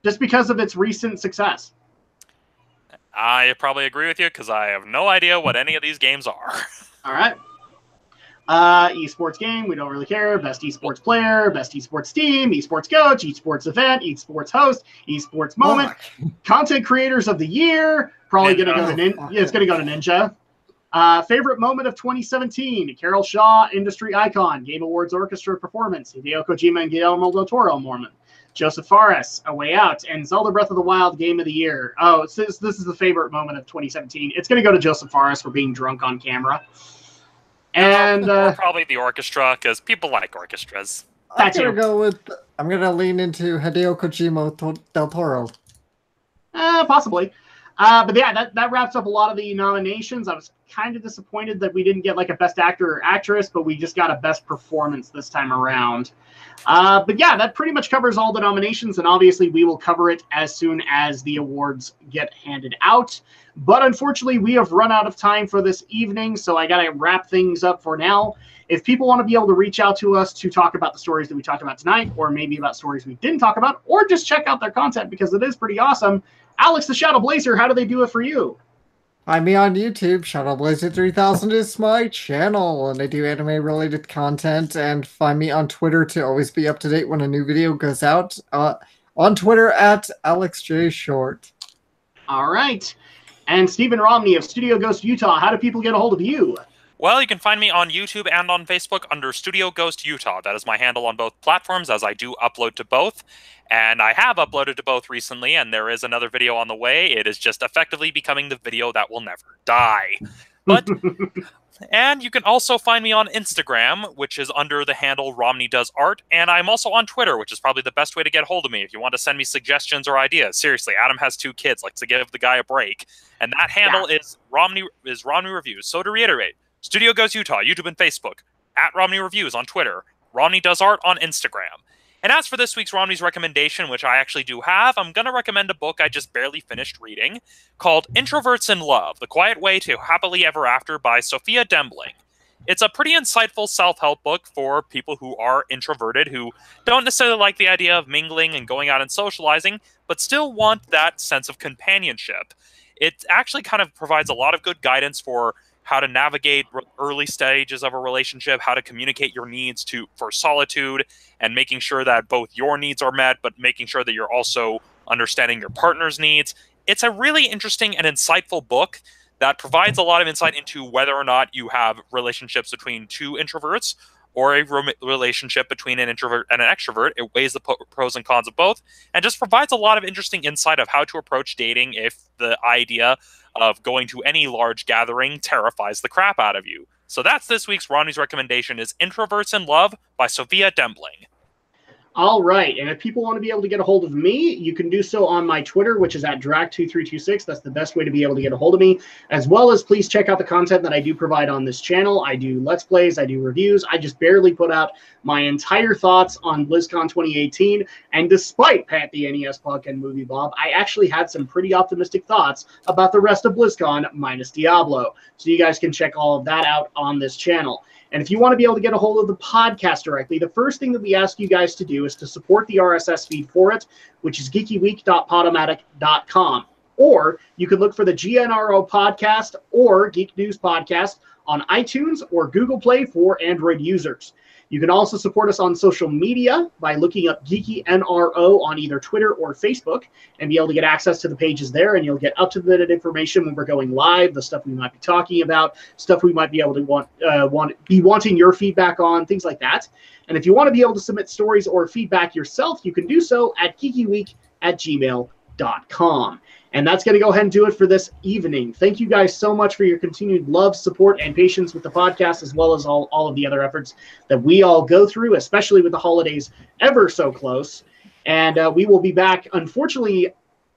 just because of its recent success. I probably agree with you because I have no idea what any of these games are. All right. Esports game, we don't really care. Best esports player, best esports team, esports coach, esports event, esports host, esports moment, content creators of the year. Probably going to go to it's going to go to Ninja. Favorite moment of 2017: Carol Shaw, industry icon, Game Awards orchestra performance, Hideo Kojima and Guillermo del Toro moment, Joseph Fares, A Way Out, and Zelda Breath of the Wild game of the year. Oh, this is the favorite moment of 2017. It's going to go to Joseph Fares for being drunk on camera. And probably the orchestra, because people like orchestras. I'm gonna lean into Hideo Kojima del Toro. Possibly. But yeah, that wraps up a lot of the nominations. I was kind of disappointed that we didn't get like a best actor or actress, but we just got a best performance this time around. But yeah, that pretty much covers all the nominations, and obviously we will cover it as soon as the awards get handed out. But unfortunately, we have run out of time for this evening, so I got to wrap things up for now. If people want to be able to reach out to us to talk about the stories that we talked about tonight, or maybe about stories we didn't talk about, or just check out their content because it is pretty awesome, Alex the Shadow Blazer, how do they do it for you? Find me on YouTube. Shadow Blazer 3000 is my channel, and I do anime-related content. And find me on Twitter to always be up to date when a new video goes out. On Twitter at AlexJShort. All right. And Stephen Romney of Studio Ghost Utah, how do people get a hold of you? Well, you can find me on YouTube and on Facebook under Studio Ghost Utah. That is my handle on both platforms, as I do upload to both. And I have uploaded to both recently, and there is another video on the way. It is just effectively becoming the video that will never die. But and you can also find me on Instagram, which is under the handle Romney Does Art, and I'm also on Twitter, which is probably the best way to get hold of me if you want to send me suggestions or ideas. Seriously, Adam has 2 kids, likes to give the guy a break, and that handle is Romney Reviews. So to reiterate, Studio Goes Utah, YouTube and Facebook, at Romney Reviews on Twitter, Romney Does Art on Instagram. And as for this week's Romney's recommendation, which I actually do have, I'm going to recommend a book I just barely finished reading called Introverts in Love, The Quiet Way to Happily Ever After by Sophia Dembling. It's a pretty insightful self-help book for people who are introverted, who don't necessarily like the idea of mingling and going out and socializing, but still want that sense of companionship. It actually kind of provides a lot of good guidance for how to navigate early stages of a relationship, how to communicate your needs for solitude, and making sure that both your needs are met, but making sure that you're also understanding your partner's needs. It's a really interesting and insightful book that provides a lot of insight into whether or not you have relationships between 2 introverts or a relationship between an introvert and an extrovert. It weighs the pros and cons of both, and just provides a lot of interesting insight of how to approach dating if the idea of going to any large gathering terrifies the crap out of you. So that's this week's Romney's recommendation, is Introverts in Love by Sophia Dembling. All right, and if people want to be able to get a hold of me, you can do so on my Twitter, which is at Drac2326. That's the best way to be able to get a hold of me, as well as please check out the content that I do provide on this channel. I do Let's Plays, I do reviews. I just barely put out my entire thoughts on BlizzCon 2018, and despite Pat the NES Punk and Movie Bob, I actually had some pretty optimistic thoughts about the rest of BlizzCon minus Diablo. So you guys can check all of that out on this channel. And if you want to be able to get a hold of the podcast directly, the first thing that we ask you guys to do is to support the RSS feed for it, which is geekyweek.podomatic.com. Or you can look for the GNRO podcast or Geek News podcast on iTunes or Google Play for Android users. You can also support us on social media by looking up Geeky NRO on either Twitter or Facebook and be able to get access to the pages there, and you'll get up-to-the-minute information when we're going live, the stuff we might be talking about, stuff we might be able to wanting your feedback on, things like that. And if you want to be able to submit stories or feedback yourself, you can do so at geekyweek@gmail.com. And that's going to go ahead and do it for this evening. Thank you guys so much for your continued love, support, and patience with the podcast, as well as all of the other efforts that we all go through, especially with the holidays ever so close. And we will be back, unfortunately,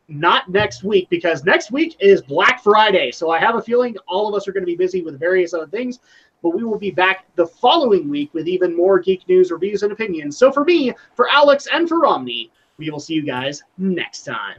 not next week, because next week is Black Friday. So I have a feeling all of us are going to be busy with various other things, but we will be back the following week with even more geek news, reviews, and opinions. So for me, for Alex, and for Romney, we will see you guys next time.